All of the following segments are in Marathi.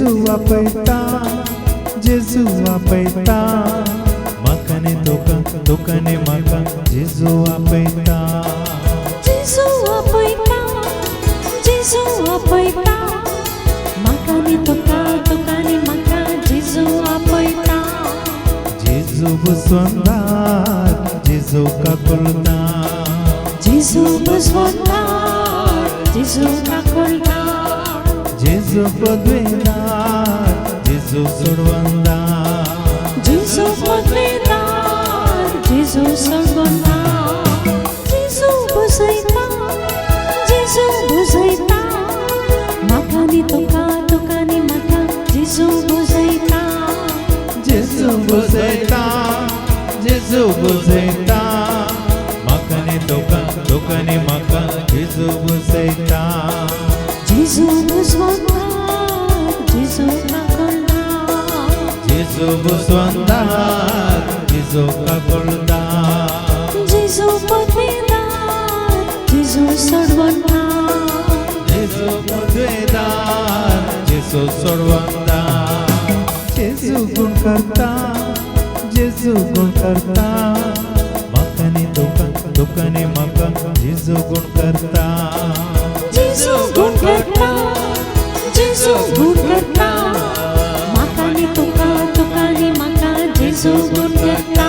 Jesu apayta, Jesu apayta, makane tokane maka, Jesu apayta. Jesu apayta, Jesu apayta, makane tokane maka, Jesu apayta. Jesu buswandar, Jesu kakulna, Jesu buswandar, Jesu kakulna. Jesu podvedar, Jesu sorvandar, Jesu podvedar, Jesu sorvandar. Jesu buzaita, Jesu buzaita, makani tokane maka, Jesu buzaita. Jesu buzaita, Jesu buzaita, makane tokane maka, Jesu buzaita. Jesu buswandar, Jesu kakulna. Jesu buswandar, Jesu kakulna, Jesu podvedar, Jesu sorvandar. Jesu podvedar, Jesu sorvandar. Jesu gun karta, Jesu gun karta, makane tokane maka, Jesu gun karta. Jesu gun karta, Jesu gun karta, makane tokane maka, Jesu gun karta.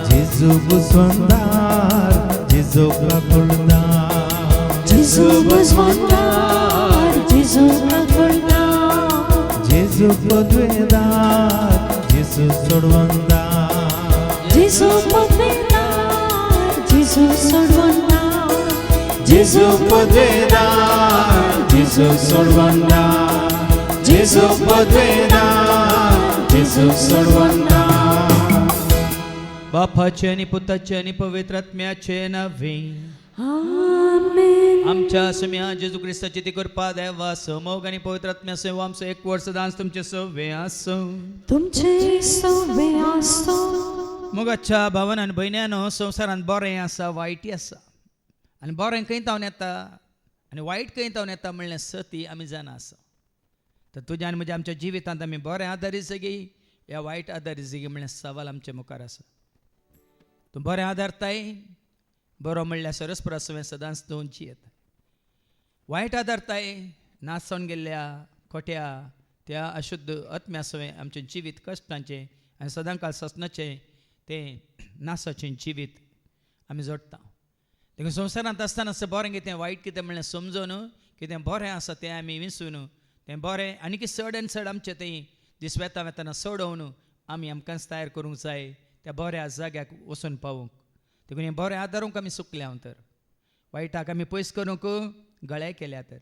Jesu buswandar, Jesu kakulna, Jesu buswandar, Jesu kakulna. Jesu podvedar, Jesu sorvandar, Jesu podvedar, Jesu sorvandar. Jesu podvedar, Jesu sorvandar, Jesu podvedar, Jesu sorvandar. बापाचे आणि पुत्राचे आणि पवित्र आत्म्याचे नावे आमेन. आमच्या सम्या जेजू ख्रिस्ताची ती कृपा देवा समोग आणि पवित्र आत्म्या सेवा आमचं एक वर्ष दास तुमचे सव्वे असो. तुमचे सव्वे आसो. मोगाच्या भावान भयण्यानो संवसारात बरें आसा वायटी आसा आनी बरें खंय तावन येता आनी वायट खंय तावन येता म्हणल्यार सती आमी जाणा आसा. तर तुज्या आनी म्हज्या आमच्या जिवितांत आमी बरें आदारीत जगी या वायट आदारीत जगी म्हणल्यार सवाल आमचे मुखार आसा. तूं बरें आदारताय बरो म्हणल्यार सरस्पर सवें सदांच दोनची येता. वायट आदारताय नासोन गेल्ल्या खोट्या त्या अशुद्ध आत्म्या सवें आमचें जिवीत कश्टांचें आनी सदां काळ ससनाचें तें नासाचें जिवीत आमी जोडटा. देखून संवसारांत आसतना बरें कितें वायट कितें म्हणल्यार समजून कितें बरें आसा तें आमी विसरून तें बरें आनी की चड आनी चड आमचें तें दीस वेताना सोडोवन आमी आमकांच तयार करूंक जाय त्या बऱ्या जाग्याक वचून पावूंक. देखून हें बरें आदारूंक आमी चुकल्या तर वायटाक आमी पयस करूंक गळे केल्या तर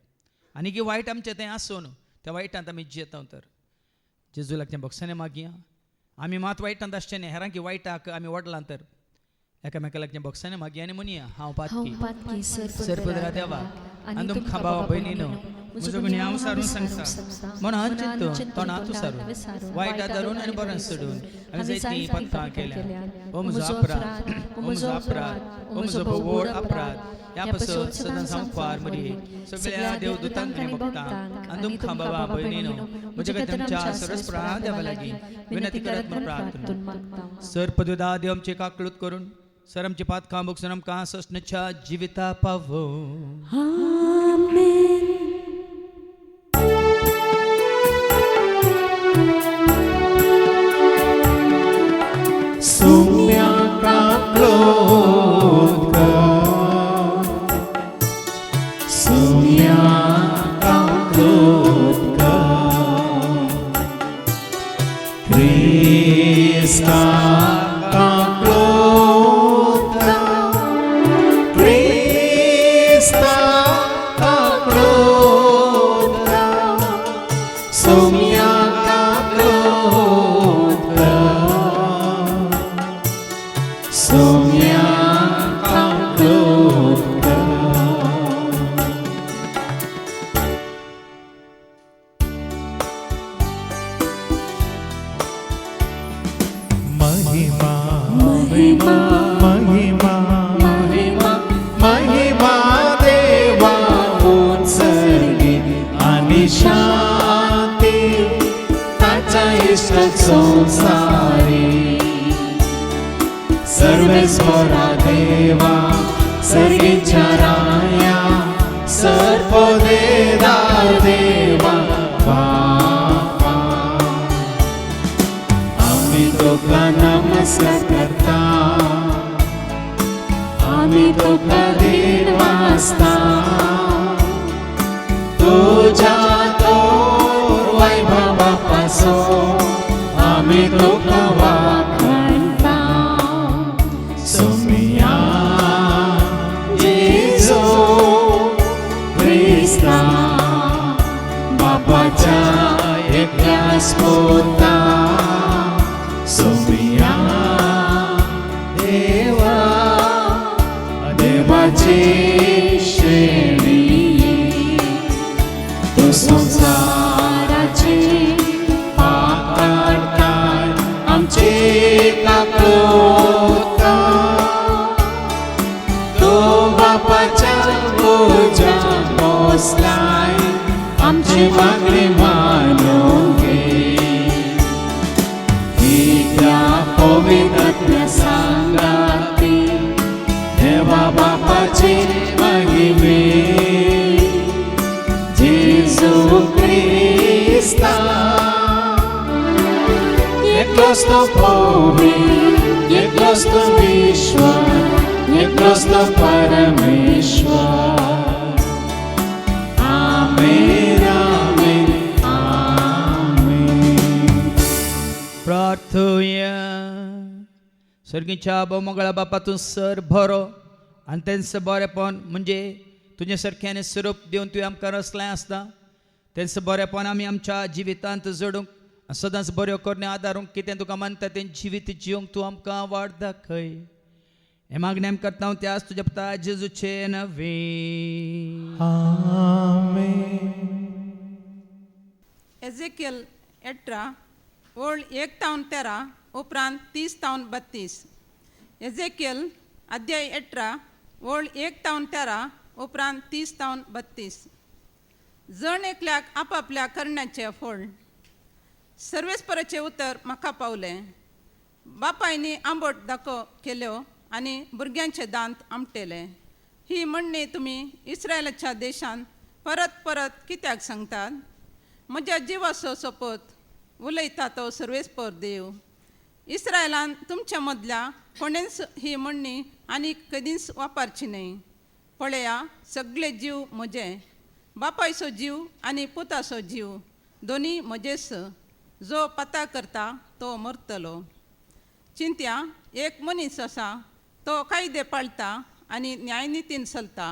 आनी की वायट आमचें तें आसून त्या वायटांत आमी जियेता तर जेजू लागचें भक्साने मागया. आमी मात वायटांत आसचें न्ही हेरांकी वायटाक आमी वडलां तर एकामेका लागचें भक्साने मागया आनी म्हणया हांव पातकी सरपदरा देवा आनी तुमकां भावा भयणीनो म्हजो गुन्हे हांव सारून सांगता मनांत चिंतून तोंडांत विसारून वायट आदारून आनी बरें सोडून आमी जायतीं पथकां केल्या. ओ म्हजो अपराध, ओ म्हजो अपराध, ओ म्हजो व्हड अपराध ह्या पासून सदां सांगपार मरी सगळ्या देवदूतांक आनी भक्तांक आनी तुमकां भावा भयणीनो म्हजे खातीर आमच्या सरस्वरा देवा लागीं विनंती करत म्हूण प्रार्थना. सरपददा देव आमची काकळूत करून सर आमची पातकां बगसून आमकां ससनाच्या जिविता पावो. आमेन. Sumya kaklot ka, Sumya kaklot ka, Krista kaklot ka, Krista kaklot संसारी सर्वेश्वरा देवा सर्गीच्या राया सर्वोदेदार देवा बापा आम्ही तुका नमस्कार करता आम्ही तुका दिन वाजता तुझ्या तोर वैभवापासून आम्ही तुका वाखाणता सोमिया येशू ख्रिस्ता बापाच्या एकट्याच पुता सोमिया देवा देवाची श्रेणी तो संसाराची पाप करताय आमची काकुता तो बापाच्या पूजा बसलाय आमची मागणी मानून घे ही त्या पवित्र सांगाती देवा बापाची महिमे Jesu Krista एकलोच तो पवित्र एकलोच तो ईश्वर एकलोच तो परमेश्वर आमेन आमेन आमेन प्रार्थूया सर्गीच्या बोमगळा बापातून सर भरो आणि त्यांचं बरेपण म्हणजे तुझे सारख्याने स्वरूप देऊन तुवें आमकां रचलां आसता तेंच बरेपण आमी आमच्या जिवितांत जोडूंक सदांच बऱ्यो करणे आदारूंक कितें तुका मानता तें जिवीत जिवंक तूं आमकां वाट दाखय हे मागणी आमी करता हांव त्याच तुज्या पुता जेजूचे नवे एजेकियल 18 ओळ 1:13 उपरांत 30:32 एजेकियल अध्याय 18 ओळ 1:13 उपरांत 30:32 जण एकल्याक आपापल्या करण्याचे फळ सर्वेस्पराचे उतर म्हाका पावलें बापायनी आंबट दाखो केल्यो आनी भुरग्यांचे दांत आमटेले ही म्हणणी तुमी इस्रायलाच्या देशांत परत परत कित्याक सांगतात म्हज्या जिवाचो सोपोत उलयता तो सर्वेस्पर देव इस्रायलान तुमच्या मदल्या कोणेंच ही म्हणणी आनी कधीच वापरची न्हय पळया सगळे जीव म्हजे बापायचो जीव आनी पुताचो जीव दोनी म्हजेच जो पता करता तो मरतलो चिंत्या एक मनीस आसा तो कायदे पाळटा आनी न्यायनितीन चलता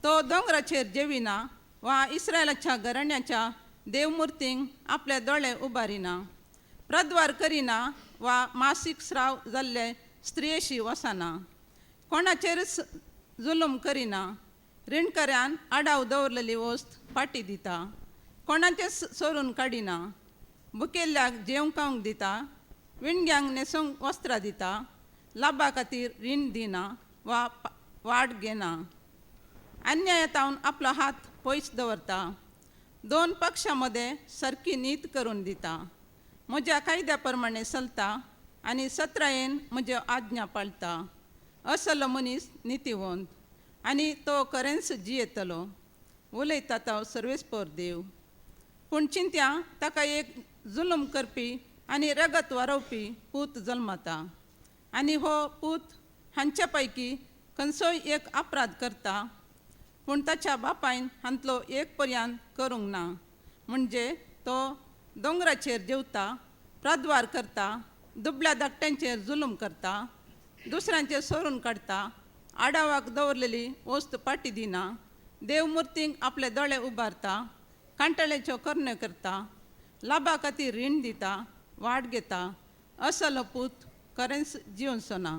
तो दोंगराचेर जेविना वा इस्रायलाच्या घराण्याच्या देवमुर्तींक आपले दोळे उबारिना प्रद्वार करिना वा मासीक स्राव जाल्ले स्त्रियेशी वसना कोणाचेरच जुलूम करिना रिणकऱ्यान आडाव दवरलेली वस्त फाटी दिता कोणाचेच सोरून काडिना भुकेल्ल्याक जेवंकांक दिता विणग्यांक न्हेसूंक वस्त्रां दिता लाभा खातीर रीण दिना वा वाड घेना अन्यायातावन आपलो हात पयस दवरता दोन पक्षां मदें सारकी नीत करून दिता म्हज्या कायद्या प्रमाणे चलता आनी सत्रायेन म्हज्यो आज्ञा पाळटा असलो मनीस नितीवंत आनी तो खरेंच जियेतलो उलयता तो सर्वेस्पर देव पूण चिंत्या ताका एक जुलूम करपी आनी रगत वारोवपी पूत जल्मता आनी हो पूत हांच्या पैकी खंयचोय एक अपराध करता पूण ताच्या बापायन हांतलो एक पर्यान करूंक ना म्हणजे तो दोंगराचेर जेवता प्राद्वार करता दुबळ्या धाकट्यांचेर जुलूम करता दुसऱ्यांचेर सोरून काडटा आडावाक दवरलेली वस्त पाटी दिना देवमुर्तींक आपले दोळे उबारता कांटाळ्याच्यो करण्यो करता लाभा खातीर रीण दिता वाट घेता असलो पूत खरेंच जिवंचो ना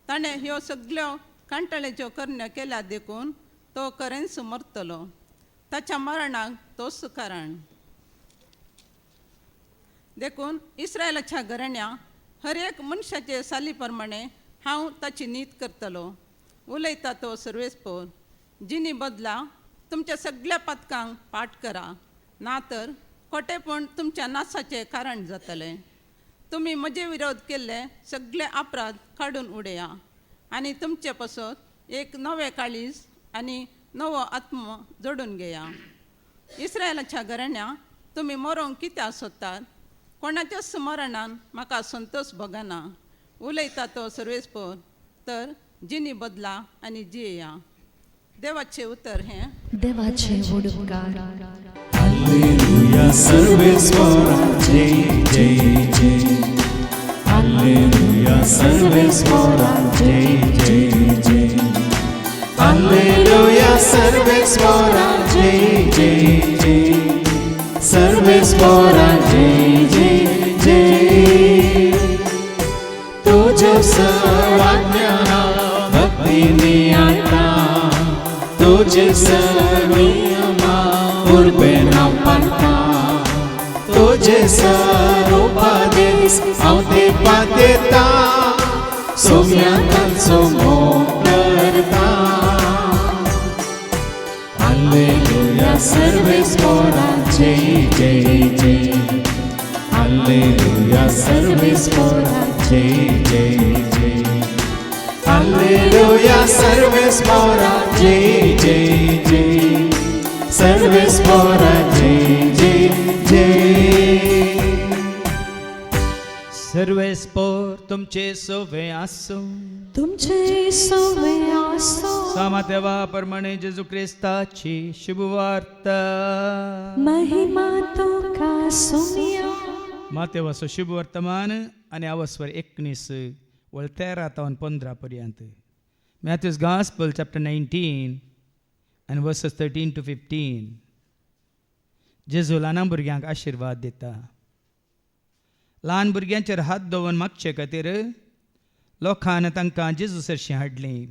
ताणें ह्यो सगळ्यो कांटाळ्याच्यो करण्यो केल्या देखून तो खरेंच मरतलो ताच्या मरणाक तोच कारण देखून इस्रायलाच्या घराण्या हर एक मनशाचे साली प्रमाणे हांव ताची नीत करतलो उलयता तो सर्वेस्पर जिनी बदला तुमच्या सगळ्या पथकांक पाठ करा ना तर खोटेपण तुमच्या नासाचें कारण जातलें तुम्ही म्हजे विरोध केल्ले सगळे अपराध काडून उडया आनी तुमचे पासत एक नवे काळीज आनी नवो आत्म जोडून घेया. इस्रायलाच्या घराण्या तुम्ही मरोंक कित्याक सोदतात? कोणाच्याच मरणान म्हाका संतोष भोगना. उलयता तो सर्वेस्पर तर जिनी बदला आनी जियेया. देवाचे उतर हे देवाचे उडकार. Hallelujah, सर्वेश्वरा जय जय जय. Hallelujah, सर्वेश्वरा जय जय जय. Hallelujah, सर्वेश्वरा जय जय जय. सर्वेश्वरा जय जय जय. तुझे सर्वाज्ञा भक्तीने आता, तुझे सर्वनियमा पूर्वे न पडता, तुझे सर्वोपदेश आवते पातेता, सोम्यातन सोमो करता. हालेलुया सर्वेश्वरा जय जय जय. हालेलुया सर्वेश्वरा जय जय जय. हालेलुया सर्वेश्वरा जय जय जय. सर्वेश्वरा जय जय जय. सर्वेस्पोर तुमचे सोवे आसो. तुमचे सवे आसो. सामातेवा प्रमाणे जेजू ख्रिस्ताची शुभवार्ता. महिमा तुका सुमिया. मातेवाचो शुभ वर्तमान आनी आवस्वर 19 वळ 13 तावन 15 पर्यंत. Matthew's Gospel chapter 19 and verses 13 to 15. जेजू ल्हान भुरग्यांक आशिर्वाद दिता. ल्हान भुरग्यांचेर हात दवरून मागचे खातीर लोकांन तांकां जेजू सरशीं हाडलें.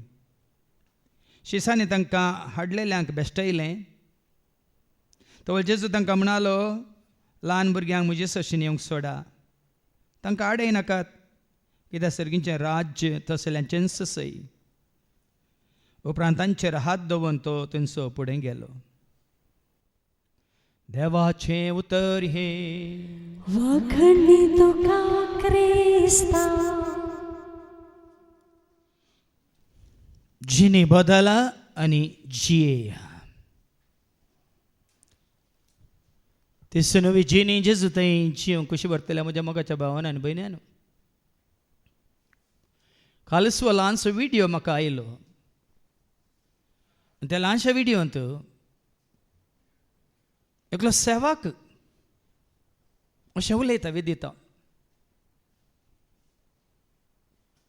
शिसांनी तांकां हाडलेल्यांक बेश्टयलें. तो जेजू तांकां म्हणालो, ल्हान भुरग्यांक म्हजे सरशीं येवंक सोडा. तांकां आडय नाकात, कित्याक सर्गीचें राज्य तसल्यांचें ससय. उपरांत तांचेर हात दवरून तो थंयसो फुडें गेलो. देवाचें उतर हे. वखणी तुका क्रिस्ता. जिनी बदला आनी जियेया. ती सुनवी जिनी जेजू थंय जियोंक कशी व्हरतल्या म्हज्या मोगाच्या भावान आनी भयण्यान. कालसो ल्हानसो व्हिडियो म्हाका आयलो. त्या ल्हानशा व्हिडियोंत एकलो सेवाक अशें उलयता विदिता.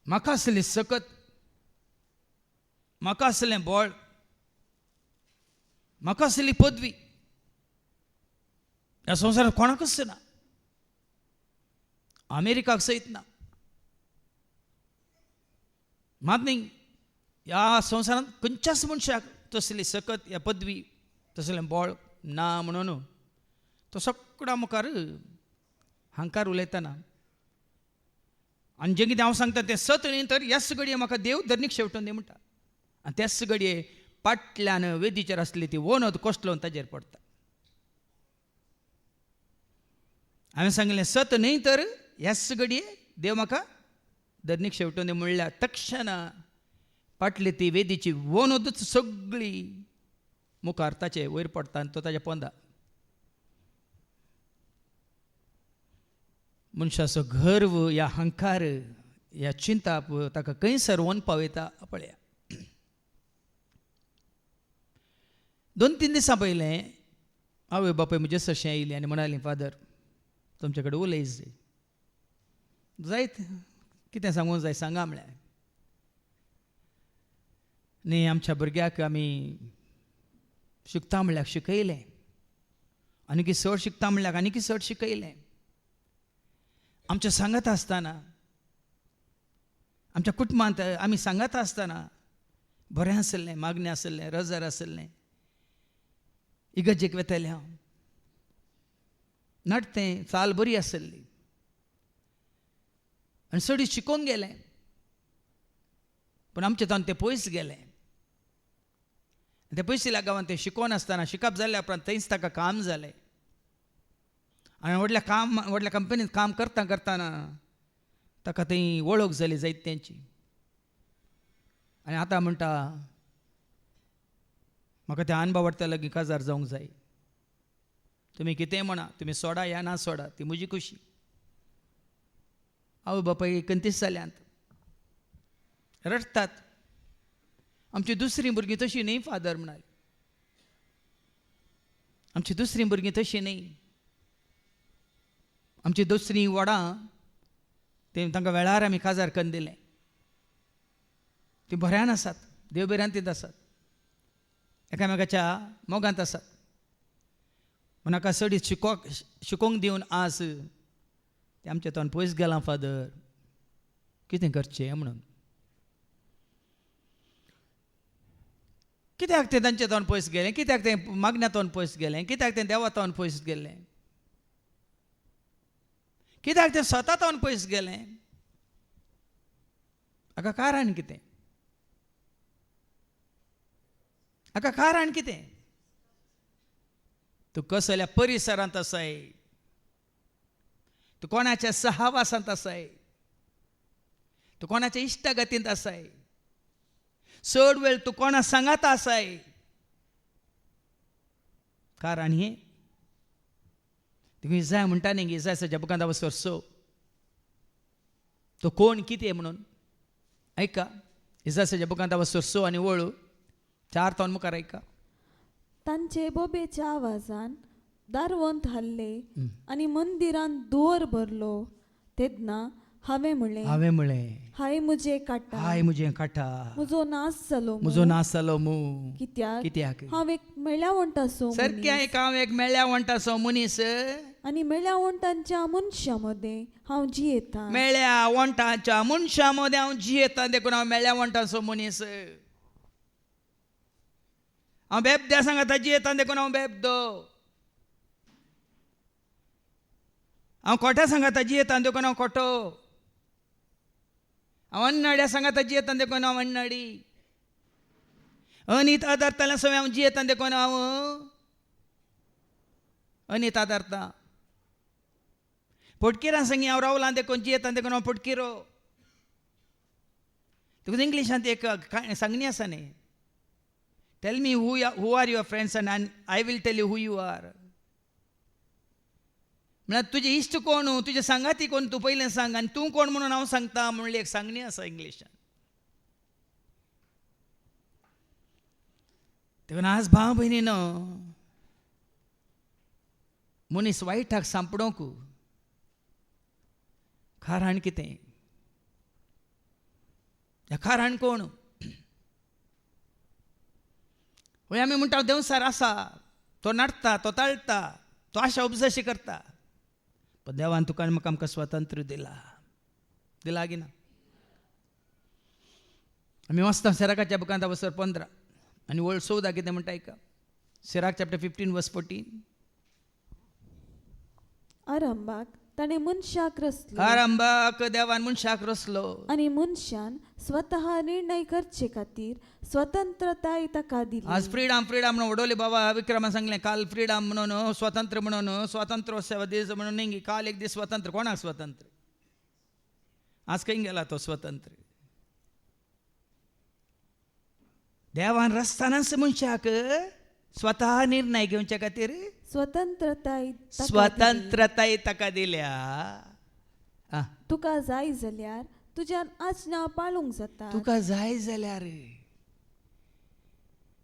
म्हाका आसली सकत, म्हाका आसलें बळ, म्हाका आसली पदवी ह्या संवसारांत कोणाकच ना. अमेरिकाक सयत ना. मात न्ही ह्या संवसारांत खंयच्याच मनशाक तसली सकत ह्या पदवी तसलें बळ ना म्हणून तो सगळ्या मुखार हांकार उलयतना. आनी जें कितें हांव सांगता तें सत न्ही तर ह्याच घडये म्हाका देव धरणीक शेवटून दी म्हणटा. आनी त्याच घडये पाटल्यान वेदीचेर आसली ती वोनत कोसलोवन ताजेर पडटा. हांवें सांगलें सत न्ही तर ह्याच घडये देव म्हाका धरणीक शेवटून दी म्हणल्यार तक्षण पाटली ती वेदीची वोनूच सगळी मुखार ताचे वयर पडटा आनी तो ताच्या पोंदा. मनशाचो गर्व ह्या हंकार ह्या चिंता ताका खंयसर वनपा वयता पळया. 2-3 दिसां पयलें आवय बापूय म्हजे सरशीं आयलीं आनी म्हणालीं, फादर तुमचे कडेन उलयत जाय. जायत कितें सांगूंक जाय सांगा म्हळ्यार. न्ही आमच्या भुरग्याक आमी शिकता म्हणल्यार शिकयलें, आनी की चड शिकता म्हणल्यार आनी की चड शिकयलें. आमच्या सांगात आसतना, आमच्या कुटुंबांत आमी सांगात आसतना बरें आसलें, मागणें आसलें, रजार आसलें, इगर्जेक वेतालें हांव, नडतें चाल बरी आसली आनी चड शिकोवंक गेलें. पूण आमचे तान तें पयस गेलें. ते पयसल्या गांवांत तें शिकोवन आसतना शिकप जाल्ल्या उपरांत थंयच ताका काम जालें. आनी व्हडल्या कंपनींत काम करतना ताका थंय वळख जाली जायत्यांची. आनी आतां म्हणटा म्हाका त्या अनुभवार्थ लागीं काजार जावंक जाय. तुमी कितेंय म्हणा, तुमी सोडा या ना सोडा, ती म्हजी खुशी. आवय बापाय 29 जाल्यांत रडटात. आमची दुसरीं भुरगीं तशीं न्ही फादर म्हणाली. आमची दुसरीं भुरगीं तशीं न्ही. आमची दुसरीं वडां तांकां वेळार आमी काजार करून दिलें. तीं बऱ्यान आसात, देव बऱ्यांत आसात, एकामेकाच्या मोगांत आसात. म्हाका सडीत शिकोवंक दिवन आज ते आमचे तोंड पयस गेलां फादर, कितें करचें म्हणून. कित्याक तें तांचे तोंड पयस गेलें, कित्याक तें मागण्या तोंड पयस गेलें, कित्याक तें देवा तोंड पयस गेलें, कित्याक तें स्वता तोंड पयस गेलें, हाका कारण कितें, हाका कारण कितें. तूं कसल्या परिसरांत आसाय, तूं कोणाच्या सहवासांत आसाय, तूं कोणाच्या इश्टगतींत आसाय, चड वेळ तूं कोणा सांगात आसाय. कारण हें तुमी इजाय म्हणटा न्ही, इजायाच्या बुकांत वचोर सो तो कोण कितें म्हणून. ऐका, इजायाच्या बुकांत वचोर सो आनी वळू 4 तोंड मुखार ऐका. तांचे बोबेच्या आवाजान दारवंत हल्ले आनी मंदिरान दुवर भरलो. तेन्ना हांवें म्हणलें, हाय मुजे काटा, म्हजो नाश जालो मू. कित्याक हांव एक मेळ्यावंटाचो सारकें ऐका, हांव एक मेळ्यावंटाचो मनीस आनी मेळ्यावंटांच्या मनशां मदें हांव जियेतां. मेळ्यावंटाच्या मनशां मदें हांव जियेतां. देखून हांव मेळ्यावंटाचो मनीस. हांव बेबद्या सांगाता जियेतां, देखून हांव बेबदो. हांव खोट्या सांगाता जियेतां, देखून हांव खोटो. हांव अन्नाड्या सांगाता जियेतां, देखून हांव अन्नाडी. अनीत आदारताल्या सवय हांव जियेतां, देखून हांव अनीत आदारतां. पोटकिरां संगी हांव रावलां, देखून जियेतां, देखून हांव पोटकिरो. तुका इंग्लिशांत एक सांगणी आसा न्ही, tell me who are your friends and I will tell you who you are. म्हळ्यार तुजे इश्ट कोण, तुजे सांगाती कोण, तूं पयलें सांग, आनी तूं कोण म्हणून हांव सांगता म्हणली एक सांगणी आसा इंग्लिशान. देखून आज भाव भयणीनो, मनीस वायटाक सांपडोंक कारण कितें, हें कारण कोण. आमी म्हणटा देवसार आसा, तो नाडटा, तो ताळटा, तो आशा उपजाशी करता. पण देवान तुका आनी म्हाका आमकां स्वतंत्र दिला की ना. आमी वाचता सिराकाच्या बुकांत वचर 15 आनी वळ 14 कितें म्हणटा ऐका. सिराक चॅप्टर 15 वर्स 14. आरंभाक ताणें मनशाक रचलो, आरंभाक देवान मनशाक रचलो, आनी मनशान स्वता निर्णय करचे खातीर स्वतंत्रताय ताका दिली. आज फ्रीडम म्हणून वडोले बाबा विक्रमान सांगलें, काल फ्रीडम म्हणून स्वातंत्र्योत्सव दीस म्हणून न्ही, काल एक दीस स्वतंत्र. कोणाक स्वतंत्र? आज खंय गेला तो स्वतंत्र? देवान रचतानाच मनशाक स्वता निर्णय घेवचे खातीर स्वतंत्रताय ताका दिल्या. तुका जाय जाल्यार तुज्यान आज्ञा पाळूंक जाता. तुका जाय जाल्यार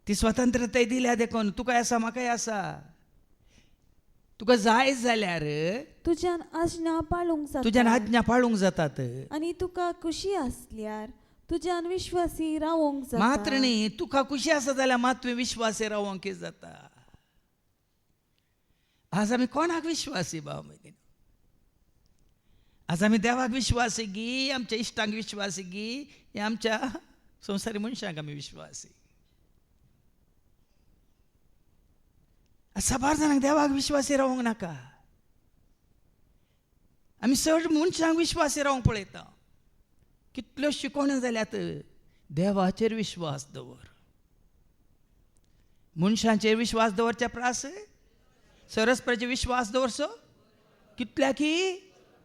ती स्वतंत्रताय दिल्या. देखून तुका आसा, म्हाकाय आसा. तुका जाय जाल्यार तुज्यान आज्ञा पाळूंक जाता. तुज्यान आज्ञा पाळूंक जातात. आनी तुका खुशी आसल्यार तुज्यान विश्वासी रावोंक जाता. मात्र न्ही, तुका खुशी आसा जाल्यार मात विश्वासी रावोंक जाता. आज आमी कोणाक विश्वासी भाव मदीं? आज आमी देवाक विश्वासी गी, आमच्या इश्टांक विश्वासी गी, हे आमच्या संवसारी मनशांक आमी विश्वासी. साबार जाणांक देवाक विश्वासी रावोंक नाका. आमी चड मनशांक विश्वासी रावंक पळयता. कितल्यो शिकोवण्यो जाल्यात. देवाचेर विश्वास दवर. मनशांचेर विश्वास दवरच्या प्रास सरस्वतीचेर विश्वास दवरचो कितल्या की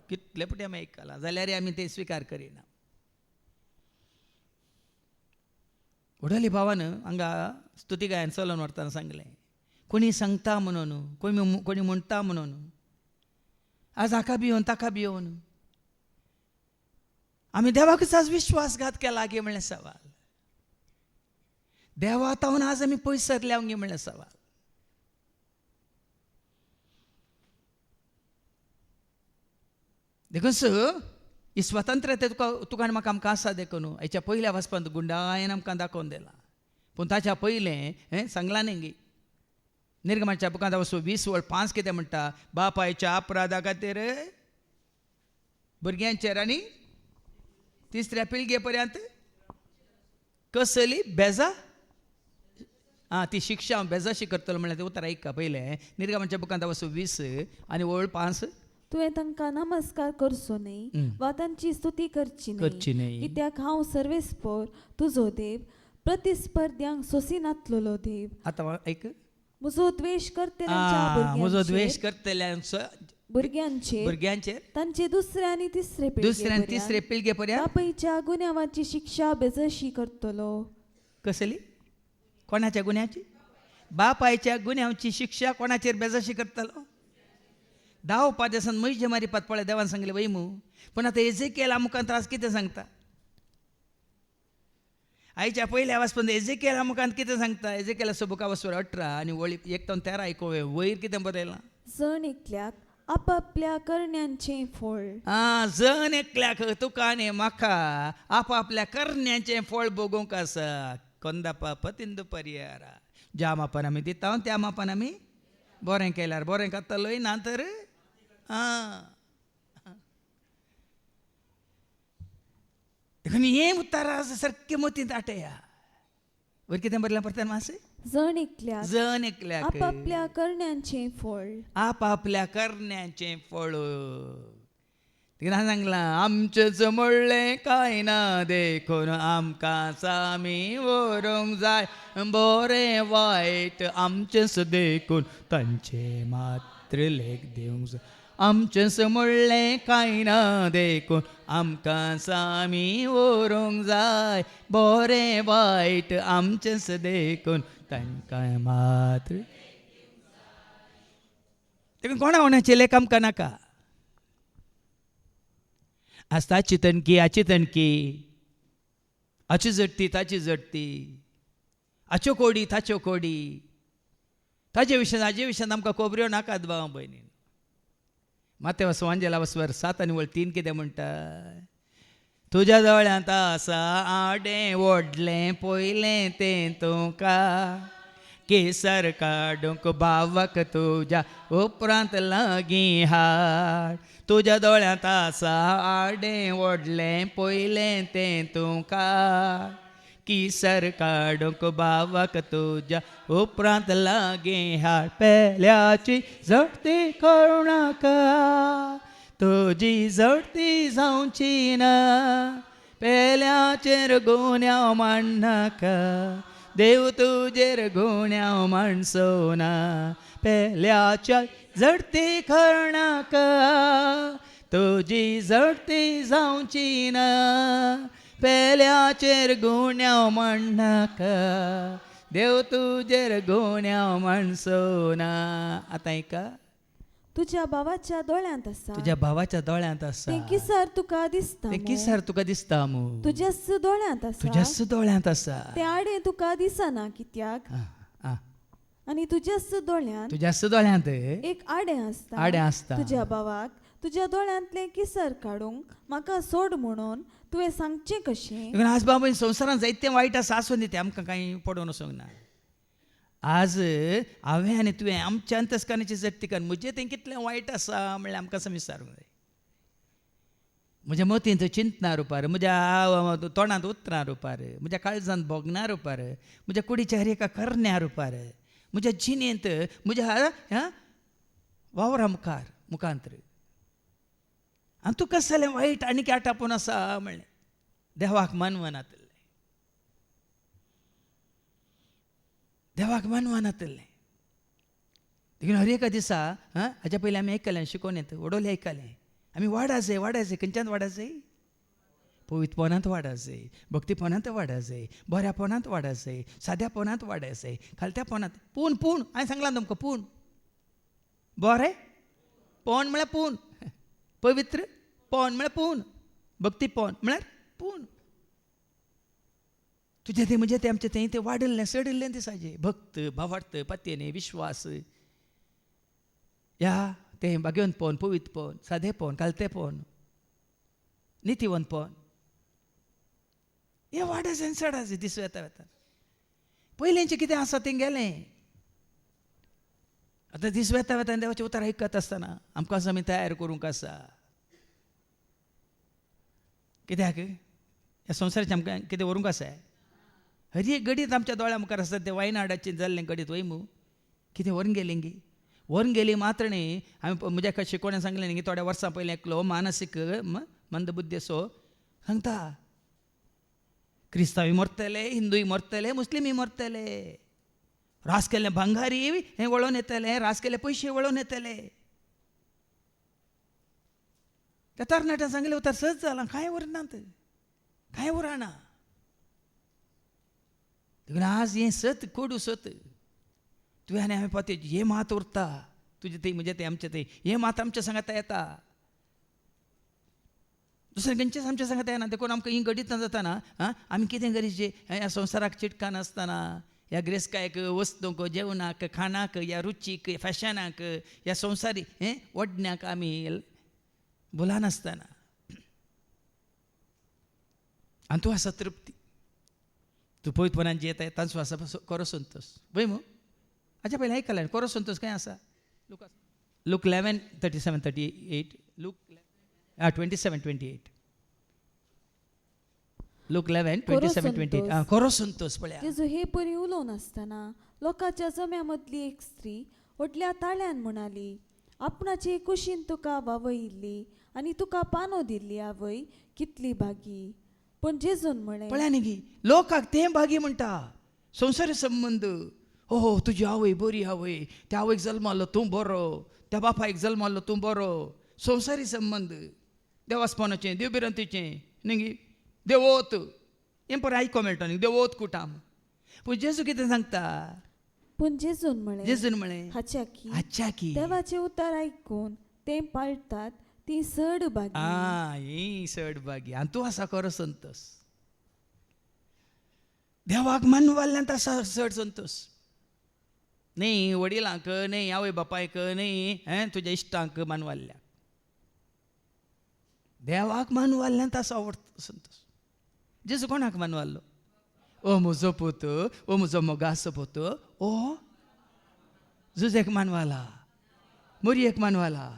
कितले पुटी आमी आयकला जाल्यार आमी ते स्विकार करिना. उडली भावान हांगा स्तुती गायन चलोवन व्हरतना सांगलें, कोणी सांगता म्हणून, कोणी म्हणटा म्हणून, आज हाका भिवन ताका भिवन आमी देवाकूच आज विश्वासघात केला गे म्हणलें सवाल. देवा तावन आज आमी पयस सरल्या गे म्हणलें सवाल. देखून ही स्वतंत्रते तुका आनी म्हाका आमकां आसा देखून हेच्या पयल्या वचपान गुंडायन आमकां दाखोवन दिला. पूण ताच्या पयलें सांगलां न्ही गे निर्गमाच्या बुकांत वचूं 20:5 कितें म्हणटा, बापायच्या अपराधा खातीर भुरग्यांचेर आनी तिसऱ्या पिळगे पर्यंत कसली बेजा ती शिक्षा हांव बेजाशी करतलो म्हणल्यार तें उतर आयका. पयलें निर्गमाच्या बुकांत वचूं 20:5 तुवें तांकां नमस्कार करचो न्ही वा तांची स्तुती करची न्ही, कित्याक हांव सर्वेस्पर तुजो देव, प्रतिस्पर्ध्यांक सोंसिनातलो देव. आतां आयक, म्हजो द्वेश करतल्यांच्या म्हजो द्वेश करतल्यांचो भुरग्यांचेर तांचे दुसरे आनी तिसरे पिळगे पर्यंत बापायच्या गुन्यांवाची शिक्षा बेजशी करतलो. कसली? कोणाच्या गुन्यांची? बापायच्या गुन्यांची शिक्षा कोणाचेर बेजशी करतलो? 10 दिसान मैजे मारी पळय देवान सांगले वैमू. पूण आतां एजेकियेला मुखांत त्रास कितें सांगता? आयच्या पयल्या वाचपान एजेकियेला मुखांत कितें सांगता? एजेकियेला बुका वचून 18 आनी वळी 1-13 आयकोवे. वयर कितें बरयलां? जण एकल्याक आपापल्या करण्यांचें फळ. जण एकल्याक तुका आनी म्हाका आपापल्या करण्यांचें फळ भोगूंक आसा. कंदा पाप तिंदू परियार. ज्या मापान आमी दिता त्या मापान आमी बरें केल्यार बरें करतलोय, ना तर देखून हें उतार सारकें मतींत दाटया. वयर कितें बरयलां परत मातशें? जण एकल्याक आपापल्या करण्यांचें फळ. आपापल्या करण्यांचें फळ. तिका सांगलां, आमचेच म्हणलें कांय ना देखून आमकां सामी व्हरूंक जाय. बरें वायट आमचेच देखून तांचे मात्र लेख दिवंक जाय. आमचेच म्हणलें कांय ना देखून आमकां सामी व्हरूंक जाय. बरें वायट आमचेच देखून तांकां मात्र. देखून कोणाचे लेख आमकां नाका. आज ताची तणकी हाची तणकी, हाची जडती ताची जडती, हाच्यो कोडी ताच्यो कोडी, ताचे विशयान आमकां खबऱ्यो नाकात भाव भयणीन. माते वांजेला वचवर 7:3 कितें म्हणटा? तुज्या दोळ्यांत आसा आडें व्हडलें पयलें तें तुका, केसर काडूंक भावाक तुज्या उपरांत लागीं हाड. तुज्या दोळ्यांत आसा आडें व्हडलें पयलें तें तुका, केसर काडूंक भावाक तुज्या उपरांत लागीं हाड. पेल्याची जडती करूं नाका, तुजी जडती जावची ना. पेल्याचेर गुन्यांव मांडनाका, देव तुजेर गुन्यांव मांडचो ना. पेल्याच्या जडती करनाका, तुजी जडती जावची ना. पेल्याचेर गुन्यांव मांडनाका, देव तुजेर गुन्यांव मांडचो ना. आतां ऐका, तुज्या भावाच्या दोळ्यांत आसा, तुज्या भावाच्या दोळ्यांत आसा, तें किसर तुका दिसता, तें किसर तुका दिसता मू. तुज्याच दोळ्यांत आसा, तुज्याच दोळ्यांत आसा, तें आडें तुका दिसना. कित्याक? आनी तुज्याच दोळ्यांत एक आडें आसता. तुज्या भावाक तुज्या दोळ्यांतलें किसर काडूंक म्हाका सोड म्हणून तुवें सांगचें कशें? आज बाबा संवसारांत जायतें वायट आसा, आसूं तें आमकां कांय पडून वचोंक ना. आज हांवें आनी तुवें आमच्या अंतस्करणाची जडती कर. म्हजें तें कितलें वायट आसा म्हणल्यार आमकां असं विचारूंक जाय. म्हज्या मतींत चिंतना रुपार, म्हज्या तोंडांत उतरां रुपार, म्हज्या काळजांत भोगना रुपार, म्हज्या कुडीच्या हरेका करण्या रुपार, म्हज्या जिणेंत, म्हज्या वावरा मुखांतर आनी तुका कसलें वायट आनी क्या टापून आसा म्हणलें देवाक मानवनातलें. देवाक मानवनातलें. देखील हर एका दिसा हाच्या पयलीं आमी आयकलें शिकोवन येता वडोले आयकलें आमी वाडाचे खंयच्यान वाडाचे पवित्रपणांत वाडाचे भक्तीपणांत वाडाचे बऱ्यापणांत वाडाचे साद्यापणांत वाडाचे खालत्यापणांत पूण हांवें सांगलां तुमकां पूण बरें पोण म्हळ्यार पूण पवित्र पोण म्हळ्यार पूण भक्तीपण म्हळ्यार पूण तुजें तें म्हजें तें आमचें तें वाडिल्लें सडिल्लें दिसाचें भक्त भावार्थ पत्येने विश्वास या तें भाग्यवंतपण पवित्रपण सादेपण कालतेपण नितीवंतपण हें वाडाचें आनी सडाचें दीस वेता पयलींचें कितें आसा तें गेलें आतां दीस वेता देवाचें उतर आयकत आसतना आमकां असो आमी तयार करूंक आसा कित्याक ह्या संवसाराचें आमकां कितें व्हरूंक आसा हर एक घडीत आमच्या दोळ्या मुखार आसता तें वायनाडाचें जाल्लें घडीत वय मू कितें व्हरून गेली मात्र न्ही हांवें म्हज्या एका शिकोवण्यान सांगलें न्ही थोड्या वर्सां पयलीं एकलो मानसीक मंदबुद्धी असो सांगता क्रिस्तांवूय मरतले हिंदूय मरतले मुस्लिमूय मरतले रास केल्लें भांगारी हें वळोवन येतलें रास केल्ले पयशे वळोवन येतले त्या तरणाट्यान सांगलें उतर सच जालां कांय उरनात कांय उरना देखून आज हें सत कोडू सत तुवें आनी हांवें पळय हें मात उरता तुजें तें म्हजें तें आमचें तें हें मात आमच्या सांगात येता दुसरें खंयचेंच आमच्या सांगात येना देखून आमकां ही घडीत जाताना आमी कितें गरजेचें ह्या संवसाराक चिटकान आसतना ह्या गिरेस्कायक वस्तूंक जेवणाक खाणाक ह्या रुचीक फॅशनाक ह्या संवसारी वडण्याक आमी भुलान आसतना आनी तूं आसा तृप्ती तूं पवित्रपणान जियेता तांचो आसा कोरो संतोश वय मू हाच्या पयलीं आयकलें कोरो संतोश खंय आसा लूक 11:37-38 लूक 27:28 लूक 11:27-28 कोरो संतोश पळया जेजू हे परी उलोवन आसतना लोकांच्या जम्या मदली एक स्त्री व्हडल्या ताळ्यान म्हणाली आपणाचे कुशीन तुका वावयिल्ली आनी तुका पानो दिल्ली आवय कितली भागी पण जेजून म्हळें पळया न्ही गी लोकांक तें भागी म्हणटा संवसारी संबंद हो तुजी आवय बरी आवय त्या आवयक जल्मालो तूं बरो त्या बापायक जल्मालो तूं बरो संवसारी संबंद देवास्पनाचें देवबिरांतीचें न्ही देवोत हें पळय आयको मेळटा न्ही देवोत कुटाम पूण जेजू कितें सांगता पूण जेजून म्हळें हाच्या की देवाचें उतर आयकून तें पाळटात ती सड भागी ही सड भागी आनी तूं आसा खरो संतोश देवाक मानवाल्ल्यान आसा सड संतोश न्ही वडिलांक न्ही आवय बापायक न्ही तुज्या इश्टांक मानवाल्ल्या देवाक मानवाल्ल्यान आसा संतोश जेजू कोणाक मानवाल्लो ओ म्हजो पूत ओ म्हजो मोगाचो पूत ओ जुजेक मानवाला मोरयेक मानवाला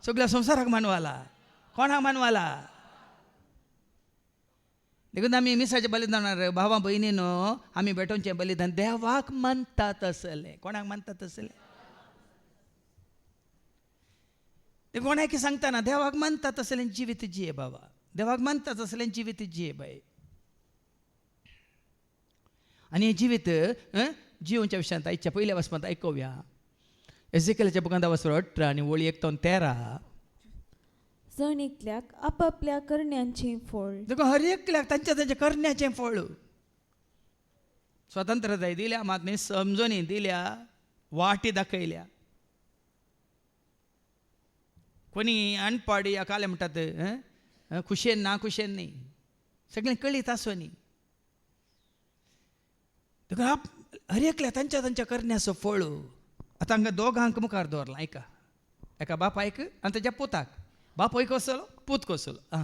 सगळ्या संवसाराक मानवाला कोणाक मानवाला देखून आमी मिसाचें बलिदानार भावां भयणीनो आमी बेटोवचें बलिदान देवाक मानतात आसलें कोणाक मानतात आसलें ते कोणाक सांगतना देवाक मानतात आसलें जिवीत जिये बाबा देवाक मानतात आसलें जिवीत जिये बाय आनी हें जिवीत जिवोवच्या विशयांत आयच्या पयल्या वचपांत आयकोवया एझेकियेलाच्या बुकांत 18 आनी वळी 1-13 जण एकल्याक आपापल्या करण्यांचें फळ देखो हर एकल्याक तांच्या करण्याचें फळ स्वतंत्रताय दिल्या मात न्ही समजोनी दिल्या वाटी दाखयल्या कोणी अनपड या काले म्हणटात खुशेन ना खुशेन न्ही सगळें कळीत आसो न्ही देखून हर एकल्या तांच्या करण्याचो फळ आतां हांगा दोगांक मुखार दवरला एका बापायक आनी ताच्या पुताक बापूय कसलो पूत कसलो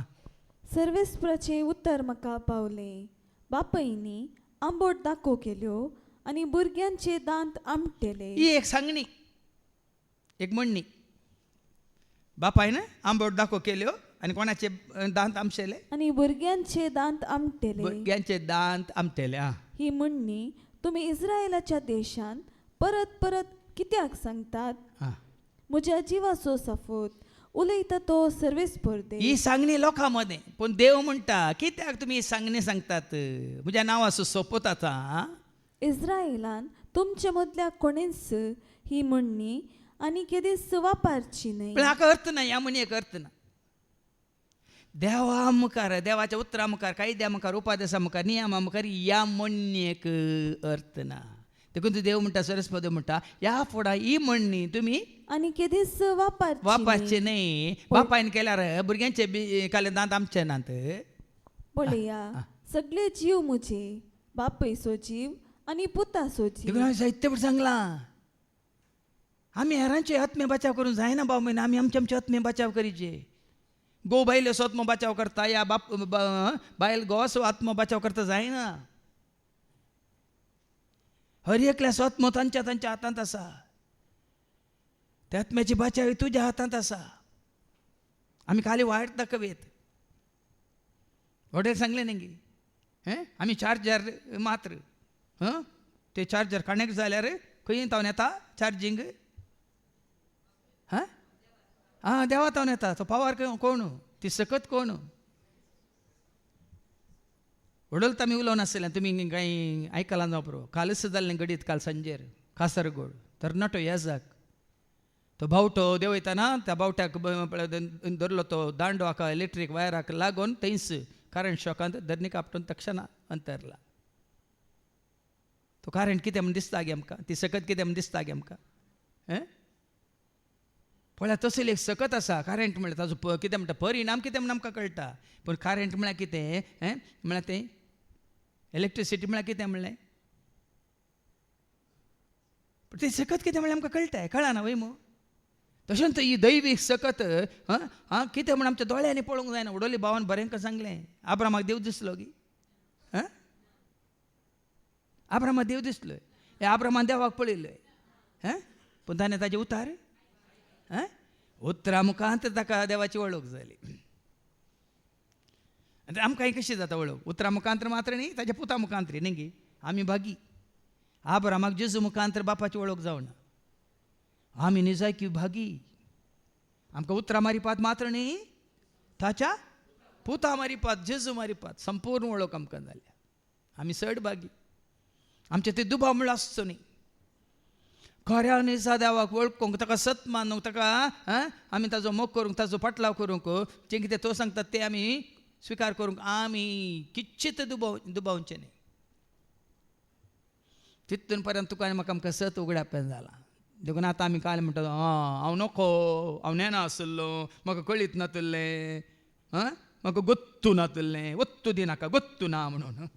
सर्वेस्पराचें उतर म्हाका पावलें बापयनी आंबोट दाखो केल्यो आनी भुरग्यांचे दांत आमटेले ही एक सांगणी एक म्हणणी बापायन आंबोट दाखो केल्यो आनी कोणाचे दांत आमशेले आनी भुरग्यांचे दांत आमटेले ही म्हणणी तुमी इस्रायेलाच्या देशांत परत परत कित्याक सांगतात म्हज्या जिवाचो सफोत उलयता तो सर्वेस्पर देव ही सांगणी लोकां मदें पूण देव म्हणटा कित्याक तुमी सांगणी सांगतात म्हज्या नांवाचो सोपोत आतां इस्रायेलान तुमचे मदल्या कोणेंच ही म्हणणी आणि केदीस वापारची नाही. पण हाका अर्थ ना, ह्या म्हणी एक अर्थ ना. देवा मुखार, देवाच्या उतरा मुखार, कायद्या मुखार, उपादेशा मुखार, नियमा मुखार या म्हणणी एक अर्थ ना. देखून तू देव म्हणटा, सरस्वती म्हणटा, या फुडा ही म्हणणी तुम्ही आणि केदीस वापारचे नाही. बापायन केल्यार भुरग्यांचे बी काले दांत आमचे नात. पळया सगळे जीव मुझे, बापयचो जीव आणि पुताचो जीव. देखून आम्ही साहित्य पण सांगला, आम्ही हेरांचे आत्मे बचाव करून जायना भाऊ म्हण, आम्ही आमचे आत्मे बचाव करीचे. गो बायल असो आत्म बचाव करता, या बायल गो असो आत्म बचाव करता जायना. हर एकल्या स्वत्म तांच्या हातांत आसा. त्या आत्म्याची बचाव तुझ्या हातांत आसा. आम्ही खाली वायट दाखवेत. हॉटेल सांगले नाही आम्ही चार्जर मात्र ते चार्जर कनेक्ट जाल्यार खंय तावन येता चार्जिंग. देवा तावन येता. तो पावर कोण, ती सकत कोण. वडोलता मी उलोवन आसलें, तुमी कांय आयकलां जावं पुरो. कालच जाल्लें गडीत, काल सांजेर कासरगोड तरणाटो येजाक. तो बावटो देवयताना त्या बावट्याक धरलो तो दांडो हाका इलेक्ट्रीक वायराक लागून थंयच करंट शॉकांत धरणी कापटून तक्षण अंतरला. तो करंट कितें म्हण दिसता गे आमकां, ती सकत कितें म्हण दिसता गे आमकां. पळय तसले एक सकत आसा. करंट म्हळ्यार ताजो कितें म्हणटा परिणाम कितें म्हण आमकां कळटा. पूण करंट म्हळ्यार कितें म्हळ्यार तें इलेक्ट्रिसिटी म्हळ्यार कितें म्हणलें. पूण तें सकत कितें म्हळ्यार आमकां कळटा, कळना वय मो. तशेंच ही दैवीक सकत कितें म्हण आमच्या दोळ्यांनी पळोवंक जायना. उडोली भावान बरेंका सांगलें, आब्रामाक देव दिसलो गी. आब्रामाक देव दिसलो. हे आब्रामान देवाक पळयलोय. पूण ताणें ताजे उतार उतरा मुखांत ताका देवाची वळख जाली. आनी आमकां कशी जाता वळख. उतरा मुखांतर मात्र न्ही, ताच्या पुता मुखांतरी न्ही गे. आमी भागी. आब्रामाक जेजू मुखांतर बापाची वळख जावना. आमी निजायकी भागी. आमकां उतरा मारिपात मात्र न्ही, ताच्या पुता मारिपात, जेजू मारिपात संपूर्ण वळख आमकां जाल्या. आमी चड भागी. आमचे ते दुबाव म्हळ्यार आसचो न्ही. खऱ्या निजा देवाक वळखूंक, ताका सत मानूंक, ताका आमी ताजो मोग करूंक, ताजो पाटलाव करूंक, जें कितें तो सांगतात तें आमी स्विकार करूंक आमी किच्चीत दुबावचें न्ही. तितून पर्यंत तुका आनी म्हाका आमकां सत उगड्यापेन जाला. देखून आतां आमी काल म्हणटा हांव नोको, हांव नेना आसलो, म्हाका कळीत नातलें, म्हाका गोत्तू नातलें, वत्तू दिनाका, गोत्तू ना म्हणून.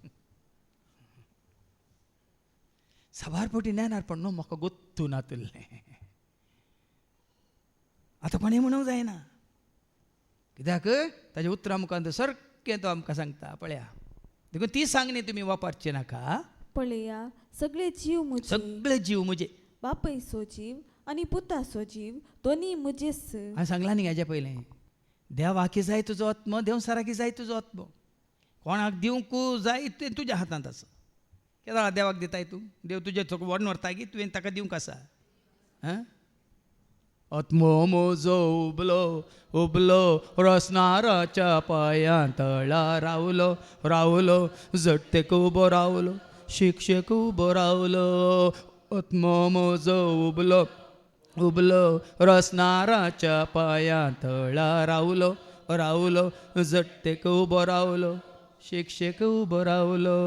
साबार फावटी नेनार पण न्हू, म्हाका गोत्तू नातलें. आतां कोणें म्हणूंक जायना. कित्याक ताजे उतरा मुखांत सारकें तो आमकां सांगता. पळया, देखून ती सांगणी तुमी वापरची नाका. पळया सगळे जीव मुझे, सगळे जीव म्हजे, बापयचो जीव आणि पुताचो जीव दोन्ही मुझेच. हांवें सांगलां न्ही हेज्या पयलें, देवाकी जाय तुजो आत्म, देवसाराकी जाय तुजो आत्म. कोणाक दिवंक जाय तें तुज्या हातांत आसा. केदां देवाक दिताय तूं? देव तुजे व्हडून व्हरता गी, तुवें ताका दिवंक आसा. आत्मो म्हजो उबलो उबलो रसनाराच्या पांयां तळा रावलो रावलो, जट्टेक उबो रावलो, शिक्षेक उबो रावलो. आत्मो म्हजो उबलो उबलो रसनाराच्या पांयां तळा रावलो रावलो, जट्टेक उबो रावलो, शिक्षेक उबो रावलो.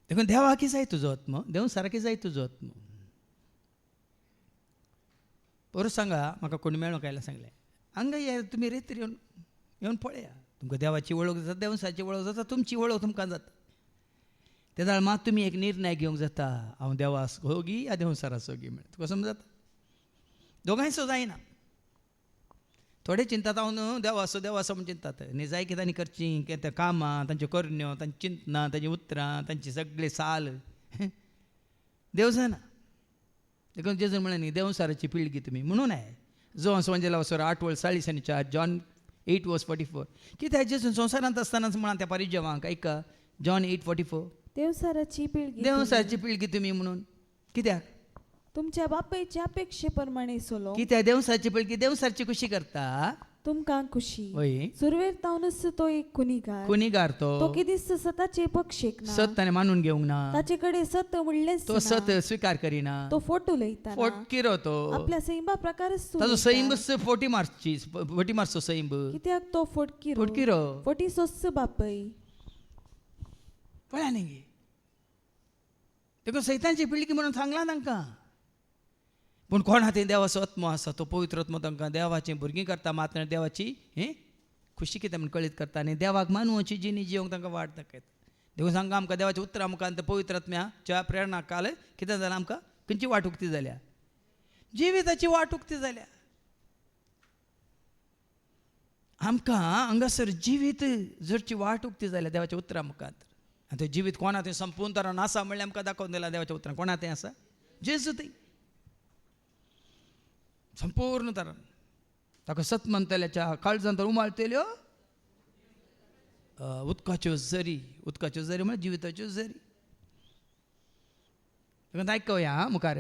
देखून देवाकी जाय तुजो आत्म, देव सारकी जाय तुजो आत्म. परत सांगा, म्हाका कोणी मेळूंक आयला सांगलें, हांगा या तुमी रेतीर येवन पळया. तुमकां देवाची वळख जाता, देवसाची वळख जाता, तुमची वळख तुमकां जाता. त्या दाळ मात तुमी एक निर्णय घेवंक जाता, हांव देवास होगी या देवसाराचो गी म्हणून. तुका समजता? दोगांयचो जायना. थोडे चिंतात हांव न्हू देवासो देवासो म्हण चिंतात. न्ही जाय कितें आनी करचीं, कितें कामां, तांच्यो करण्यो, तांची चिंतनां, तांची उतरां, तांची सगळे साल देव जायना. देखून जेजून म्हळें न्ही, देवसाराची पिळगी तुमी म्हणून आहे. जो संवंजेला वसर 8 वर्स 40 जॉन 8:44. कित्याक जेजून संवसारांत आसतनाच म्हणा त्या परिजवांक ऐका, जॉन 8:44, देवसाराची पिळगी देवसाराची पिळगी तुमी म्हणून. कित्याक? तुमच्या बापयच्या अपेक्षेप्रमाणे सोलो. कित्याक देवसाची पिळगी देवसारची कशी करता? तुमकां खुशी वय सुरवेर तावनच तो एक कुनिगार कुणीगार तो तो किती दिस सताचे पक्षेक ना सत ताणे मानून घेवंक ना ताचे कडेन सत म्हणलेंच तो ना. सत स्वीकार करिना तो फोटो लयता फोट किरो तो आपल्या सैंबा प्रकारच तो ताजो लयता. सैंबच 40 मार्चची 40 मार्चचो सैंब कित्याक तो फोटकिरो फोटकिरो फोटी सोस बापय पळया न्ही देखून सैतांची पिळगी म्हणून सांगला तांकां पूण कोण हा तें देवाचो आत्मो आसा तो पवित्र आत्मो तांकां देवाचें भुरगीं करता मात देवाची खुशी कितें म्हण कळीत करता आनी देवाक मानूची जिणी जिवंक तांकां वाट दाखयता देखून सांगा आमकां देवाच्या उतरां मुखांत पवित्र आत्म्याच्या प्रेरणा काल कितें जालां आमकां खंयची वाट उक्ती जाल्या जिविताची वाट उक्ती जाल्या आमकां हांगासर जिवीत जरची वाट उक्ती जाल्या देवाच्या उतरां मुखांत आनी तें जिवीत कोणा तें संपूर्ण तरान आसा म्हणल्यार आमकां दाखोवन दिला देवाच्या उतरां कोणा तें आसा जेजू तें संपूर्ण तरान ताका सत म्हणटल्याच्या काळजांत उमाळटल्यो उदकाच्यो झरी म्हळ्यार जिविताच्यो झरी ताका आयकया मुखार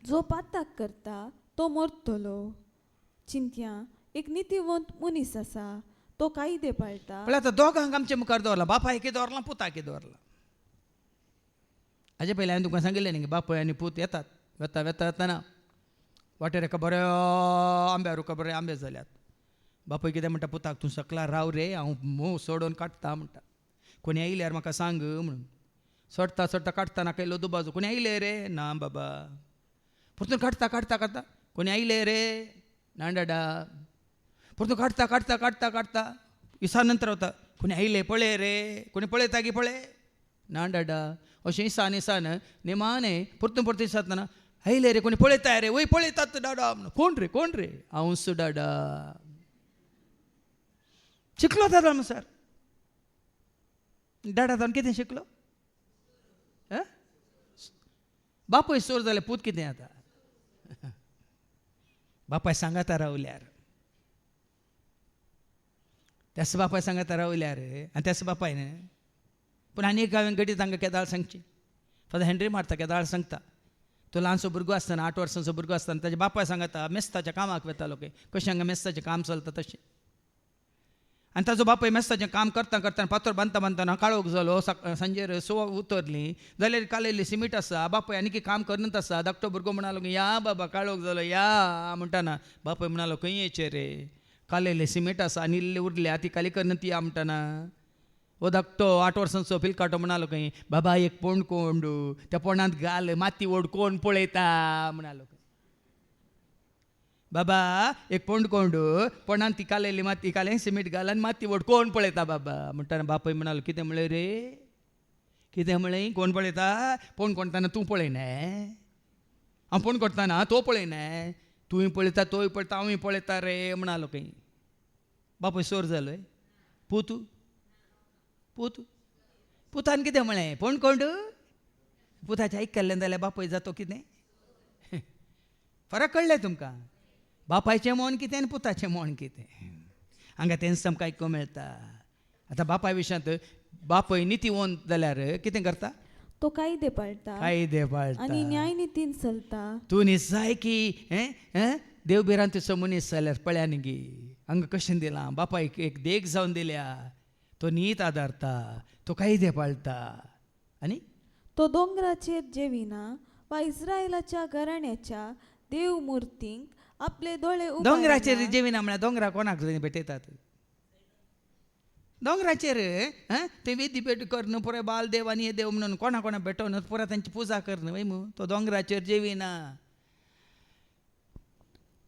जो पाताक करता तो मरतलो चिंत्या एक नितीवंत मनीस आसा तो कायदे पाळटा पण आतां दोगांक आमच्या मुखार दवरला बापायकी दवरला पुताकी दवरला हाजे पयलीं हांवें तुका सांगिल्लें न्ही बापूय आनी पूत येतात वेता येतना वाटेर एका बऱ्या आंब्यार तुका बरे आंबे जाल्यात बापूय कितें म्हणटा पुताक तूं सकला राव रे हांव मोव सोडून काडटा म्हणटा कोणी आयल्यार म्हाका सांग म्हणून सोडटा काडटा केल्लो दुबाजो कोणी आयले रे ना बाबा परतून काडटा कोणी आयले रे ना डाडा परतून काडटा इसा नंतर वता कोणी आयले पळय रे कोणी पळयता गी पळय ना डाडा अशें इसान नेमाने परतून दिसतना आयले रे कोणी पळयता रे वय पळयतात डाडा कोण रे हांवच डाडा शिकलो दादा सर डाडा जावन कितें शिकलो बापूय सोर जाल्यार पूत कितें आतां बापाय सांगाता रावल्यार त्याच बापाय सांगाता रावल्यार आनी त्याच बापाय न्ही पूण आनी एक हांवें गडी तांकां केदाळ सांगची फादर हेनरी मारता केदाळ सांगता तो ल्हानसो भुरगो आसतना 8 वर्सांचो भुरगो आसतना ताच्या बापाय सांगता मेस्ताच्या कामाक वेतालो कशें हांगा मेस्ताचें काम चलता तशें आनी ताजो बापूय मेस्ताचें काम करता फातर बांदतना काळोख जालो सांजेर सो उतरली जाल्यार कालयल्ली सिमीट आसा बापूय आनी काम करनत आसा धाकटो भुरगो म्हणालो या बाबा काळोख जालो या म्हणटाना बापूय म्हणालो खंय येचे रे कालयल्ले सिमीट आसा आनी इल्ले उरल्या ती काली करनत या म्हणटाना ओ धाकटो 8 वर्सांचो पिलकाटो म्हणालो खंय बाबा एक पोंड कोंड त्या पोंडांत घाल माती ओड कोण पळयता म्हणालो बाबा एक पोंड कोंड पोंडांत ती कालयल्ली माती काले सिमीट घाल आनी माती ओड कोण पळयता बाबा म्हणटाना बापूय म्हणालो कितें म्हळें रे कितें म्हळें कोण पळयता पोंड कोणताना तूं पळयना हांव पोंड कोणताना तो पळयना तुंय पळयता तोय पळयता हांवूय पळयता रे म्हणालो खंय बापूय सोर जालोय पुतान कितें म्हळें पोंड कोंड पुताचें आयकल्लें जाल्यार बापूय जातो कितें फरक कळ्ळें तुमकां बापायचें मोन कितें आनी पुताचें मोन कितें हांगा तेंच आमकां आयकूंक मेळटा आतां बापाय विशयांत बापूय नितीवंत जाल्यार कितें करता तो कायदे पाळटा आनी न्याय नितीन चलता तूं जाय की देव बिरांतूचो मनीस जाल्यार पळया न्ही गी हांगा कशें दिलां बापायक एक देख जावन दिल्या तो नीत आदारता तो कायदे पाळटा आनी तो दोंगराचेर जेविना वा इस्रायलाच्या घराण्याच्या देव मुर्तींक आपले दोळे दोंगराचेर जेविना म्हळ्यार दोंगरा कोणाक भेटयतात दोंगराचेर ते वेदी भेट करन पुराय बाल देव आनी हे देव म्हणून कोणा भेटोवन पुरा तांची पुजा करन वय मू तो दोंगराचेर जेविना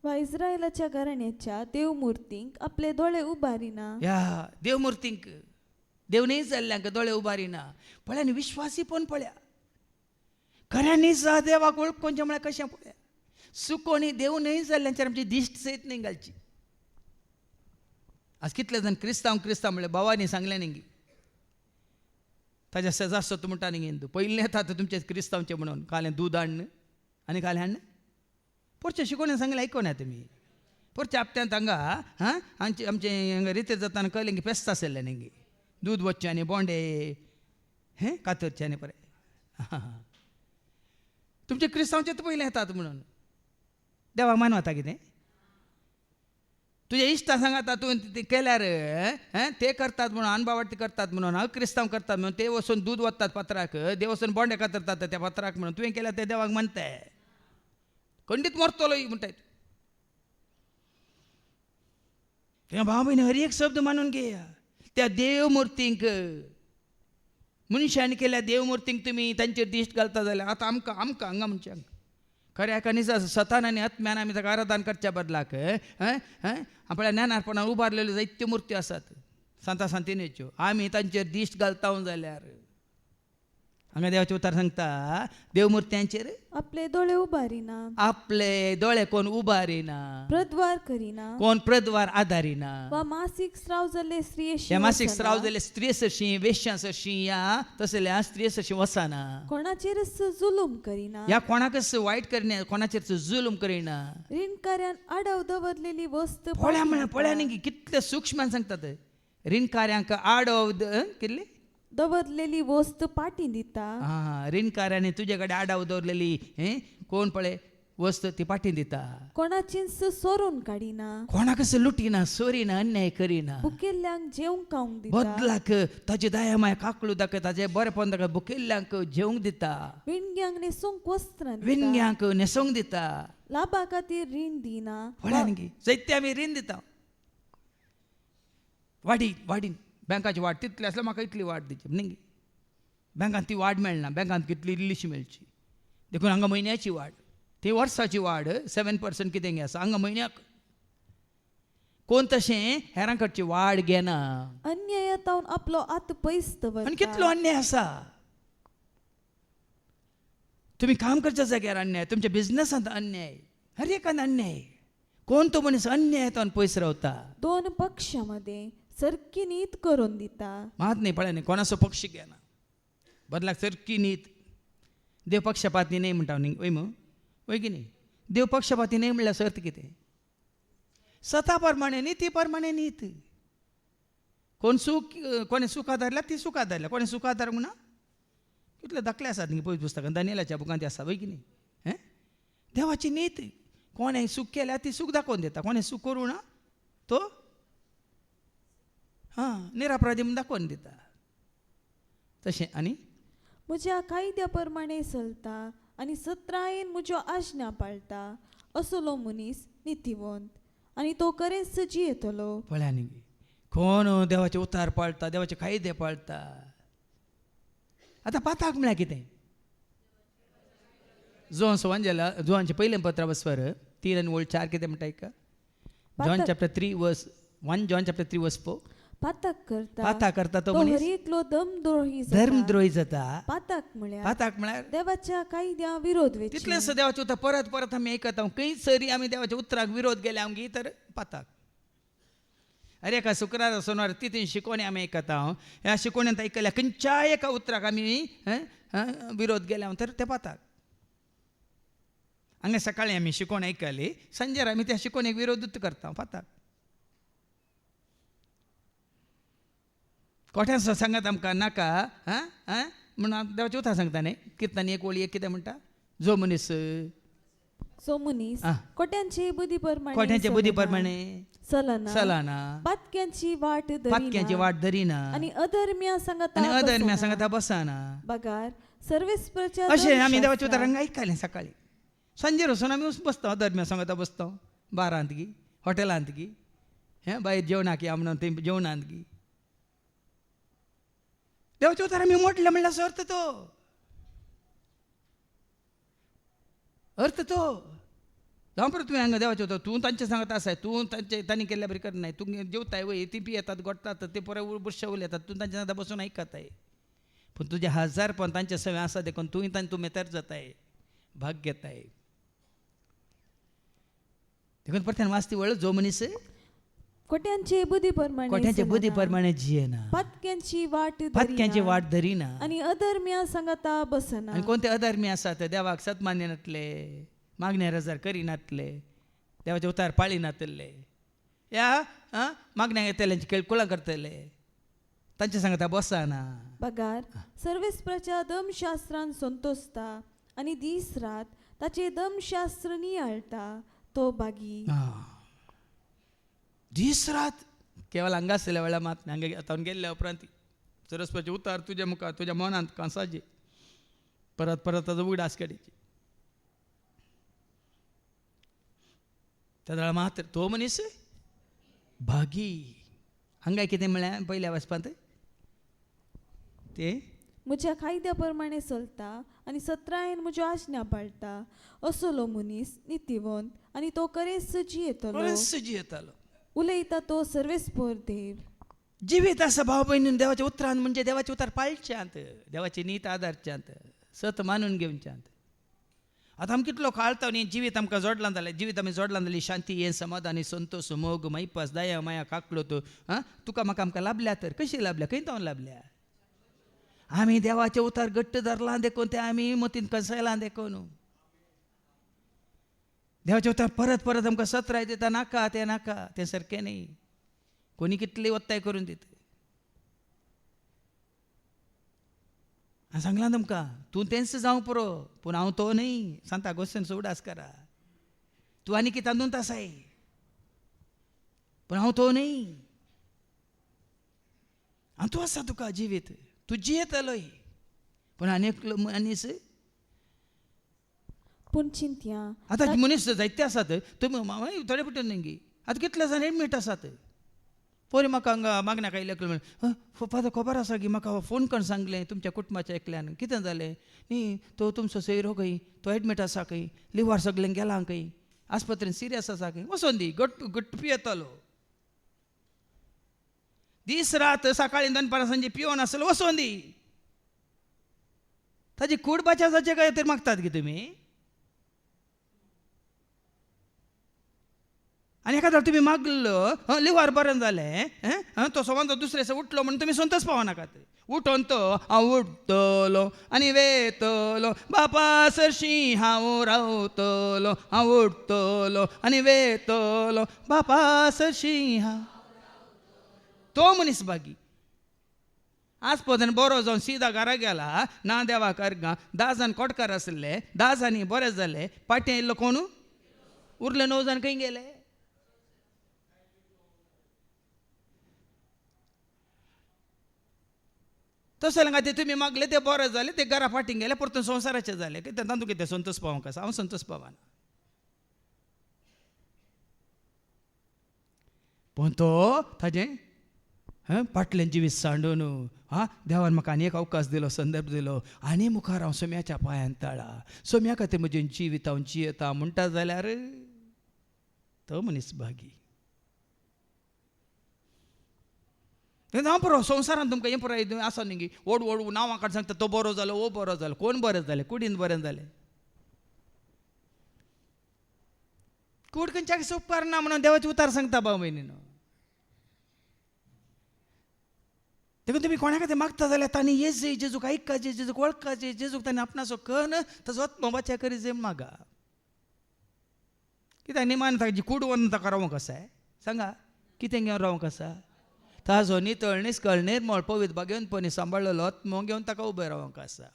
वा इस्रायलाच्या घराण्याच्या देव मुर्तींक आपले दोळे उबारिना या देव मुर्तींक देव न्ही जाल्ल्यांक दोळे उबारिना पळया न्ही विश्वासी पण पळया खऱ्यांनी जा देवाक वळखोवचें म्हळ्यार कशें पळया सुकोनी देव न्ही जाल्ल्यांचेर आमची दिश्ट सयत न्ही घालची आज कितले जाण क्रिस्तांव म्हळ्यार भावांनी सांगलें न्ही ताच्या सजा आसत म्हणटा न्ही हिंदू पयलीं येता तुमचे क्रिस्तांवचे म्हणून कालें दूद हाडन आनी कालें हाडन परचें शिकोवणें सांगलें आयकोना तुमी परच्या हप्त्यांत हांगा आमचे रितीर जाताना कळलें की फेस्त आसलें न्ही दूद वच्चें आनी बोंडे कातरचे आनी पळय तुमचे क्रिस्तांवचे पयलीं येतात म्हणून देवाक मानवता कितें तुझ्या इष्टा सांगा तू ते केल्यार ते करतात म्हणून अनबावटी करतात म्हणून अक्रिस्तांव करतात म्हणून ते वचून दूध ओततात पत्राक देव वचून बोंडे कातरतात त्या पत्राक म्हणून तुवें केल्यार ते देवाक म्हणताय खंडीत मरतलो म्हणटाय तेव्हा भाव बहिणी हर एक शब्द मानून घे त्या देवमूर्तींक मनशांनी केल्या देवमूर्तींक तुम्ही तांचेर दिश्ट घालता जाल्यार आतां आमकां हांगा मनशांक खऱ्या कनिसा सतान आनी आत्म्यान आमी ताका आराधन करच्या बदलाक आपल्या ज्ञानार्पणान उबारलेल्यो जायत्यो मुर्त्यो आसात सांता सांतिनेच्यो आमी तांचेर दिश्ट घालता जाल्यार हांगा देवाचें उतर सांगता देवमुर्त्यांचेर आपले दोळे उबारिना, आपले दोळे कोण उबारिना, प्रद्वार करिना, कोण प्रद्वार आदारिना, वा मासीक स्राव जाल्ले स्त्रियेशी या मासीक वसना, स्राव जाल्ले स्त्रिये सरशी वेश्या सरशी या तसल्या स्त्रिये सरशी वसाना, कोणाचेरच जुलूम करिना, या कोणाकच वायट करिना, कोणाचेर जुलूम करिना, ऋणकार्यान आडाव दवरलेली वस्त पळ्या म्हळ्या पळ्या कितले सूक्ष्मान सांगतात ऋणकार्यांक आडव कितले दवरलेली वस्त पाटी दिता, हा ऋणकार्याने तुझे कडेन आडाव दवरलेली कोण पळय वस्त ती पाठी दिता, कोणाचींच सोरून काडिना, कोणाकच लुटिना सोरिना अन्याय करिना, भुकेल्ल्यांक जेवंक खावंक दिता, बदलाक ताची दया माया काकळू दाखय ताचे बरेपण दाखय भुकेल्ल्यांक जेवंक दिता, विणग्यांक न्हेसूंक वस्त्रां दिता, विणग्यांक न्हेसोंक दिता, लाभा खातीर रीण दिना, पळयान गे जायते आमी रीण दिता वाडीन बँकाची वाड तितली आसल्यार म्हाका इतली वाड दिवची न्ही बँकान ती वाड मेळना बँकान कितली इल्लीशी मेळची देखून हांगा म्हयन्याची वाड ती वर्साची वाड 7% कितें गे आसा हांगा म्हयन्याक कोण तशें हेरां कडची वाड घेना अन्यायातावन आपलो आत पयस आनी दवरता, कितलो अन्याय आसा तुमी काम करच्या जाग्यार अन्याय तुमच्या बिझनसांत अन्याय हर एकान अन्याय कोण तो मनीस अन्यायातावन पयस रावता दोन पक्षांमध्ये सरकी नीत करून दिता, मात नाही पळय न्ही कोणाचो पक्ष घेना बदलाक सरकी नीत देव पक्षपाती नाही म्हणटा न्ही वय मग वय की न्ही देव पक्षपाती नाही म्हणल्यार अर्थ कितें सता प्रमाणे नीती प्रमाणे नीत कोण कोणे सुखात धरल्या ती सुखात धरल्या कोणे सुखात धर म्हणा कितले दाखले आसात न्ही पळय पुस्तकान दानियेलाच्या बुकांत आसा वय की न्ही देवाची नीत कोणे सूख केल्या ती सूख दाखोवन दिता कोणे सूख करूं ना तो निरापराधी म्हणून दाखोवन दिता तशें आनी म्हज्या कायद्या प्रमाणे चलता आनी सत्रायेन म्हज्यो आज्ञा पाळटा असलो मनीस नितीवंत आनी तो खरेंच जियेतलो. पळया न्ही कोण देवाचे उतार पाळटा देवाचे कायदे पाळटा आतां पाताक म्हळ्यार कितें जोहांचे पयलें पत्र बसवर 3 आणि 4 कितें म्हणटा का जॉन चॅप्टर 3 वर्स 1 जॉन चॅप्टर 3 वर्स 4 पाताक करता तो मनीस एकलो धर्मद्रोही जाता पाताक म्हळ्यार देवाच्या कायद्या विरोध वेची तितलेंच देवाचें उतर परत परत आमी आयकता खंय सरी आमी देवाच्या उतराक विरोध केले आमगे तर पाताक अरे एका शुक्रार सोनवार तितून शिकोवणी आमी आयकता ह्या शिकोवण्यांत आयकल्या खंयच्याय एका उतराक आमी विरोध केले तर ते पाताक हांगा सकाळीं आमी शिकोवण आयकली सांजेर आमी त्या शिकोवणेक विरोधूच करता पाताक कोठ्यान सांगत आमकां नाका म्हणून देवाचें उतर सांगता न्ही किर्तनांनी एक वळी एक कितें म्हणटा जो मनीस कोट्यांचे बुद्धी प्रमाणे चलना पातक्यांची वाट धरिना आनी अधर्म्या सांगता बसना बगार सर्वेस्परच्या अशें आमी देवाचें उतर हांगा आयकलें सकाळीं सांजेर वचून आमी बसता अधर्म्या सांगता बसता बारांत गी हॉटेलांत गी भायर जेवणाक या म्हणून थंय जेवणांत गी देवाचें उतर आमी म्हटलें म्हणल्यार अर्थ तो जावं परत तुवें हांगा देवाचें उतर तूं तांचें सांगता आसाय तूं तांणी केल्ल्या बरी करनाय तूं जेवताय वय ती पियेतात गोडटात ते परत बुरशे उलयतात तूं तांच्या सांगता बसून आयकताय पूण तुजें हजारपण तांचे सवय आसा देखून तुवें तांचे तूं मेतर जाताय भाग घेताय देखून परत्यान वाचती वळ जो मनीस कोट्यांचे बुद्धी प्रमाणे जियेना पातक्यांची वाट धरिना आनी अधर्म्या सांगता बसना आनी कोणते अधर्मी आसा ते देवाक सत्मान्य नातले मागण्या रजार करिनातले देवाचे उतार पाळिनातले या मागण्या येतल्यांची केळकुळां करतले तांचे सांगता बसना बगार सर्वेस्पराच्या दमशास्त्रान संतोसता आनी दीस रात ताचे दमशास्त्र नियाळटा तो बागी दीस रात केवळ हांगासल्या वेळा मात हांगा आतां गेल्ल्या उपरांत सरस्वती उतार तुज्या मुखार तुज्या मनांत कांसाचे परत परत ताजो उगडास काडीची त्या मात्र तो मनीस भागी हांगा कितें म्हळ्यार पयल्या वचपांत ते म्हज्या कायद्याप्रमाणे चलता आनी सत्रायेन म्हज्यो आज्ञा पाळटा असलो मनीस नितीवंत आनी तो करेस जियेतलो सजी येतालो उलयता तो सर्वेस्पर देव जिवीत आसा भाव भयणीन देवाच्या उतरान म्हणजे देवाचे उतार पाळच्यांत देवाची नीत आदारच्यांत सत मानून घेवच्यांत आतां आमी कितलो काळता न्ही जिवीत आमकां जोडलां जालें जिवीत आमी जोडलां जाली शांती हे समाधान संतोष मोग मैपास दया माया काकलो तो तुका म्हाका आमकां लाभल्या तर कशी लाभल्या खंय तावन लाभल्या आमी देवाचे उतार घट्ट धरलां देखून ते आमी मतीन कसयलां देखून देवाचे उतार परत परत आमकां सत्राय दिता नाका तें सारकें न्ही कोणी कितली वत्ताय करून दिता हांवें सांगलां तुमकां तूं तेंच जावं पुरो पूण हांव तो न्ही सांता गोश्टीन उडास करा तूं आनी कितें तांदून आसाय पूण हांव तो न्ही हांव तूं आसा तुका जिवीत तूं जियेतलोय पूण आनी मनीस पूण चिंतया आतां मनीस जायते आसात तुमी थोडे पटून न्ही आतां कितले जाण एडमीट आसात पयलीं म्हाका हांगा मागण्याक आयले फादर खबर आसा की म्हाका फोन करून सांगलें तुमच्या कुटुंबाच्या एकल्यान कितें जालें न्ही तो तुमचो सोयरो खंय तो एडमीट आसा खंय लिव्हर सगळें गेलां खंय आस्पत्रेन सिरियस आसा खंय वचोन दी घट्ट पियेतलो दीस रात सकाळीं दनपारां सांजे पिवोन आसलो वचोन दी ताजी कूड बाच्याचे काय तर मागतात की तुमी आनी एखादो तुमी मागलो लिव्हर बरें जालें तो सवांचो दुसरे दिसा उठलो म्हणून तुमी संतोश पावनाकात उठोन तो हांव उठतलो आनी वेतलो बापा सरशी हांव रावतलो हांव उठतलो आनी वेतलो बापा सरशी हांव तो मनीस बागी आज पदन बरो जावन सीदा घरा गेला ना देवा करगा 10 जाण कोटकार आसले 10 जाणी बरें जाले पाट्या येयल्लो कोण उरले 9 जाण खंय गेले तशें हांगा ते तुमी मागले ते बरें जाले ते घरा फाटीं गेले परतून संवसाराचे जाले कितें तांतूं कितें संतोश पावंक आसा हांव संतोश पावना पूण तो ताजें फाटलें जिवीत सांडून देवान म्हाका आनी एक अवकाश दिलो संदर्भ दिलो आनी मुखार हांव सोम्याच्या पांयान ताळा सोम्या खातीर म्हजें जिवीत हांव जियेता म्हणटा जाल्यार तो मनीस भागी हांव पुरो संवसारान तुमकां हें पुरो आसा न्ही ओड ओड नांवां काड सांगता तो बरो जालो ओ बरो जालो कोण बरें जालें कुडीन बरें जालें कूड खंयच्याक उपकार ना म्हणून देवाचे उतार सांगता भाव भयणीनो देखून तुमी कोणा खातीर मागता जाल्यार तांणी येस जेजूक आयकपाचें जेजूक वळखपाचें जेजूक ताणें आपणाचो कन ताजो आत्मवाच्या करी जे मागा कित्याक निमान ताजी कूड व्हरून ताका रावंक आसा सांगा कितें घेवन रावंक आसा ताजो नितळ निस्कळ निर्मळ पवित्र बागेवन पणी सांबाळलेलो आत्मो घेवन ताका उबें रावंक आसा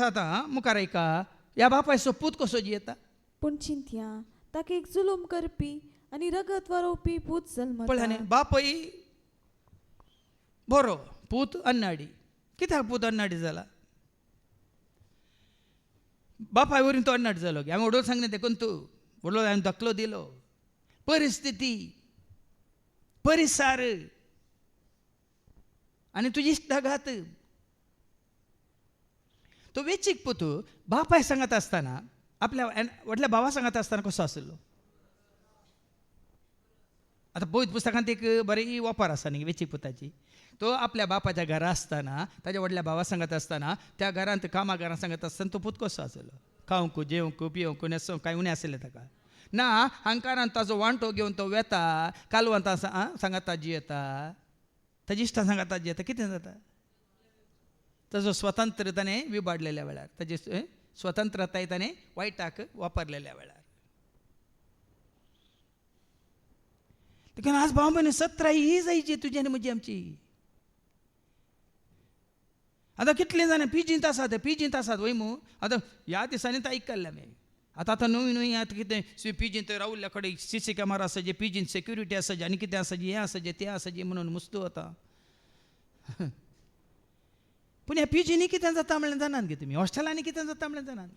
आतां मुखार ऐका ह्या बापायचो पूत कसो जियेता पूण चिंतया ताका एक जुलूम करपी आनी रगत वारोवपी पूत पळय जल्मता न्ही बापय बरो पूत अन्नाडी कित्याक पूत अन्नाडी जाला बापाय वरून तो अन्नाडी जालो की हांवें वडोळ सांगलें देखून तूं वडलो हांवें दाखलो दिलो परिस्थिती परिसार आनी तुजी इश्टाघात तो वेचीक पूत बापाय सांगत आसतना आपल्या व्हडल्या भावा सांगत आसतना कसो आसलो आतां पवित्र पुस्तकांत एक बरी वापर आसा न्ही वेचीक पुताची तो आपल्या बापाच्या घरा आसतना ताच्या व्हडल्या भावा सांगत आसतना त्या घरांत कामा घरांत सांगत आसतना तो पूत कसो आसलो खावंक जेवंक पिवंक न्हेसोवंक कांय उणें आसलें ताका ना हांकारान ताजो वांटो घेवन तो वेता कालवांत सांगात ताजी येता ताजी इश्टां सांगात ताजी येता कितें जाता ताजो स्वतंत्र ताणें विबाडलेल्या वेळार ताजी स्वतंत्रताय ताणें वायटाक वापरलेल्या वेळार देखून आज भाव भयणी सत्रा ही जायची तुजी आनी म्हजी आमची आतां कितलीं जाणां पिजींत आसात वय मू आतां ह्या दिसांनी तर आयकल्लें आमी आतां नवीन आतां कितें पिजीन थंय रावल्ल्या कडेन CC कॅमेरा आसाचे पिजीन सेक्युरिटी आसाचे आनी कितें आसाचे हें आसाचे तें आसाचे म्हणून मुस्तो वता पूण ह्या पिजींनी कितें जाता म्हणल्यार जाणात गे तुमी हॉस्टेलांनी कितें जाता म्हणल्यार जाणात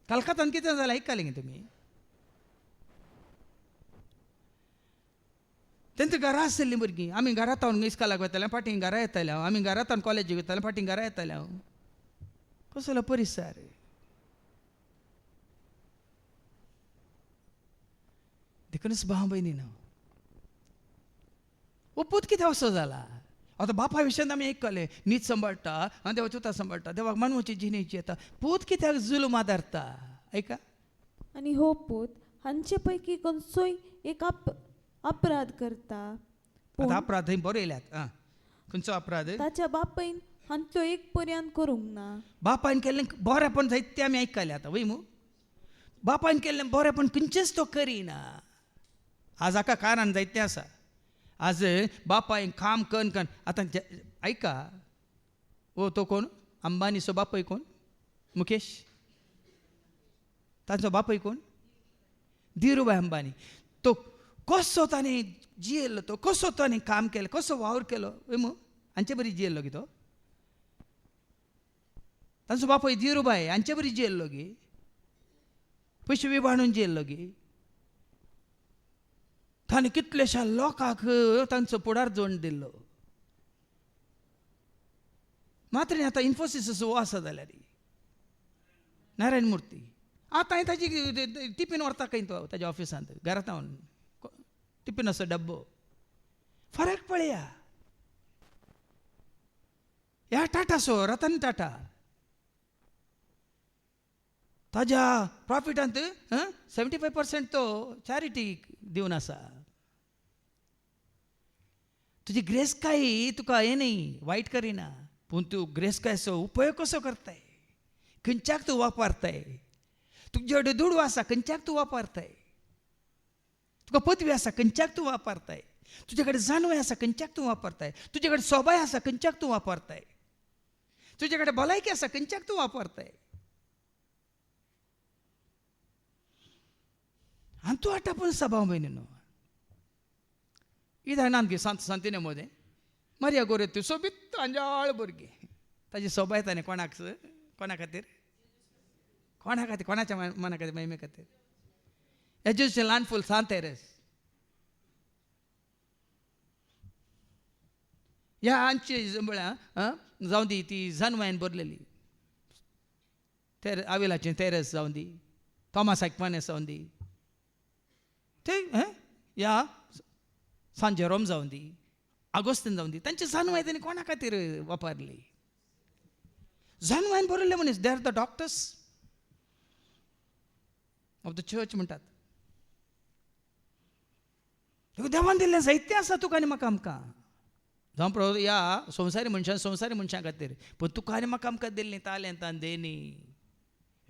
कलकत्तान कितें जालें आयकलें गे तुमी तेंची घरां आसतलीं भुरगीं आमी घरांत इस्कालाक वताले फाटीं घरा येताले हांव आमी घरांत कॉलेजीक वताले फाटीं घरा येताले हांव कसलो परिसर देखूनच भाव भयणीनो पूत कितें असो जाला आतां बापा विशयान आमी आयकलें नीत सांबाळटा आनी देवाची उतर सांबाळटा देवाक मानवाची जिणेची येता पूत कित्याक जुलूम आदारता ऐका आणि हो पूत हांचे पैकी खंयचोय एक अपराध करता पूण आतां अपराध थंय बरो येयल्यात खंयचो अपराध ताच्या बापायन हांचो एक पर्यंत करूंक ना बापायन केल्लें बरेंपण जायतें आमी आयकलें आतां वय मू बापायन केल्लें बरेंपण खंयचेंच तो करिना आज हाका कारण जायतें आसा आज बापायन काम कन आतां ऐका ओ तो कोण अंबानीचो बापय कोण मुकेश ताचो बापय कोण धीरूभाई अंबानी तो कसो ताणें जियेल्लो तो कसो ताणें काम केलें कसो वावर केलो मू हांचे बरी जियेल्लो गे तो ताचो बापय धीरूभाई हांचे बरी जियेल्लो गे पयशे विबाणून जियेल्लो गे ताणें कितलेशा लोकांक तांचो फुडार जोड दिल्लो मात्र आतां इन्फोसिसाचो वो आसा जाल्यार नारायण मूर्ती आतां हांवें ताजी टिफीन व्हरता खंय तो ताज्या ऑफिसांत घरांत हांव टिफीन असो डब्बो फरक पळया ह्या टाटाचो रतन टाटा ताज्या प्रॉफिटांत 75% तो चॅरिटीक दिवन आसा तुजी ग्रेसकाय तुका हें न्ही वायट करिना पूण तूं ग्रेसकायचो उपयोग कसो करताय खंयच्याक तूं वापरताय तुजे कडेन दुडू आसा खंयच्याक तूं वापरताय तुका पदवी आसा खंयच्याक तूं वापरताय तुजे कडेन जाणवय आसा खंयच्याक तूं वापरताय तुजे कडेन सोबाय आसा खंयच्याक तूं वापरताय तुजे कडेन भलायकी आसा खंयच्याक तूं वापरताय आनी तूं हाडटा पूण सभाव भयणीनो इदाहरणांत घे सांतिने मोदें मारिया गोरेत्यो सोबीत अंजाळ भुरगीं ताजी सोबाय ताणें कोणाक कोणा खातीर कोणाच्या मना खातीर महिमे खातीर एज्युचें ल्हान फूल सांत तेरेस ह्या आमची म्हळ्यार जावं दी ती जानवायन बरलेली आविलाचें तेरेस जावं दी थॉमस एक्वानेस जावं दी ते ह्या सान जेरोम जावं दी आगोस्तीन जावं दी तांची जानवाय तांणी कोणा खातीर वापरली जानवायन बरयल्ले मनीस they are the doctors of the church म्हणटात देवान दिल्लें जायतें आसा तुका आनी म्हाका आमकां जावं ह्या संवसारी मनशां खातीर पूण तुका आनी म्हाका आमकां दिल्लीं तालेंतां देणी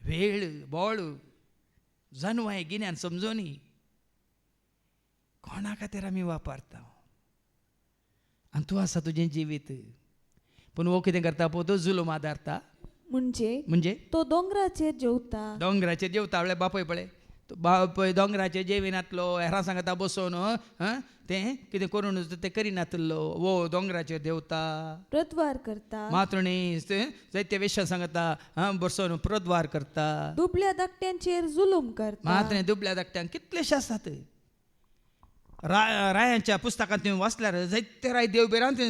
वेळ बोळ जानवाय गिन्यान समजोनी कोणा खातीर आमी वापरता आनी तूं आसा तुजें जिवीत पूण वो कितें करता पळय तो जुलूम आदारता म्हणजे तो दोंगराचेर जेवता म्हणल्यार बापय पळय बापय दोंगराचेर जेविनातलो हेरां सांगता बसोन तें कितें करून तें करिनातलो वो दोंगराचेर देंवता प्रद्वार करता मातृणी जायते वेश्या सांगता बसोन प्रद्वार करता दुबळ्या धाकट्यांचेर जुलूम करता मात्र दुबळ्या धाकट्यांक कितलेशे आसात रायांच्या पुस्तकांत तुवें वाचल्यार जायते राय देवबेरांत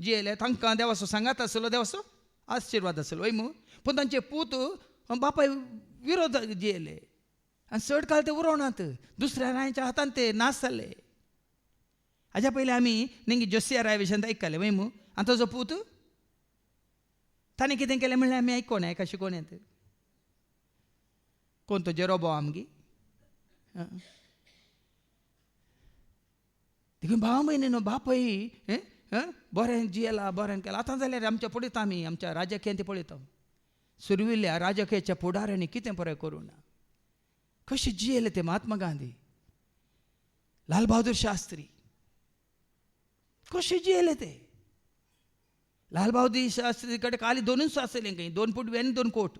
जियेले तांकां देवाचो सांगात आसलो देवाचो आशिर्वाद आसलो वय मू पूण तांचे पूत बापाय विरोध जियेले आनी चड काळ ते उरोवनात दुसऱ्या रायांच्या हातांत ते नाश जाल्ले हाज्या पयलीं आमी नेंगी जोसिया राय विशयान आयकले वय मू आनी ताजो पूत ताणें कितें केलें म्हणल्यार आमी आयकोना एका शिकोवण्यांत कोण तो जेरोबोआम गी देखून भाव भयणीनो बापय बरें जियेला बरें केलां आतां जाल्यार आमच्या पळयता आमी आमच्या राजकीयांत पळयता सुरविल्ल्या राजकीयाच्या फुडाऱ्यांनी कितें बरें करूं ना कशें जियेले ते महात्मा गांधी लाल बहादूर शास्त्री कशें जियेले ते लाल बहादूर शास्त्री कडेन खाली 2च आसलें खंय 2 पुडवी आनी 2 कोट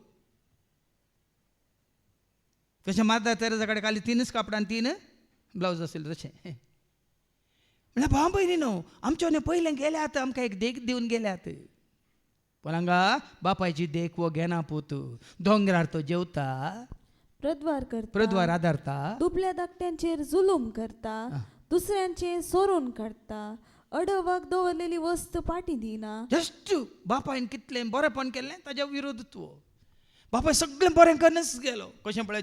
कशें मारता तेरेजा कडेन खाली 3च कापडां आनी 3 ब्लावज आशिल्ले तशें. म्हळ्यार भाव भयणी न्हू आमचे पयलें गेल्यात आमकां एक देख दिवन गेल्यात. पण हांगा बापायची देख वो घेना पूत दोंगरार तो जेवता प्रद्वार करता प्रद्वार आदारता दुबळ्या धाकट्यांचेर जुलूम करता दुसऱ्यांचे सोरून काडटा अडवक दवरलेली वस्त पाटी दिना. जस्ट बापायन कितलें बरेंपण केलें ताज्या विरोधत्व. बापाय सगळें बरें करूनच गेलो. कशें पळय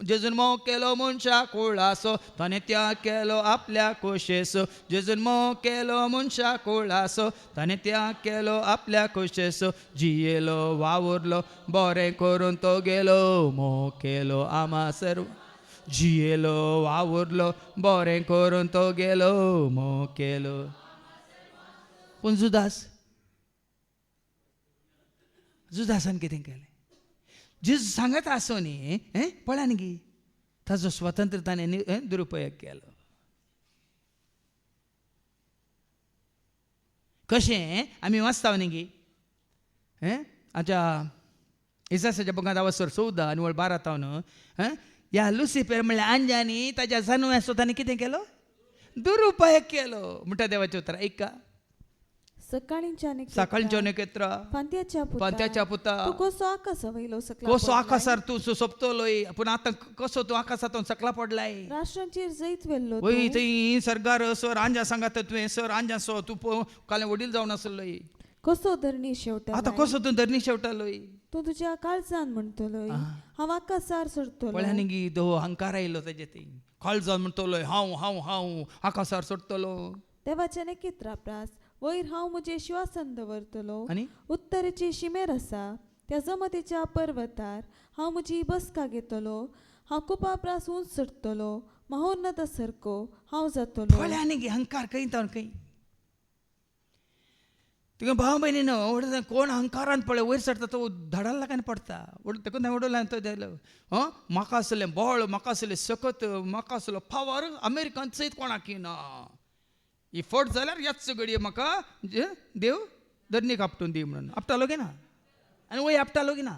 जेजून मोव केलो मनशा कोळासो ताणें त्याग केलो आपल्या कोशेसो. जेजून मोव केलो मनशा कोळासो ताणें त्याग केलो आपल्या कोशेसो. जियेलो वावुरलो बरें करून तो गेलो मोव केलो आमा सर्व. जियेलो वावुरलो बरें करून तो गेलो मोव केलो. पूण जुदासान कितें केलें? जेजू सांगत आसो न्ही पळया न्ही गी ताजो स्वतंत्र ताणें दुरुपयोग केलो. कशें आमी वाचता न्ही गी आमच्या इसासाच्या बुकांत अवसर 14 आनी 12 न्हू ह्या लुसिफर म्हणल्यार आंजानी ताज्या जानव्याचो ताणें कितें केलो? दुरुपयोग केलो. म्हणटा देवाचें उतर ऐका. सकाळच्या नकेत्रा पांत्याच्या पुता कसो आकासा वयलो सकला कसो आकाशार तूं सोंपतलोय. पूण आतां कसो तूं आकाशांतून सकला पडलाय. राष्ट्रांचेर जैत वेल्लो वय थंय सरगार सर आंजा सांगात तुवें सर आंजा सो तूं कालें वडील जावन आसलोय. कसो धरणी शेवटा आतां कसो तूं धरणी शेवटालोय. तूं तुज्या काळजान म्हणटलोय हांव आकाशार सरतलो. पळया न्ही गी दो अहंकार आयलो ताजे थंय. काळजान म्हणटलोय हांव हांव हांव आकाशार सरतलो. देवाच्या नकेत्रा प्रास वयर हांव म्हजे श्वासन दवरतलो. आनी उत्तरेची शिमेर आसा त्या जमतेच्या पर्वतार हांव म्हजी बसका घेतलो. हांव कुपा प्रास उंच सरतलो महोन्नत सारको हांव जातलो. पळया न्ही गी अहंकार खंय तावन खंय. तुका भाव भयणी न्हू कोण अहंकारान पळय वयर सरता तो धडाल लागान पडटा. देखून उडोवला तो दिलो म्हाका आसलें बळ म्हाका आसलें सकत म्हाका आसलो पावर अमेरिकान सयत कोणाक ना. ही फट जाल्यार याच घडये म्हाका देव धरणीक आपटून दी म्हणून आपटालो गे ना. आनी वय आपटालो गे ना.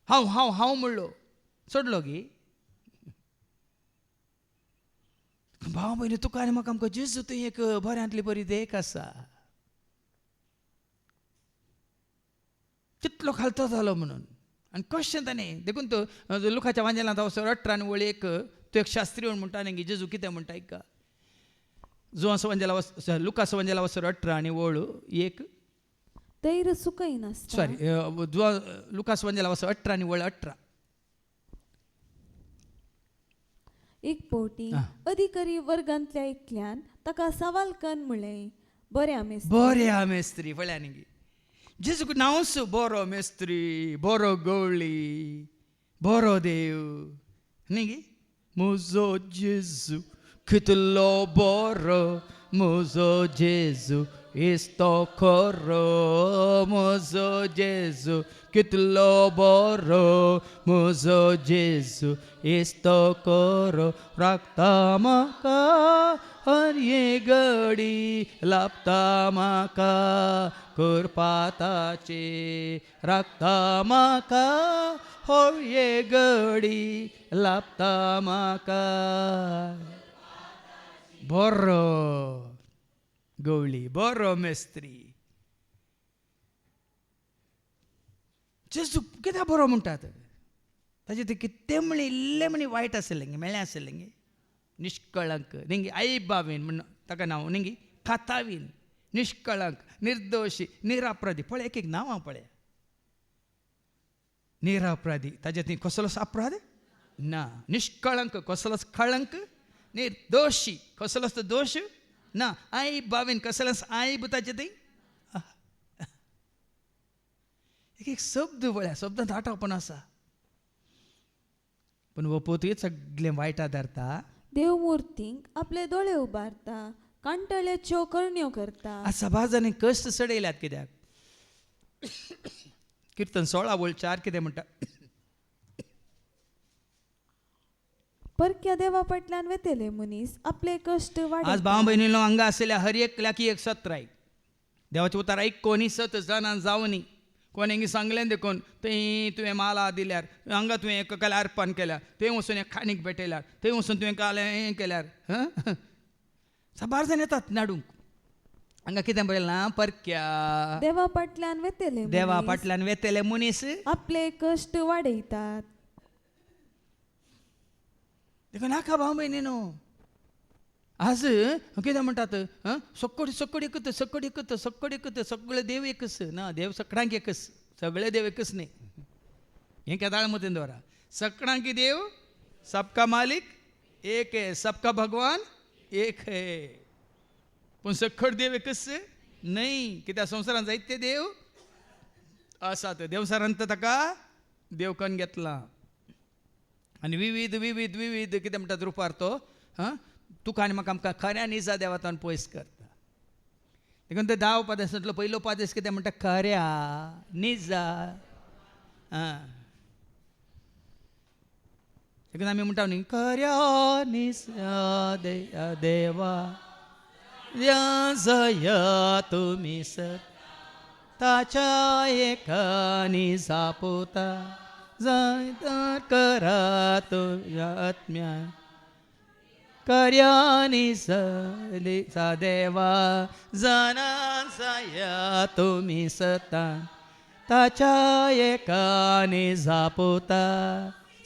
हांव हांव हांव म्हणलो सोडलो गी. भाव भयणी तुका आनी म्हाका आमकां जेजू थंय एक बऱ्यांतली बरी देख आसा. कितलो खालतो जालो म्हणून. आनी कशें ताणें देखून तो लुकाच्या वांजेलांत अवसर 18 आनी वळ 1 तो एक शास्त्री म्हणटा न्ही जेजू कितें म्हणटा ऐका. लुकास वांजेला अवसर 18 आनी वळ 1 दैर सुखय नासता. सॉरी लुकास वांजेला अवसर 18 आनी वळ 18. एक पोवटी अधिकारी वर्गांतल्या एकल्यान ताका सवाल कन म्हणलें बरें मेस्त्री पळया न्ही गी जेजूक नांवच बरो मेस्त्री बरो गवळी बरो देव न्ही गी. म्हजो जेजू कितलो बरो म्हजो जेजू इस्तो खरो. म्हजो जेजू कितलो बरो म्हजो जेजू इस्तो खरो. राखता म्हाका हर ये घडी लाभता म्हाका करपाताचे. राखता म्हाका हर ये घडी लाभता म्हाका. बरो गवळी बरो मेस्त्री. जेजू कित्याक बरो म्हणटात? ताजे ते कितें म्हणी इल्लें म्हणी वायट आसलें मेळ्ळें आसलें निश्कळंक न्ही आई बाबेन म्हण ताका नांव न्ही कातावीन निश्कळंक निर्दोशी निरापराधी. पळय एक नांवां पळया. निरापराधी ताजे थंय कसलोच अपराध ना. निश्कळंक कसलोच कळंक. निर्दोशी कसलोच दोश ना. आई बाबेन कसलोच आयब ताचे थंय. एक शब्द पळया शब्दांत आठवपण आसा. पण हो पोतूय सगळें वायट आदारता. देवमुर्तींक आपले दोळे उबारता कांटळ्याच्यो करण्यो करता. सभाजांनी कश्ट सडयल्यात कित्याक. कीर्तन 16 वळ 4 कितें म्हणटा. परक्या देवा फाटल्यान वेतेले मनीस आपले कश्ट वाडयता. आज भाव भयणीलो हांगा आसलेल्या हर एकल्याक एक सत्र आयक. देवाचें उतर आयक कोणी 7 जाणां जावनी कोणी सांगलें देखून थंय तुवें माला दिल्यार हांगा तुवें एक केल्यार अर्पण केल्यार थंय वचून एक खाणीक भेटयल्यार थंय वचून तुवें काल हें केल्यार साबार जाण येतात नाडूंक हांगा कितें बरयलां परक्या देवा फाटल्यान वेतेले देवा मनीस फाटल्यान वेतेले मनीस आपले कश्ट वाडयतात. देखून नाका भाव भयणीनो आज कितें म्हणटात सक्कड सक्कड एकच सक्कड एकच सक्कड एकच सगळे देव एकच ना देव सगळ्यांक एकच सगळे देव एकच न्ही हें केदाळ मतीन दवरा सगळ्यांक देव सबका मालिक एक है सबका भगवान एक है पूण सखड देव एकच न्हय कित्याक संवसारांत जायते देव आसात देवसारांत ताका देव करून घेतला आनी विविध विविध विविध कितें म्हणटात रुपार तो तुका आनी म्हाका आमकां खऱ्या निजा देवातान पयस करता देखून ते 10 उपादेशांतलो पयलो उपादेश कितें म्हणटा खऱ्या निजा देखून आमी म्हणटा न्ही खऱ्या निजा देवा जय तुमी ताच्या एका निजा पोता जय करा तुझ्या आत्म्या कर्यानी सा देवा जनांचा तुम्ही सता ताच्या एकाने जापोता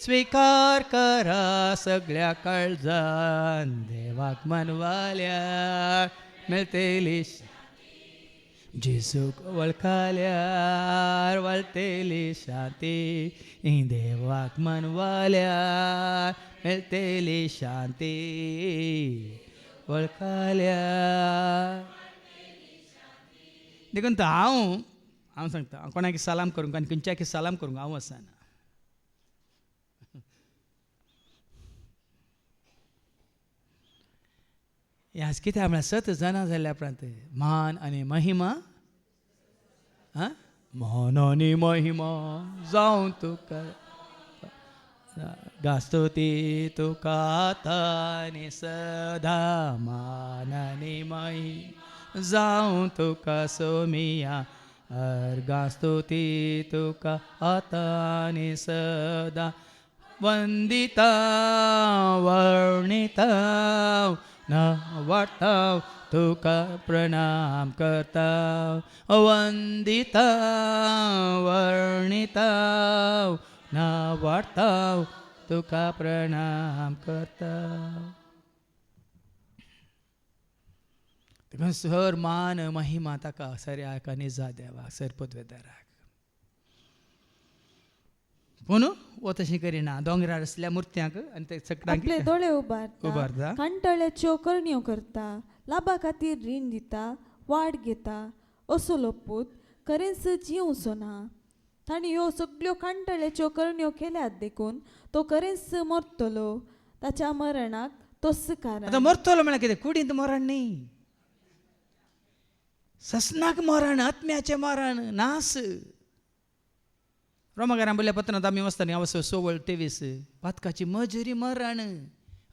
स्वीकार करा सगळ्या काळजान देवाक मनवाल्या मेळटली जेजूक वळखाल्यार वळटली शांती देवाक मनवाल्यार मेळटली शांती वळखाल्यार देखून तो हांव सांगता कोणाक सलाम करूंक आनी खंयच्याक सलाम करूंक हांव वचना ह्याच कितें म्हळ्यार 7 जाणां जाल्या उपरांत मान आनी महिमा मान आनी महिमा जावं तुका गास्तुती तुका आतां सदा मान आनी महिमा जावं तुका सोमिया गास्तुती तुका आतां सदा वंदिता वर्णिता न वाटाव तुका प्रणाम करता वंदिता वर्णिता न वाटाव तुका प्रणाम करता देखून सर मान महिमा ताका सऱ्याक आनी जा देवाक सरपदवेदाराक पूण वो तशें करिना दोंगरार असल्या मुर्त्यांक आनी ते आपले दोळे उबारता. उबारता कंटाळ्याच्यो करण्यो करता लाभा खातीर रीण दिता वाड घेता असो लोपूत खरेंच जिवचो ना ताणी ह्यो सगळ्यो कंटाळ्याच्यो करण्यो केल्यात देखून तो खरेंच मरतलो ताच्या मरणाक तोच कारण आतां मरतलो म्हळ्यार कितें कुडींत मरण न्ही ससनाक मरण आत्म्याचें मरण नास रोमाकारां बरयल्या पत्रांत आमी वाचता हांव 16:23 पातकाची मजुरी मरण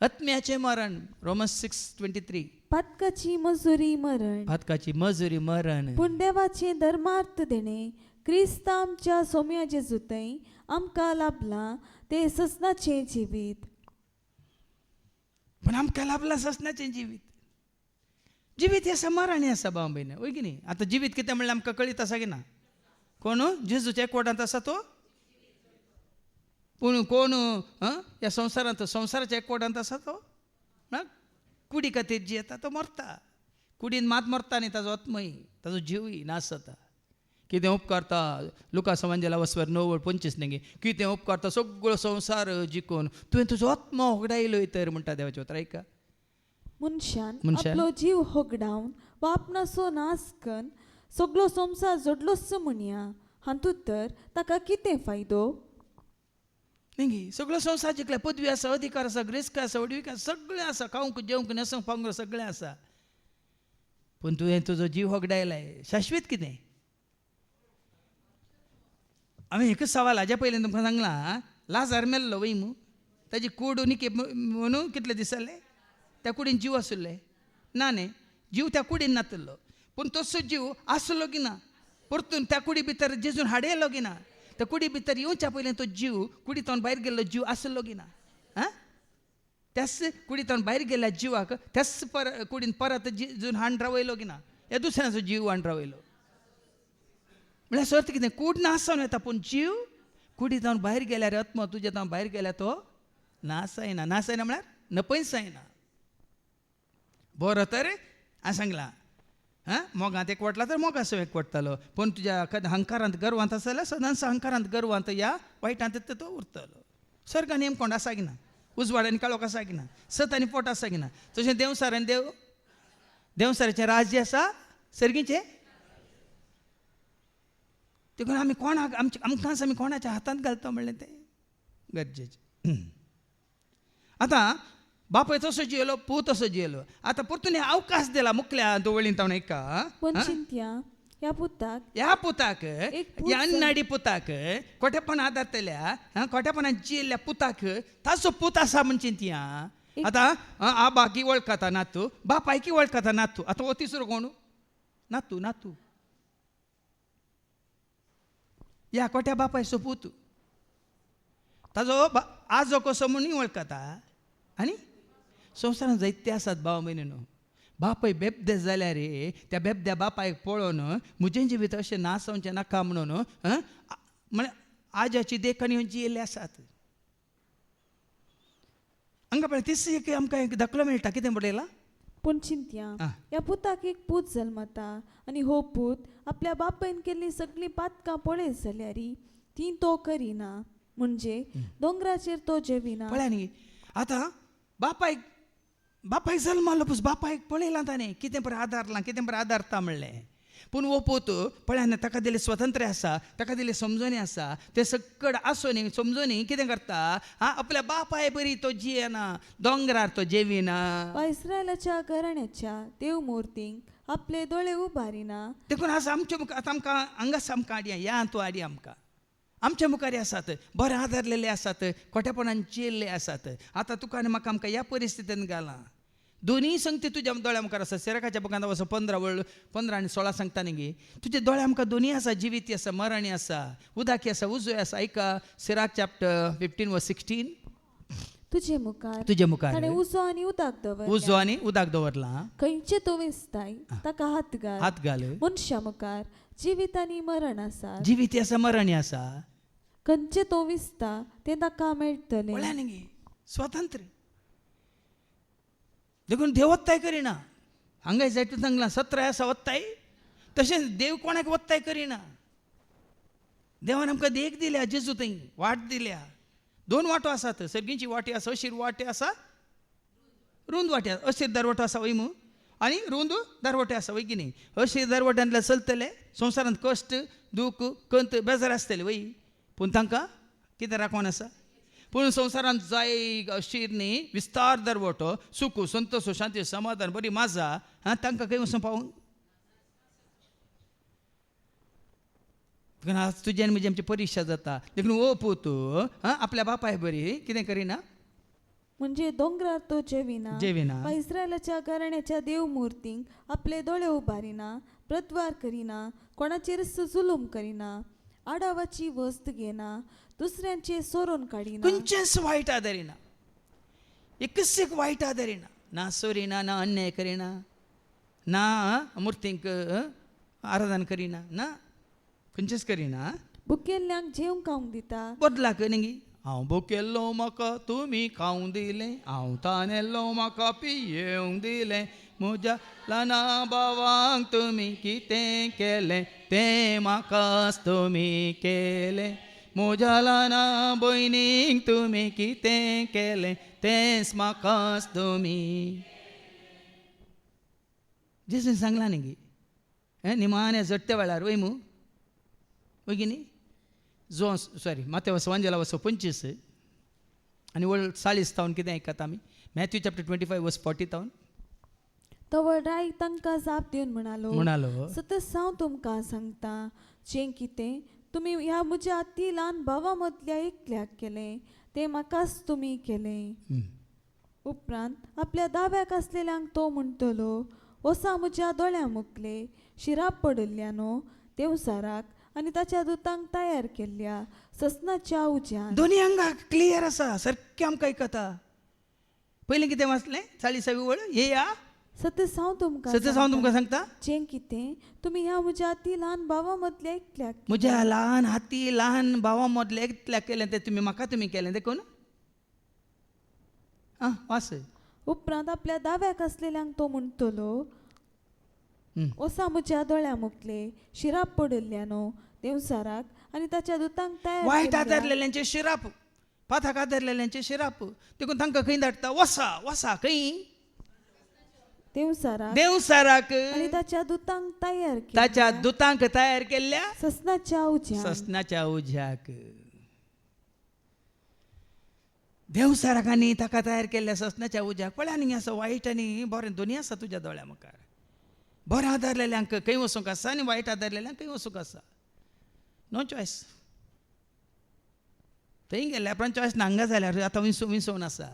आत्म्याचें मरण रोमन्स 6:23 पातकाची मजुरी मरण पातकाची मजुरी मरण पूण देवाचे धर्मार्थ देणे क्रिस्त आमच्या सोम्या जेजूतय आमकां लाभला ते ससनाचें जिवीत पूण आमकां लाभला ससनाचें जिवीत जिवीत हें समाराणी आसा भाव भयण वय की न्ही आतां जिवीत कितें म्हणल्यार आमकां कळीत आसा की ना कोण जेजूच्या एकवटांत आसा तो पूण कोण ह्या संवसारांत संवसाराच्या एकवटांत आसा तो कुडी खातीर जियेता तो मरता कुडीन मात मरता न्ही ताजो आत्मय ताजो जिवूय नास जाता कितें उपकारता लुका संवंजला वसवर 9:25 न्ही कितें उपकारता सगळो संवसार जिखून तुवें तुजो आत्मा होगडायलो तर म्हणटा देवाचे उतर ऐका मनशान आपलो जीव होगडावन वा आपणाचो नाश करून सगळो संवसार जोडलोच म्हणया हातूंत तर ताका कितें फायदो न्ही सगळो संवसार जिखल्या पदवी आसा अधिकार आसा ग्रेस्क आसा वडवीक आसा सगळें आसा खावंक जेवंक न्हेसोंक पावंक सगळें आसा पूण तुवें तुजो जीव होगडायलाय शाश्वीत कितें हांवें एकच सवाल हाज्या पयलीं तुमकां सांगलां लाजार मेल्लो वय मू ताजी कूड निके म्हणून कितले दीस जाले त्या कुडीन जीव आसुल्ले ना न्ही जीव त्या कुडीन नासलो पूण तसो जीव आसलो की ना परतून त्या कुडी भितर जेजून हाडयलो गी ना त्या कुडी भितर येवच्या पयलीं तो जीव कुडीतून भायर गेल्लो जीव आसलो गी ना हां त्याच कुडीतून भायर गेल्ल्या जिवाक त्याच कुडीन परत जेजून हाडून रावयलो गी ना ह्या दुसऱ्याचो जीव हाडून रावयलो म्हळ्यार सर्त कितें कूड नासोन येता पूण जीव कुडी जावन भायर गेल्यार आत्मा तुजे जावन भायर गेल्यार तो नाश जायना म्हळ्यार नपयस जायना बरो तर हांवें सांगलां हां मोगांत एक वटला तर मोगासो एक वटतलो पूण तुज्या अहंकारांत गर्वांत आसा जाल्यार सदांच अहंकारांत गर्वांत या वायटांत तो उरतलो सर्ग नेम कोण आसा गी ना उजवाड आनी काळोख आसा गी ना सत आनी पोट आसा गी ना तशें देंवसार आनी देंवसाराचें राज्य आसा सर्गीचें देखून आमी कोणाक आमकांच आमी कोणाच्या हातांत घालता म्हणलें तें गरजेचें आतां बापूय तसो जियेलो पूत तसो जियेलो आतां परतून अवकाश दिला मुखल्या दवळीन तावन एका पण चिंत्या ह्या पुताक ह्या अन्नाडी पुताक खोटेपण आदारतल्या खोटेपणान जियेल्ल्या पुताक ताचो पूत आसा म्हण चिंतया आतां आबाकी वळखता नातू बापायकी वळखता नातू आतां हो तिसरो कोण नातू ह्या खोट्या बापायचो पूत ताजो आजो कसो म्हणून वळखता आनी संवसारांत जायते आसात भाव भयणीनो बापाय बेबदे जाल्यार रे त्या बेबद्या बापायक पळोवन म्हजें जिवीत अशें नासोवचें नाका म्हणून म्हळ्यार आज्याची देखणी जियेल्ले आसात हांगा पळय तिसरी एक आमकां एक दाखलो मेळटा कितें बरयलां पूण चिंत्या ह्या पुताक एक पूत जल्मता आनी हो पूत आपल्या बापायन केल्ली सगळीं पातकां पळयत जाल्यार ती तो करिना म्हणजे दोंगराचेर तो जेविना पळय न्ही आतां बापायक जल्मालो पळय बापायक पळयलां ताणें कितें बरें आदारलां कितें बरें आदारता म्हणलें पूण हो पोत पळय ताका दिलें स्वातंत्र्य आसा ताका दिलें समजणी आसा तें सकड आसून समजून कितें करता आपल्या बापाय बरी तो जियेना दोंगरार तो जेविना इस्रायलाच्या घराण्याच्या देव मुर्तींक आपले दोळे उबारिना देखून आसा आमच्या मुखार आतां आमकां हांगास आमकां हाडया ह्या तूं हाडया आमकां आमच्या मुखार आसात बरे आदारलेले आसात खोटेपणान जियेल्ले आसात आतां तुका आनी म्हाका आमकां ह्या परिस्थितीन घालां दोनीय संगती तुज्या दोळ्या मुखार आसा सिराकाच्या बुकांत वचो 15 आनी 16 सांगता न्ही गे तुजे दोळ्या आमकां दोनीय आसा जिविती आसा मरणी आसा उदाकी आसा उजोय आसा ऐका सिराक चॅप्टर 15 व 16 तुजे मुखार ताणें उजो आनी उदक दवरलां खंयचे तो विस्ताय ताका हात घाल मनशा मुखार जिवीत आनी मरण आसा जिविती आसा मरणी आसा खंयचे तो विस्ता तें ताका मेळटलें पळय न्ही गे स्वातंत्र्य देखून देव वत्ताय करिना हांगा जायते सांगलां 17 आसा वत्ताय तशेंच देव कोणाक वत्ताय करिना देवान आमकां देख दिल्या जेजू थंय वाट दिल्या 2 वाटो आसात सर्गीची वाटी आसा अशीर वाटी आसा रुंद वाटी आसा अशीर दरवटो आसा वय मू आनी रुंद दरवटे आसा वय की न्ही अशीर दरवट्यांतले चलतले संवसारांत कश्ट दूख कंत बेजार आसतले वय पूण तांकां कितें राखोन आसा पूण संवसारांत जाय अशीर न्ही विस्तार दरवटो सुख संतोश शांती समाधान बरी माजा तांकां खंय वचून पावूंक आज तुजी आनी म्हजी आमची परिक्षा जाता देखून ओ पूत आपल्या बापाय बरी कितें करिना म्हणजे दोंगरार तो जेविना इस्रायलाच्या घराण्याच्या देव मुर्तींक आपले दोळे उबारिना प्रतवार करिना कोणाचेर जुलूम करिना आडावाची वस्त घेना दुसऱ्यांचे सोरोन काडिना खंयचेच वायट आदरिना एकच एक वायट आदरिना ना सोरिना ना अन्याय करिना ना मुर्तींक आराधना करिना ना खंयचेच करिना भुकेल्ल्यांक जेवंक खावंक दिता बदलाक न्ही हांव भुकेल्लो म्हाका तुमी खावंक दिलें हांव तानेल्लो म्हाका पियेवंक दिलें म्हज्या ल्हाना भावांक तुमी कितें केलें तें म्हाकाच तुमी केलें म्हज्या ल्हाना भयणीक तुमी कितें केलें तेंच म्हाकाच तुमी जेजून सांगलां न्ही गे निमाण्या जट्टे वेळार वय मू वय की न्ही जो सॉरी माते वांजेला वचो 25 आनी वळ 40 तावन कितें आयकता आमी मॅथ्यू चॅप्टर 25 वर्स 40 तावन तवळ राय तांकां जाप दिवन म्हणालो सतत हांव तुमकां सांगता जें कितें तुमी ह्या म्हज्या अती ल्हान भावा मदल्या एकल्याक केलें तें म्हाकाच तुमी केलें उपरांत आपल्या दाव्याक आसलेल्यांक तो म्हणटलो वसा म्हज्या दोळ्या मुखले शिराप पडिल्ल्यानो देवसाराक आनी ताच्या दुतांक तयार केल्ल्या ससनाच्या उज्यान दोन्ही अंगा क्लियर आसा सारकें आमकां आयकता. पयलीं कितें वाचलें 40वी वळ हे या सतत हांव तुमकां सतत हांव तुमकां सांगता जें कितें तुमी ह्या म्हज्या अती ल्हान भावा मदल्या एकल्याक म्हज्या ल्हान हाती ल्हान भावा मदले एकल्याक केलें तें तुमी केलें देखून. आं वास. उपरांत आपल्या दाव्याक आसलेल्यांक तो म्हणटलो ओसा म्हज्या दोळ्या मुखले शिराप पडल्ल्यानो देवसाराक आनी ताच्या दुतांक तयार वायट केल्ल्या आदारलेल्यांचे शिराप पाथाक आदारलेल्यांचे शिराप देखून तांकां खंय धाडटा वसा वसा खंय देवसाराक देवसाराक आनी ताच्या दुतांक तयार ताच्या केल्ल्या दुतांक तयार केल्ल्या ससनाच्या उज्यान ससनाच्या उज्याक. देवसाराक आनी ताका तयार केल्ल्या ससनाच्या उज्याक पळय आनी असं वायट आनी बरें दोनी आसा तुज्या दोळ्या मुखार. बरें आदारलेल्यांक खंय वचूंक आसा आनी वायट आदारलेल्यांक खंय वचूंक आसा. No choice. थंय गेल्या उपरांत चॉयस नांगा जाल्यार आतां विसवून आसा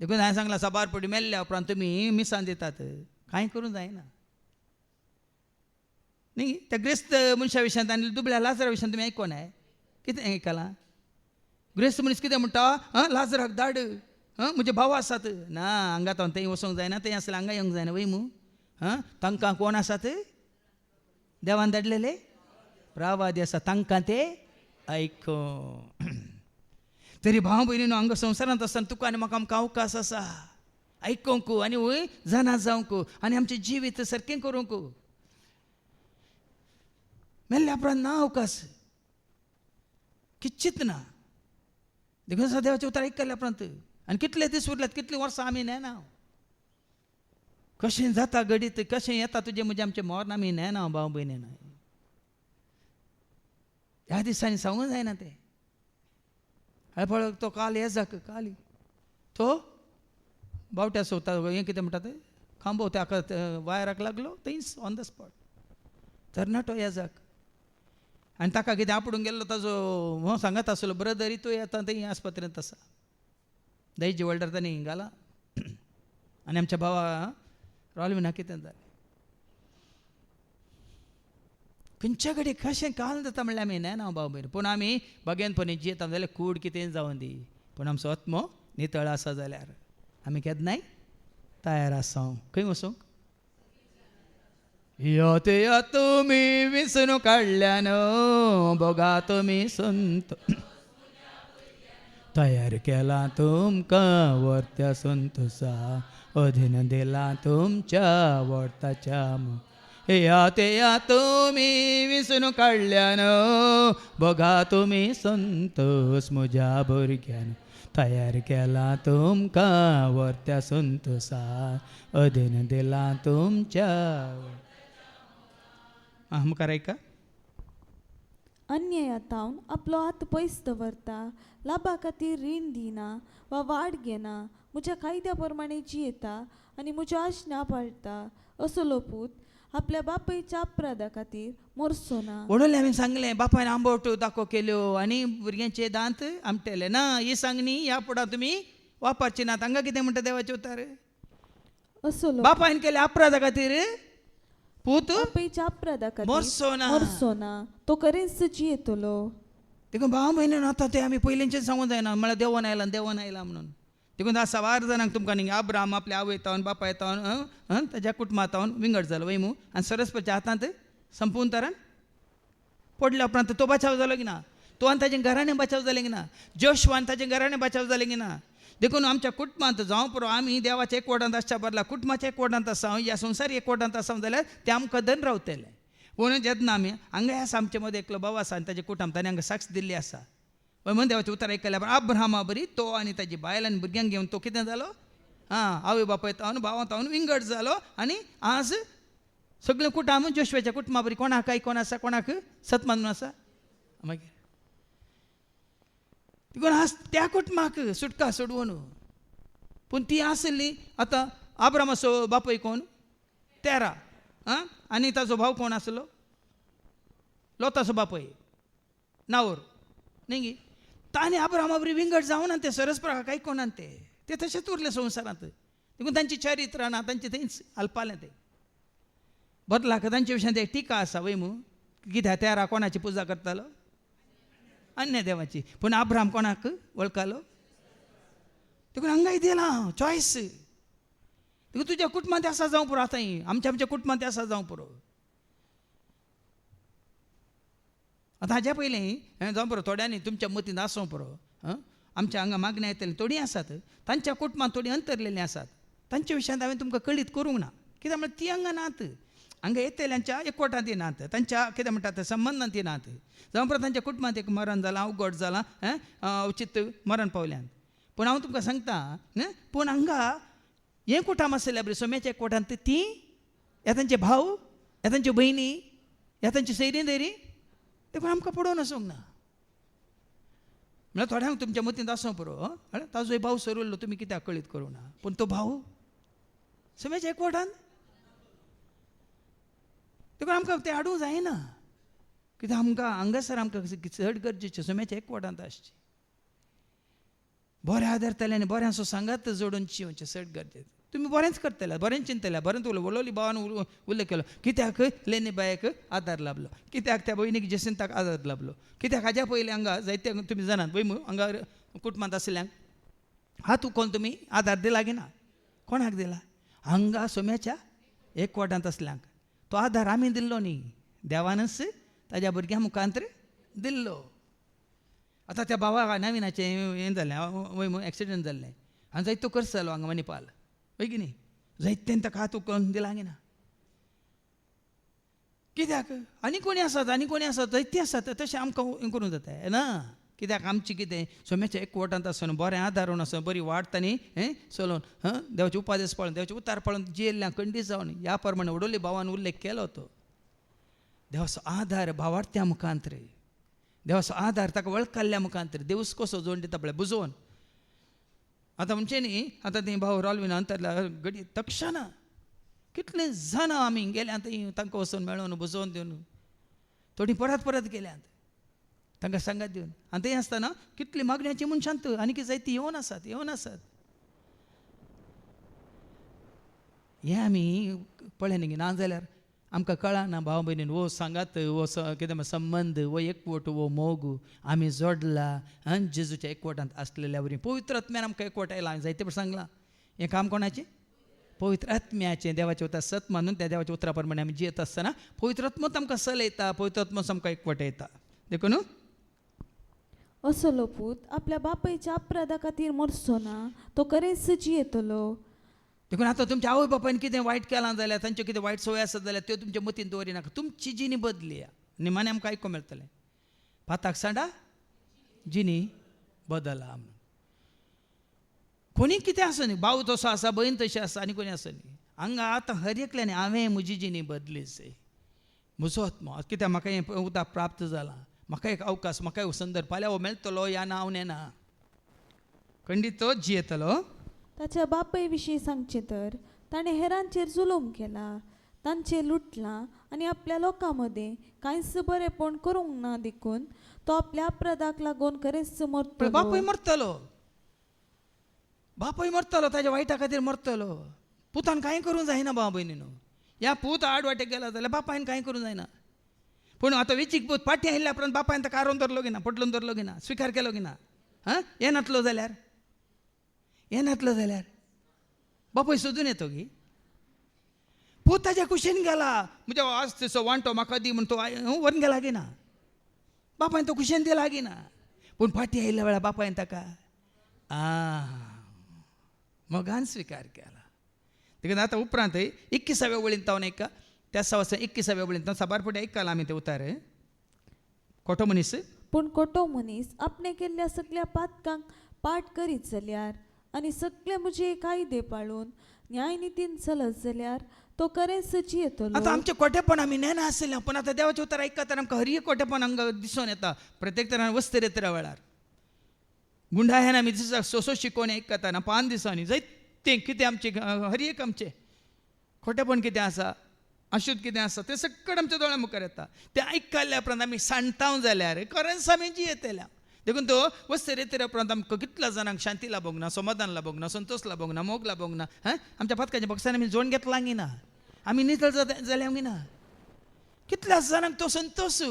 देखून हांवें सांगलां सबार पडी मेल्ल्या उपरांत तुमी मिसान दितात कांय करूं जायना न्ही. त्या ग्रेस्त मनशा विशयांत आनी दुबळ्या लाजरा विशयांत तुमी आयकोनाय कितें आयकलां. ग्रेस्त मनीस कितें म्हणटा लाजराक धाड म्हजे भाव आसात ना हांगा थंय वचोंक जायना थंय आसल्यार हांगा येवंक जायना वय मू. तांकां कोण आसात देवान धाडलेले प्रावादी आसा तांकां ते आयको. तरी भाव भयणीनो हांगा संवसारांत आसतना तुका आनी म्हाका आमकां अवकाश आसा आयकोंक आनी वय जाणा जावंक आनी आमचें जिवीत सारकें करूंक. मेल्ल्या उपरांत ना अवकाश किंचित ना देखून देवाचें उतर आयकल्ल्या उपरांत आनी कितले दीस उरल्यात कितलीं वर्सां आमी नेना. कशें जाता घडीत कशें येता तुजें म्हजें आमचें मरण आमी नेना भाव भयणीन. ह्या दिसांनी सांगूंक जायना तें. हांवें पळय तो काल येजाक काली तो बावट्या सोवता हें कितें म्हणटा तें खांबो ताका वायराक लागलो थंयच ऑन द स्पॉट तरणाटो येजाक. आनी ताका कितें आपडून गेल्लो ताजो हो सांगत आसलो ब्रदर तूं येता थंय आस्पत्रेंत आसा दैज वॉल्डर तांणी घाला आनी आमच्या भावा रॉलविना कितें जालें. खंयच्या घडी कशें काल जाता म्हणल्यार आमी नेना भाव भयण. पूण आमी भगेनपणी जियेता जाल्यार कूड कितें जावं दी पूण आमचो आत्मो नितळ आसा जाल्यार आमी केन्नाय तयार आसा खंय वचूंक. यो ते या तुमी विसरून काडल्यान बघा तुमी संत तयार केला तुमकां वर्त्या संतोसा अधीन दिला तुमच्या वर्ताच्या. या ते या तुमी विसरून काडल्यान बघा तुमी संतोष म्हज्या भुरग्यान तयार केला तुमकां वर्त्या संतोसा अधीन दिला तुमच्या. मुखार ऐका. अन्यायातावन आपलो हात पयस दवरता लाभा खातीर रीण दिना वा वाड घेना म्हज्या कायद्या प्रमाणे जियेता आनी म्हज्यो आज्ञा पाळटा असो लोपूत आपल्या बापयच्या अपराधा खातीर मरचो ना. वडोले हांवें सांगलें बापायन आंबोट दाखो केल्यो आनी भुरग्यांचे दांत आमटेले ना ही सांगणी ह्या फुडां तुमी वापरची नात. हांगा कितें म्हणटा देवाचें उतर असो बापायन केल्या अपराधा खातीर पूत बापयच्या अपराधा खातीर मरचो ना तो खरेंच जियेतलो. देखून भाव म्हयने आतां ते आमी पयलींचें सांगूंक जायना म्हळ्यार देवान आयला म्हणून. देखून आज 6 जाणांक तुमकां न्ही अब्राहम आपल्या आवय तावन बापाय तावन ताच्या कुटुंबा तावन विंगड जालो वय मू आनी सरस्वतीच्या हातांत संपून तरान पडल्या उपरांत तो बचाव जालो की ना. तो आनी ताजें घराणें बचाव जालें की ना. जोशवान ताजें घराणें बचाव जालें की ना. देखून आमच्या कुटुंबांत जावं पुरो आमी देवाच्या एकवटांत आसच्या बदला कुटुंबाच्या एकवटांत आसा ह्या संवसार एकवटांत आसा जाल्यार ते आमकां धन रावतले. म्हणून जेन्ना आमी हांगा आसा आमचे मदें एकलो भाव आसा आनी ताजें कुटुंब ताणें हांगा साक्ष दिल्ली आसा म्हणून देवाचें उतर आयकल्या अब्राहमा बरी तो आनी ताजी बायल आनी भुरग्यांक घेवन तो कितें जालो आवय बापाय तावन भावां तावन विंगड जालो आनी आज सगळें कुटुंब जोशवाच्या कुटुंबा बरी कोणाक आयकोन आसा कोणाक सतमान आसा. मागीर देखून आज त्या कुटुंबाक सुटका सोडवून पूण ती आसली आतां अब्रामाचो बापूय कोण तेरा आनी ताजो भाव कोण आसलो लोताचो बापूय नावर न्ही. ताणें अब्रामा बरी विंगड जावन ते सरस्पराक आयकोनान ते तशेंच उरले संवसारांत. देखून तांची चरित्र ना तांचे थंयच आलपालें ते बदलाक तांचे विशयान ते टिका आसा वय मू कित्याक तेरा कोणाची पुजा करतालो अन्य देवाची पूण अब्राम कोणाक वळखालो देखून हांगाय दिला चॉयस देखून तुज्या कुटुंबांत आसा जावं पुरो आतां आमच्या कुटुंबांत आसा जावं पुरो आतां हाज्या पयलीं जावं पुरो थोड्यांनी तुमच्या मतींत आसूं पुरो आमच्या हांगा मागण्या येतली थोडीं आसात तांच्या कुटुंबांत थोडीं अंतरलेलीं आसात तांच्या विशयांत हांवें तुमकां कळीत करूंक ना कित्याक म्हळ्यार ती हांगा नात हांगा येतल्यांच्या एकवटांत ती नात तांच्या कितें म्हणटात संबंदांत ती नात जावं पुरो तांच्या कुटुंबांत एक मरण जालां अवघड जालां उचित मरण पावल्यान पूण हांव तुमकां सांगता पूण हांगा हें कुटुंब आसलें बरें सोम्याच्या एकवटांत ती ह्या तांचे भाव ह्या तांच्यो भयणी ह्या तांची सैरी धैरी देखून आमकां पडोवन वचूंक ना म्हळ्यार थोड्यांक तुमच्या मतींत आसूं पुरो ताजोय भाव सरिल्लो तुमी कित्याक कळीत करूं ना पूण तो भाव सोम्याच्या एकवटान देखून आमकां तें हाडूंक जायना कित्याक आमकां हांगासर आमकां चड गरजेचें सोम्याच्या एकवटांत आसचें बरें आदरतले आनी बऱ्या सांगात जोडून जिवचें चड गरजेचें तुमी बरेंच करतले बरें चिंतले बरेंच उलयलें वळवली भावान उल्लेख केलो कित्याक लेनी बायक आदार लाभलो कित्याक त्या भयणीक जसिंताक आदार लाभलो कित्याक हाज्या पयलीं हांगा जायते तुमी जाणात पळय हांगा कुटुंबांत आसल्यांक हातूं कोण तुमी आदार दिला की ना कोणाक दिला हांगा सोम्याच्या एकवटांत आसल्यांक तो आदार आमी दिल्लो न्ही देवानच ताज्या भुरग्यां मुखांतर दिल्लो आतां त्या भावाक नविनाचें हें जालें वय एक्सिडेंट जाल्लें आनी जायतो खर्च जालो हांगा मणिपाल पळय की न्ही जायतें ताका हातूं कोण दिला की ना कित्याक आनी कोणी आसात जायतीं आसात तशें आमकां हें करूं जाता ना कित्याक आमचें कितें सोम्याच्या एकवटांत आसून बरें आदारून आसून बरी वाडटा न्ही चलोवन देवाचे उपादेश पळोवन देवाचे उतार पळोवन जियेल्ल्या खंडीत जावन ह्या प्रमाणे वडोली भावान उल्लेख केलो तो देवाचो आदार भावार्थ्या मुखांतर देवाचो आदार ताका वळखल्या मुखांतर देवूस कसो जोड दिता पळय बुजोवन आतां म्हणजे न्ही आतां ती भाव रावली ना अंतरल्या घडी तक्षना कितले जाणां आमी गेल्यांत तांकां वचून मेळोवन बुजोवन दिवन थोडीं परत गेल्यांत तांकां सांगात दिवन आनी थंय आसतना कितली मागण्याची मनशांत आनी जायती येवन आसात हें आमी पळय न्ही ना जाल्यार आमकां कळना भाव भयणीन वो सांगात वो कितें संबंद वो एकवट वो मोग आमी जोडला जेजूच्या एकवटांत आसलेल्या वरी पवित्र आत्म्यान आमकां एकवट आयला हांवें जायते सांगलां हें काम कोणाचें पवित्र आत्म्याचें देवाचें उतर सत मानून त्या देवाच्या उतरा प्रमाणे आमी जियेत आसतना पवित्र आत्मोच आमकां चलयता पवित्र आत्मोच आमकां एकवट येता देखून असलो पूत आपल्या बापायच्या अपराधा खातीर मरचो ना तो खरेंच जियेतलो देखून आतां तुमच्या आवय बापायन कितें वायट केलां जाल्यार तांच्यो कितें वायट संवय आसत जाल्यार त्यो तुमच्या मतीन दवरिनाका तुमची जिणी बदलिया निमाणें आमकां आयकूंक मेळटलें पाताक सांडा जिणी बदला म्हणून कोणी कितें आसा न्ही भाव तसो आसा भयण तशी आसा आनी कोणी आसा न्ही हांगा आतां हर एकल्यान हांवें म्हजी जिणी बदलीच म्हजो आत्मो कित्याक म्हाका हें उदक प्राप्त जालां म्हाका एक अवकाश म्हाका एक संदर्भ फाल्यां हो मेळटलो ह्या ना हांव नेना खंडीत तो जियेतलो ताच्या बापाय विशीं सांगचें तर ताणें हेरांचेर जुलूम केला तांचेर लुटलां आनी आपल्या लोकां मदें कांयच बरेंपण करूंक ना देखून तो आपल्या अपराधाक लागून खरेंच मरतलो बापूय मरतलो ताच्या वायटा खातीर मरतलो पुतान कांय करूंक जायना भाव भयणीनो ह्या पूत आड वाटेक गेला जाल्यार बापायन कांय करूंक जायना पूण आतां वेचीक पूत पाटी आयिल्ल्या उपरांत बापायन ताका आरोवन धरलो गी ना पटलून धरलो गी ना स्विकार केलो गी ना हें नातलो जाल्यार बापूय सोदून येतो गी पूत ताच्या कुशीन गेला म्हणजे आज तसो वांटो म्हाका दी म्हूण तो व्हरून गेला गी ना बापायन तो कुशीन दिला गी ना पूण फाटी आयिल्ल्या वेळार बापायन ताका मोगान स्विकार केला देखून आतां उपरांत 21व्या वळीन तावन एका त्या सवासा 21व्या वळीन साबारपटी आयकला आमी ते उतार खोटो मनीस पूण खोटो मनीस आपणे केल्ल्या सगळ्या पातकांक पाठ करीत जाल्यार आनी सगळे म्हजे कायदे पाळून न्यायनितीन चलत जाल्यार तो खरेंच जियेतलो आतां आमचें खोटेपण आमी नेना आसलें पूण आतां देवाचें उतर आयकता आमकां हर एक खोटेपण हांगा दिसून येता प्रत्येक तरान वस्त रेत्रा वेळार गुंडायन आमी दिसा सोसो शिकोवन आयकता ना 5 दिसांनी जायतें कितें आमचें हर एक आमचें खोटेपण कितें आसा अशुद्ध कितें आसा तें सगळें आमच्या दोळ्या मुखार येता तें आयकल्या उपरांत आमी सांठाव जाल्यार खरेंच आमी जियेतल्या देखून तो वस्त रेत्रे उपरांत आमकां कितल्या जाणांक शांती लाभोंक ना समाधान लाभोंक ना संतोष लाभोंक ना मोग लाभोंक ना आमच्या पातकाच्या बक्षान आमी जोड घेतलां गी ना आमी नितळ जाल्यांक गी ना कितल्या जाणांक तो संतोष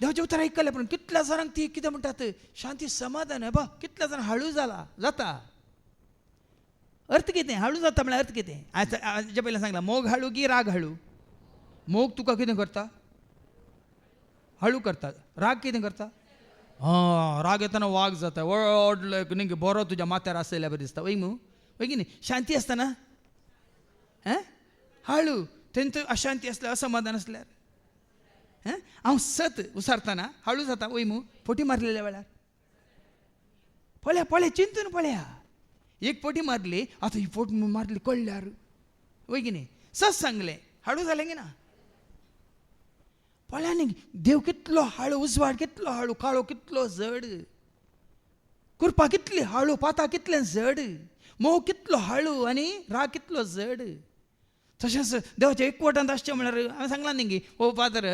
देवाचे उतर ऐकले पण कितल्या जाणांक ती कितें म्हणटात शांती समाधान बा कितल्या जाण हळू जाला जाता अर्थ कितें हळू जाता म्हळ्यार अर्थ कितें हाजे पयलीं सांगला मोग हळू की राग हळू मोग तुका कितें करता हळू करता राग कितें करता राग येताना वाग जाता व्हडलो न्ही बरो तुज्या माथ्यार आसलेल्या बरें दिसता वय मू वय की न्ही शांती आसतना हळू तेंत अशांती असल्यार असमाधान असल्यार हांव सत उसारतना हळू जाता वय मू फोटी मारलेल्या वेळार पळया पळया चिंतून पळया एक फोटी मारली आतां ही फोट मारली कळल्यार वय की न्ही सत सांगलें हळू जालें की ना पळया न्ही देव कितलो हळू उजवाड कितलो हळू काळो कितलो जड कुरपा कितली हळू पाता कितलें जड मोग कितलो हळू आनी राग कितलो जड तशेंच देवाच्या एकवटांत आसचें म्हळ्यार हांवें सांगलां न्ही हो फादर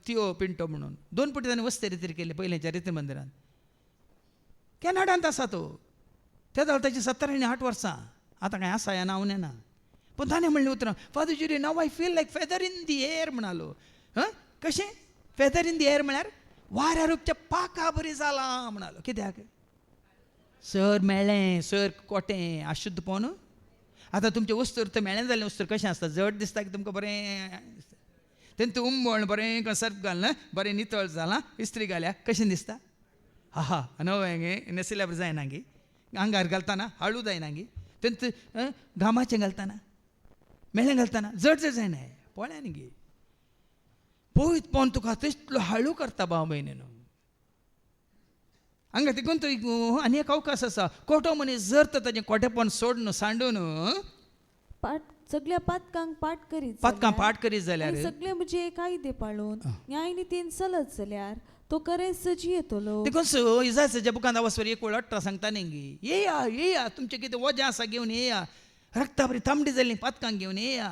तियो पिंटो म्हणून 2 फावटी ताणें वस्ते रितीर केले पयलेंच्या रिती मंदिरांत कॅनडांत आसा तो त्या जाल्यार ताची 70 आनी 8 वर्सां आतां कांय आसा ह्या नांव ना पूण ताणें म्हणलें उतरां फादर जुरी नाव I feel like feather in the air म्हणालो कशें फेदर इन दी एअर म्हळ्यार वाऱ्यार उपच्या पाका बरी जालां म्हणालो कित्याक सर मेळ्ळें सर कोटें अशुध्द पोवन आतां तुमचें वस्तूर तें मेळ्ळें जाल्लें वस्तूर कशें आसता जड दिसता की तुमकां बरें तेंत उमळ बरें सर्फ घालना बरें नितळ जालां इस्त्री घाल्या कशें दिसता हा नवें न्हेसिल्यार जायना गी आंगार घालतना हळू जायना गी तेंत घामाचें घालतना मेळ्ळें घालतना जड जड जायना पळया न्ही गे पळयत पोवन तुका तितलो हळू करता भाव भयणीन हांगा देखून तो आनी एक अवकाश आसा खोटो मनीस जर तर ताचें खोटेपण सोडून सांडून सगळ्या पातकांक पाठ करीत पातकां पाठ करीत जाल्यार आनी सगळे म्हणजे कायदे पाळून न्याय नितीन चलत जाल्यार तो खरें सजी येतलो देखून इजायसाच्या बुकांत वचवर एक वेळ 18 सांगता न्ही येया येया तुमचें कितें वजें आसा घेवन येया रक्ता बरी तांबडी जाल्ली पातकांक घेवन येया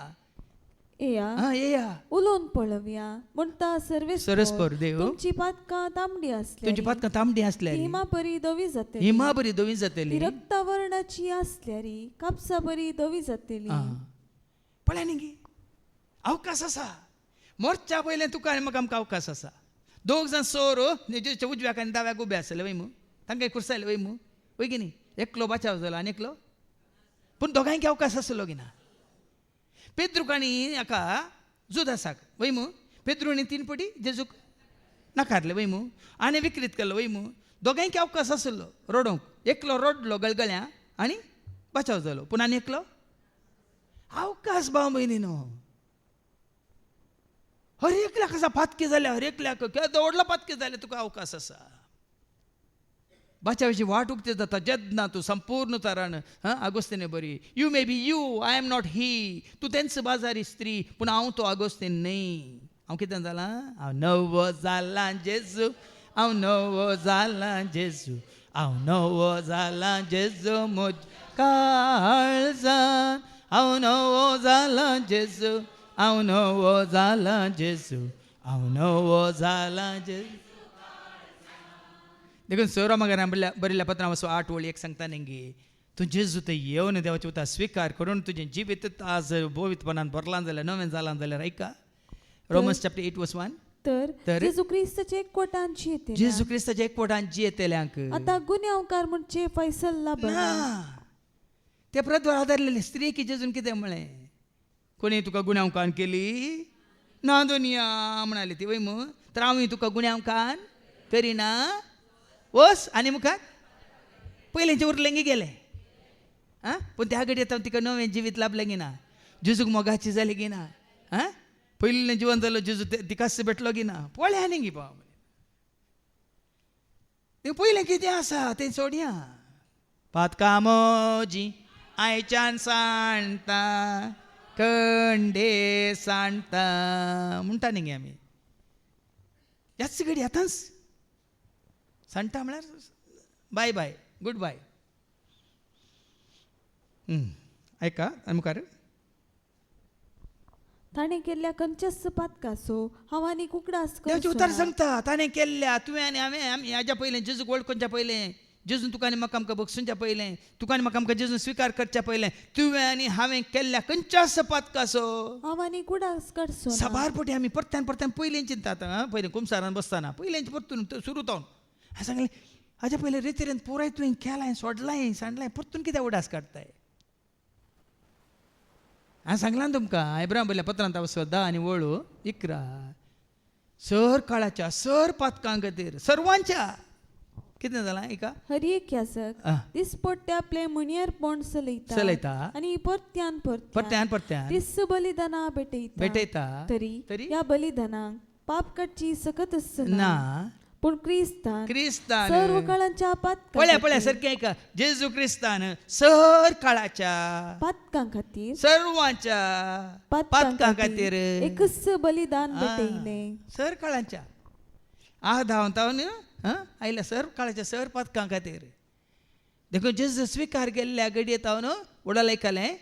येया उलोवन पळोवया म्हणटा सर्वेस्पर देव तुमची पातकां तांबडी आसली तुमची पातकां तांबडी आसल्यार हिमा बरी धवी जातली हिमा बरी धवी जातली रक्ता वर्णाची आसल्यारी कापसा बरी धवी जातली पळया न्ही गे अवकाश आसा मोरच्या पयलें तुका आनी म्हाका आमकां अवकाश आसा 2 जाण सोर जेजूच्या उजव्याक आनी दाव्याक उबे आसले वय मू तांकां खुर्सायले वय मू वय की न्ही एकलो बचाव जालो आनी एकलो पूण दोगांयक अवकाश आसलो की ना पेद्रूक आनी हाका जुदासाक वय मू पेद्रूनी 3 फावटी जेजूक नाकारले वय मू आनी विकृत केलो वय मू दोगांयक अवकाश आसलो रडोवंक एकलो रडलो गळगळ्या आनी बचाव जालो पूण आनी एकलो अवकाश भाव भयणीनो हर एकल्याक आसा पातकी जाल्या हर एकल्याक केदो व्हडलो पातकी जाल्या तुका अवकाश आसा बचावाची वाट उक्ती जाता जेन्ना तूं संपूर्ण तरान आगोस्तीन बरी you may be you I am not ही तूं तेंच बाजारी स्त्री पूण हांव तो आगोस्तीन न्ही हांव कितें जालां हांव नवो जालां जेजू हांव नवो जालां जेजू हांव नवो जालां जेजू म्हज काळजान हांव नवो जालां जेजू हांव नवो जालां जेजू हांव नवो जालां जेजू देखून सोरामागारान बरयल्ल्या पत्रां वचो 8 वळी 1 सांगता न्ही तूं जेजू थंय येवन देवाचें उतर स्विकार करून तुजें जिवीत आज बोवितपणान भरलां जाल्यार नवें जालां जाल्यार ऐका रोमन्स चॅप्टर 8 वर्स 1 तर जेजू क्रिस्ताचे एकवटान जियेतले जेजू क्रिस्ताच्या एकवटान जियेतल्यांक आतां गुन्यांवकार म्हणचे फैसल लाभना ते प्रद्वार आदारलेले स्त्री की जेजून कितें म्हळें कोणी तुका गुन्यांवकान केली ना दोनिया म्हणाली ती वय मू तर हांवूय तुका गुन्यांवकान करिना वस आनी मुखार पयलेंचे उरलें गेले पूण त्या घडये तिका नवें जिवीत लाभलें गी ना जेजूक मोगाची जाली गी ना पयलें जिवन जालो जेजू तिकाच भेटलो गी ना पळया न्ही गी बाब पयलें कितें आसा तें सोडया पातकां मोजी आयच्यान सांडटा कंडे सांडटा म्हणटा न्ही गे आमी ह्याच घडी आतांच सांडटा म्हळ्यार बाय बाय गूड बाय ऐका आनी मुखार ताणें केल्ल्या खंयच्याच पातकासो हांव आनीक उगडास देवाचें उतर सांगता ताणें केल्ल्या तुवें आनी हांवें हाज्या पयलें जेजूक वळखुच्या पयलें जेजून तुका आनी म्हाका आमकां बगसूंच्या पयलें तुका आनी म्हाका आमकां जेजून स्विकार करच्या पयलें तुवें आनी हांवें केल्ल्या खंयच्याच पातकासो हांव आनी कुडास काडसो ना. साबार फावटी आमी परत्यान परत्यान पयलें चिंतात पयलीं कुमसारान बसताना पयलेंच परतून सुरू जावन हांवें सांगलें हाज्या पयलें रेतीरेन पुराय तुवें केलां सोडलां सांडलां परतून कित्याक उडास काडताय. हांवें सांगलां तुमकां इब्राहिम बरयल्या पत्रांत वचो 10 आनी वळू 11 सर काळाच्या सर पातकां खातीर सर्वांच्या कितें जालां एका हर एक याजक दिसपट्टे आपले म्हणयारपण चलयता आनी परत्यान परत्यान परत्यान दिस बलिदाना भेटयता तरी ह्या बलिदानाक पाप काडची सकत ना पूण क्रिस्तान क्रिस्तान सर्व काळांच्या पळया पळया सारकें ऐका जेजू क्रिस्तान सर काळाच्या पातकां खातीर सर्वांच्या पातकां खातीर एकच बलिदान भेटयलें. सर काळांच्या धांवतावन आयल्या सर काळाच्या सर पातकां खातीर देखून जेजू स्विकार केल्ल्या घडयेत हांव उडाल आयकलें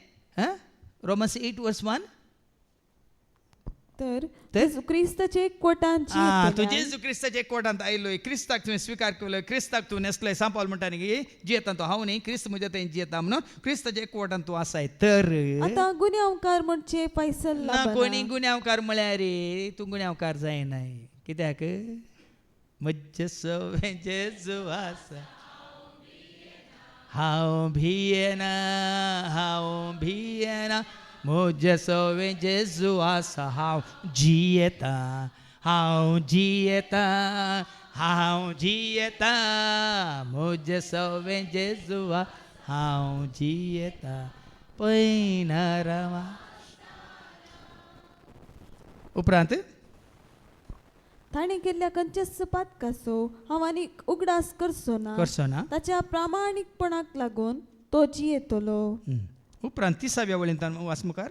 रोमन्स 8:1 तर क्रिस्ताचे कोटान तू जेजू क्रिस्ताचे कोटांत आयलोय क्रिस्ताक तुवें स्विकार केलोय क्रिस्ताक तूं नेसलोय सांपाल म्हणटा न्ही जियेता तो हांव न्ही क्रिस्त म्हज्या थंय जियेता म्हणून क्रिस्ताचे कोटांत तूं आसाय तर आतां गुन्यांवकार म्हणचे पैसल ना कोणी गुन्यांवकार म्हळ्यार रे तूं गुन्यांवकार जायनाय कित्याक म्हजे सवें जेजू आसा हांव भियेना म्हजे सवें जेजू आसा हांव जियेता म्हजे सवें जेजू हांव जियेता पै नरवा उपरांत ताणें केल्ल्या खंयच्याच पातकाचो हांव आनी उगडास करचो ना ताच्या प्रामाणीकपणाक लागून तो जियेतलो. उपरांत 30व्या वळींतल्यान वाच मुखार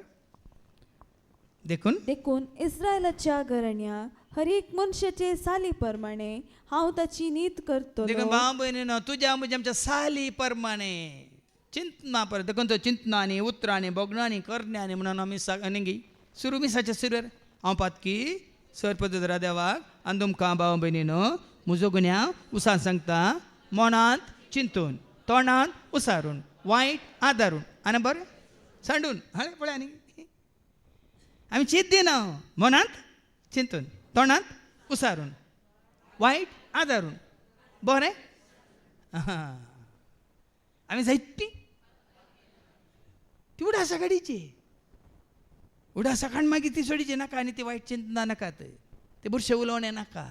देखून इस्रायलाच्या घराण्या हर एक मनशाचे साली प्रमाणे हांव ताची नीत करतलो. भाव भयणीनो तुज्या म्हज्या आमच्या साली प्रमाणे चिंतना पर देखून तो चिंतनांनी उतरांनी बोगणांनी करण्यांनी म्हणून आमी न्ही सुरू मिसाच्या सुरवेर हांव पातकी सर पदरा देवाक आनी तुमकां भाव भयणीनो म्हजो गुन्यांव उसान सांगता मनांत चिंतून तोंडांत उसारून वायट आदारून आनी बरें सांडून हाळे पळय न्ही आमी चिंत दिना मनांत चिंतून तोंडांत उसारून वायट आदारून बरें आमी जायती ती उडासा काडीची उडासा काडून मागीर ती सोडीची नाका आनी ती वायट चिंतना नाकात ते बुरशे उलोवणे नाका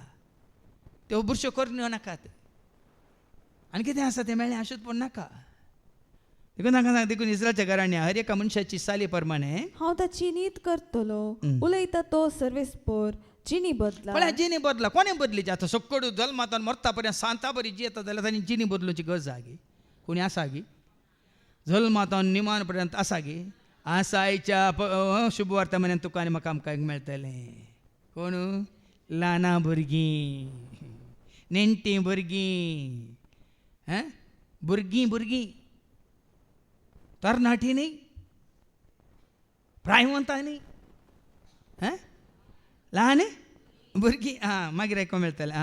त्यो बुरश्यो करण्यो नाकात आनी कितें आसा तें मेळ्ळें अशेंच पूण नाका देखून तांकां सांग देखून इस्रायलच्या घराण्या हर एका मनशाची साली प्रमाणे हांव ताची नीत करतलो. उलयता तो सर्वेस्पर जिनी बदला पळय जिनी बदला कोणे बदलीची आतां सक्कडू जल्मांतल्यान मरता पर्यंत सांता बरी जियेता जाल्यार तांणी जिनी बदलूची गरज आसा गी कोणी आसा गी जल्मांतल्यान निमान पर्यंत आसा गी आसायच्या शुभवार्ता म्हण्यान तुका आनी म्हाका आमकां मेळटलें कोण ल्हाना भुरगीं नेण्टी भुरगीं भुरगीं तरणाटी न्ही प्रायवंतां न्ही ल्हान भुरगीं मागीर आयकूंक मेळटलें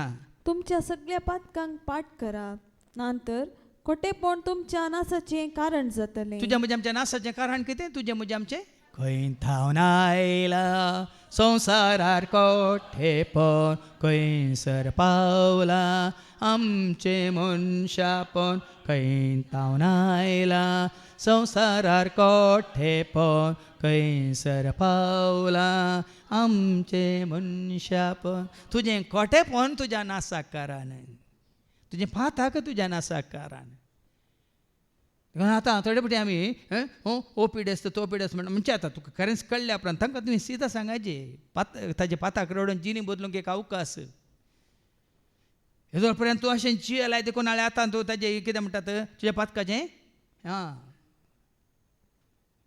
तुमच्या सगळ्या पातकांक पाठ करा नंतर खोटेपण तुमच्या नासाचें कारण जातलें. तुज्या म्हज्या आमच्या नासाचें कारण कितें तुजें म्हजें आमचें खंय थावन आयला संवसारार खोटेपण खंयसर पावला आमचें मनशापण खंय थावन आयला संवसारार खोटेपण खंयसर पावला आमचें मनशापण तुजें खोटेपण तुज्या नासाक कारण तुजें पाताक तुज्या नासाक कारण आतां थोडे फावटी आमी हो पिडेस्त तो पिडेस्त म्हणटा म्हणजे आतां तुका खरेंच कळ्ळें उपरांत तांकां तुवें सिदा सांगायचें ताजे पाताक रडोवन जिनी बदलूंक एक अवकाश हेजो पर्यंत तूं अशें जियेलाय देखून नाल्यार आतां तूं ताजें कितें म्हणटात तुज्या पातकाचें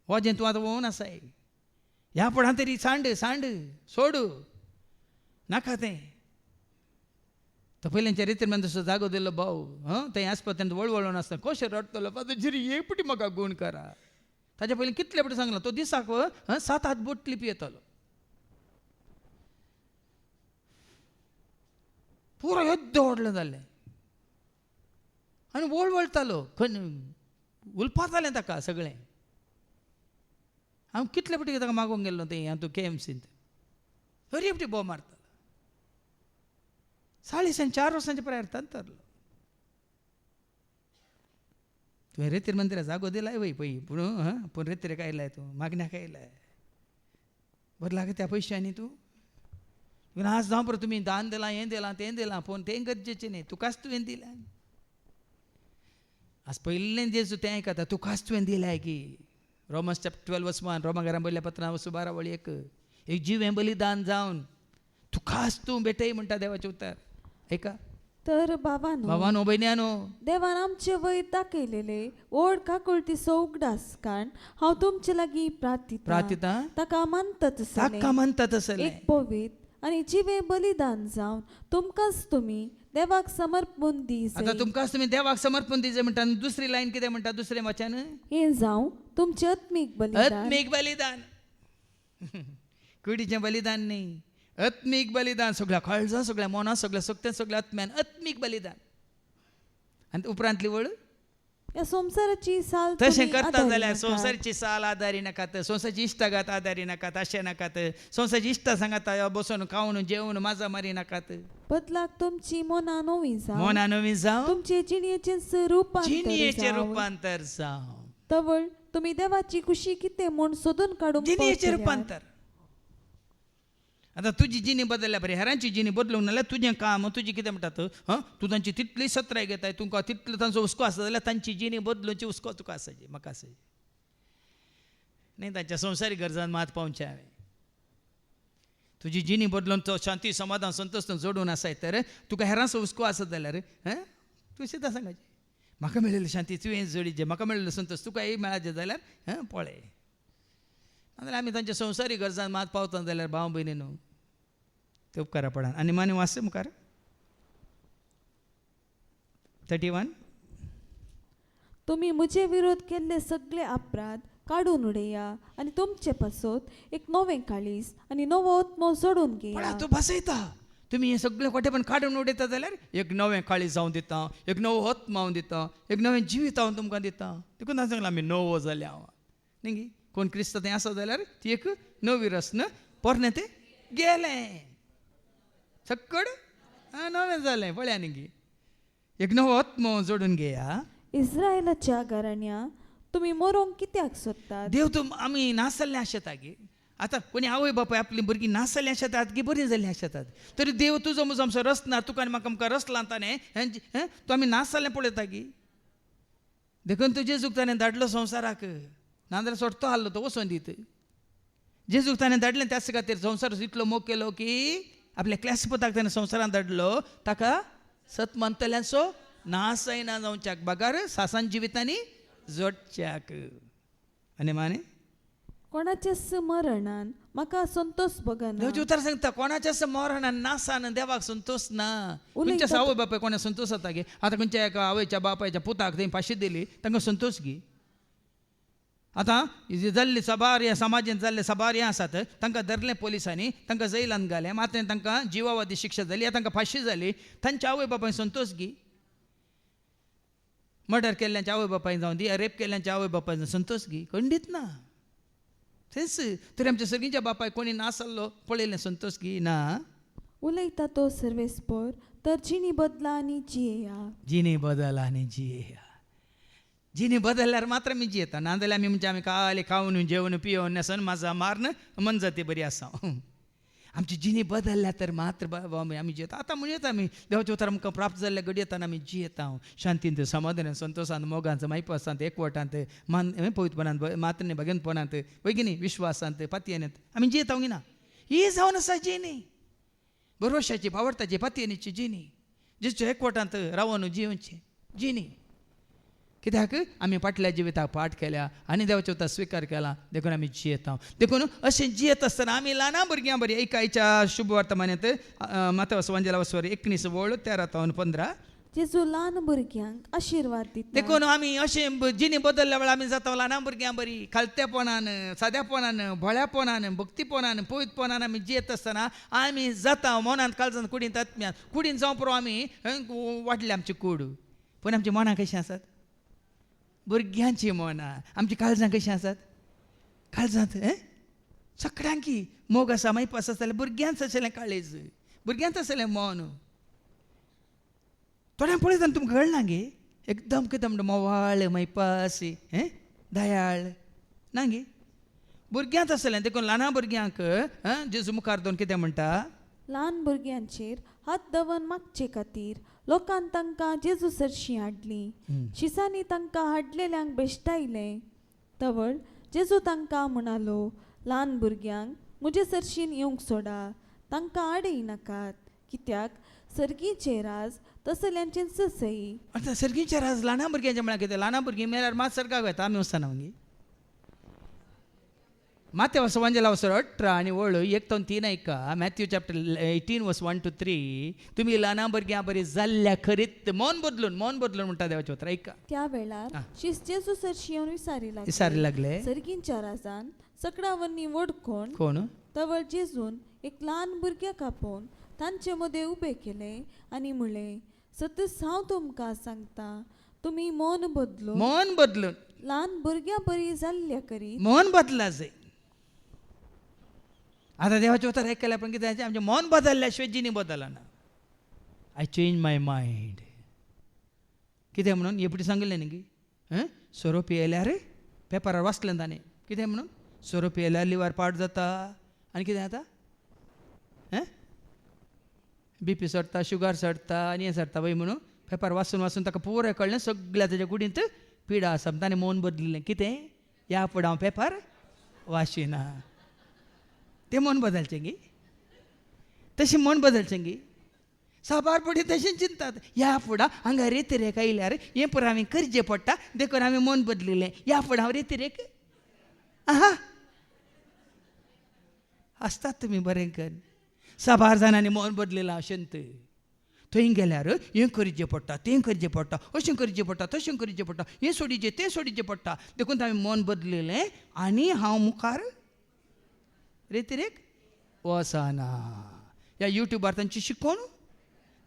हो जें तूं आतां पळोवन आसाय ह्या पडान तरी सांड सोड नाका तें तो पयलींच्या रितीन म्हण तसो जागो दिल्लो भाव थंय आसपा तेन्ना वळवळून आसता कशें रडटलो पात जिरी एक पुटी म्हाका गूण करा ताच्या पयलीं कितले फावटी सांगलो तो दिसाक 7-8 बोटली पियेतालो पुरो योद्ध व्हडलो जाल्लें आनी वळवळटालो उलपातालें ताका सगळें. हांव कितले फावटी ताका मागोवंक गेल्लो तें हातूं KMCंत बरी फावटी बोव मारतालो. 4:30 वर्सांच्या प्रायर तरलो. तुवें रेतीर मंदिरा जागो दिलाय वय पळय पूण रेतीर आयलाय तूं मागण्याक आयलाय बरं लागता त्या पयशांनी तूं आज जावं बरं तुमी दान दिलां हें दिलां तें दिलां पूण तें गरजेचें न्ही तुकाच तुवें दिलां. आज पयलें जेजू तें आयकता तुकाच तुवें दिलाय की. रोमन्स चॅप्टर 12:1 रोमाकारां बरयल्या पत्रां 12:1 एक जीव हें बलिदान जावन तुकाच तूं भेटय म्हणटा देवाचें उतर. ऐका तर बाबानो भयण्यानो देवान आमचे वयर दाखयलेले ओड काकुळती उगडास कारण हांव तुमचे लागीं प्रार्थिता ताका म्हणतात असले एक पवित्र आनी जिवे बलिदान जावन तुमकांच तुमी देवाक समर्पण दिवचे. आता तुमकांच तुमी देवाक समर्पण दिवचे म्हणटा. दुसरी लायन कितें म्हणटा दुसरें वचन हें जावं तुमचें आत्मीक बलिदान कुडीचें बलिदान न्ही आत्मीक बलिदान. सगळ्या काळजां सगळ्या मनां सगळ्या सत्यान सगळ्या आत्म्यान आत्मीक बलिदान. आनी उपरांतली वळ या संसाराची साल तशें करता जाल्यार संसाराची साल आदारी नाकात. संसाराची इश्टागात आदारी नाकात. अशें नाकात. संसाराची इश्टा सांगात बसून खावन जेवून माजा मारी नाकात. बदलाक तुमची मनां नवी जावं तुमचे जिणेचें रुपांतर जावं तवळ तुमी देवाची खुशी कितें म्हूण सोदून काडूंक जिणेचें रुपांतर. आतां तुजी जिणी बदलल्या बरी हेरांची जिणी बदलूंक नाल्यार तुजें काम तुजी कितें म्हणटात तूं तांची तितली सत्राय घेताय तुमकां तितलो तांचो हुस्को आसा जाल्यार तांची जिणी बदलूंची हुस्को तुका आसाची म्हाका आसाची न्ही. तांच्या संवसारीक गरजांत मात पावचे हांवें. तुजी जिणी बदलून तो शांती समाधान संतोष जोडून आसाय तर तुका हेरांचो हुस्को आसत जाल्यार तूं सिद्धा सांगायचें म्हाका मेळिल्ली शांती तुवें जोडीचें म्हाका मेळिल्लो संतोष तुकाय मेळाचें जाल्यार पळय. नाजाल्यार आमी तांच्या संवसारीक गरजांत मात पावता जाल्यार भाव भयणीनो ते उपकारा पडान. आनी मानी वाच मुखार 31 तुमी म्हजे विरोध केल्ले सगळे अपराध काडून उडया आनी तुमचे पासत एक नवें काळीज आनी नवो आत्मो जोडून घेया. तूं बसयता तुमी हे सगळे कोटेपण काडून उडयता जाल्यार एक नवें काळीज हांव दिता एक नवो आत्मो हांव दिता एक नवें जिवीत हांव तुमकां दिता. देखून तांकां सांगलां आमी नवो जाले हांव न्ही. कोण क्रिस्त थंय आसा जाल्यार ती एक नवी रस्न पोरणे तें गेलें सक्कड नवें जालें पळया न्ही. एक नवो आत्मो जोडून घेया. इस्रायलाच्या घराण्या तुमी मरोंक कित्याक सोदतात. देव तूं आमी नासल्ले आशेता गे. आतां कोणी आवय बापाय आपली भुरगीं नासल्लीं आशेतात की बरीं जाल्लीं आशेतात. तरी देव तुजो म्हजो आमचो रस ना तुका आनी म्हाका आमकां रस लाताने तूं आमी नासल्लें पळयता गी. देखून तूं जेजूक ताणें धाडलो संवसाराक नाजाल्यार सोडतो हाल्लो तो वचोन दीत. जेजूक ताणें धाडलें त्याच खातीर संवसार इतलो मोग केलो की आपल्या क्लेशपताक ताणें संवसारांत धाडलो ताका सतमंतल्यांचो नासय ना जावच्याक बागार सासान जिवितांनी जोडच्याक. आनी माने कोणाच्याच मरणान म्हाका संतोष बगना. देवचे उतर सांगता कोणाच्याच मरणान नासान देवाक संतोष ना. खंयच्याच आवय बापाय कोणा संतोष जाता गे. आतां खंयच्या एका आवयच्या बापायच्या पुताक थंय फाशी दिली तांकां संतोष गी. आतां जाल्ली सबार ह्या समाजांत जाल्ले सबार हें आसात तांकां धरलें पोलिसांनी तांकां जैलांत घालें मात्र तांकां जिवावादी शिक्षा जाली तांकां फाशी जाली. तांच्या आवय बापाय संतोष गी. मर्डर केल्ल्यांच्या आवय बापाय जावं दी रेप केल्ल्यांच्या आवय बापाय संतोष गी खंडीत ना. थंयच तरी आमच्या सगळींच्या बापाय कोणी नासल्लो पळयलें संतोष गी ना. उलयता तो सर्वेस्पर तर जिणी बदला आनी जियेया. जिणी बदल आनी जियेया. जिणी बदलल्यार मात्र आमी जियेता नाजाल्यार आमी म्हणजे आमी काले खावन जेवण पिवन नेसन माझा मारन मन जाती बरी आसा. आमची जिणी बदलल्या तर मात्र आमी जियेता. आतां म्हणत आमी देवाच्या उतर आमकां प्राप्त जाल्ल्या घडयेतान आमी जियेता शांतींत समाधानांत संतोषांत मोगांत मायपासांत एकवटांत मान पवित्रपणांत मातृने भगिनपणांत वैगिनी विश्वासांत पातयेनांत आमी जियेता ना. ही जावन आसा जिणी भरवशाची भावर्थाची पातयेनीची जिणी जिच्या एकवटांत रावन जिवची जिणी. कित्याक आमी फाटल्या जिविताक पाठ केल्या आनी देवाच्या उतर स्विकार केला देखून आमी जियेता. देखून अशें जियेत आसतना आमी ल्हान भुरग्यां बरी एकाच्या शुभ वर्तमानांत माथांव सुवांजला 19 वळ 13-15 जेजू ल्हान भुरग्यांक आशिर्वाद दिता. देखून आमी अशें जिणी बदलल्या वेळार आमी जाता ल्हान भुरग्यां बरी खालतेपणान साद्यापणान भोळ्यापणान भक्तीपणान पवित्रपणान आमी जियेत आसतना आमी जाता मनांत काळजांत कुडींत आत्म्यांत कुडींत जावं पुरो आमी वाडले आमची कूड पण आमची मनां कशीं आसात? भुरग्यांची मनां. आमची काळजां कशीं आसात? काळजांत सगळ्यांकी मोग आसा, मागीर पास आसतालें भुरग्यांच आसलें काळीज, भुरग्यांच आसलें मन. थोड्यांक पळयता तुमकां कळना गे एकदम कितें म्हणटा मोवाळ मैपास दयाळ ना गे भुरग्यांच आसलें. देखून ल्हान भुरग्यांक जेजू मुखार दोन कितें म्हणटा? ल्हान भुरग्यांचेर हात दवन मागचे खातीर लोकांन तांकां जेजू सरशीं हाडली. शिसांनी तांकां हाडलेल्यांक बेश्टायलें. तवळ जेजू तांकां म्हणालो, ल्हान भुरग्यांक म्हजे सरशीन येवंक सोडा, तांकां आडय नाकात, कित्याक सर्गीचें राज तसल्यांचें ससई. आतां सर्गीचें राज ल्हान भुरग्यांचें म्हळ्यार कितें? ल्हान भुरगीं मेल्यार मात सर्गाक वता आमी वचना मगे. माथ्या वंजला 18 आनी वळू 1-3 ऐका. मॅथ्यू चॅप्टर 18 वर्स 1 to 3. तुम्ही ल्हान भुरग्यां बरी जाल्ल्या खरीत मन बदलून म्हणटा देवाचें उतर ऐका. त्या वेळार जेजू सरशी येवन विचारी लागले सर्गींच्या राजान सकडावन्नी वडकोण कोण? तवळ जेजून एक ल्हान भुरग्याक आपोवन तांचे मदें उबें केलें आनी म्हणलें, सतत हांव तुमकां सांगता, तुमी मन बदलून ल्हान भुरग्यां बरी जाल्ल्या करीत मन बदला जाय. आतां देवाचें उतर ऐकलें पण कितें आमचें मन बदलल्या शिवाय जिनी बदलना. I change my mind. कितें म्हणून एपटी सांगिल्लें न्ही गे सोरोप येयल्यार पेपरार वाचलें ताणें कितें म्हणून सोरोप येयल्यार लिवर पाड जाता आनी कितें जाता BP चडटा, शुगर चडटा आनी हें चडटा वय म्हणून पेपर वाचून ताका पुराय कळ्ळें सगळ्या ताच्या कुडींत पिडा आसा. ताणें मन बदलिल्लें. कितें? ह्या फुडें हांव पेपर वाचिना. तें मन बदलचें गे. तशें मन बदलचें गे. साबार पडी तशें चिंतात. ह्या फुडें हांगा रेतिरेक आयल्यार हें पळय हांवें करचें पडटा देखून हांवें मन बदलिल्लें. ह्या फुडें हांव रेतिरेक आसतात तुमी बरें कर. साबार जाणांनी मन बदलिलां अशेंत. थंय गेल्यार हें करचें पडटा, तें करचें पडटा, अशें करचें पडटा, तशें करचें पडटा, हें सोडिचें, तें सोडिचें पडटा. देखून हांवें मन बदलिल्लें आनी हांव मुखार रेतिरेक वचना. ह्या युट्यूबार तांची शिकोवन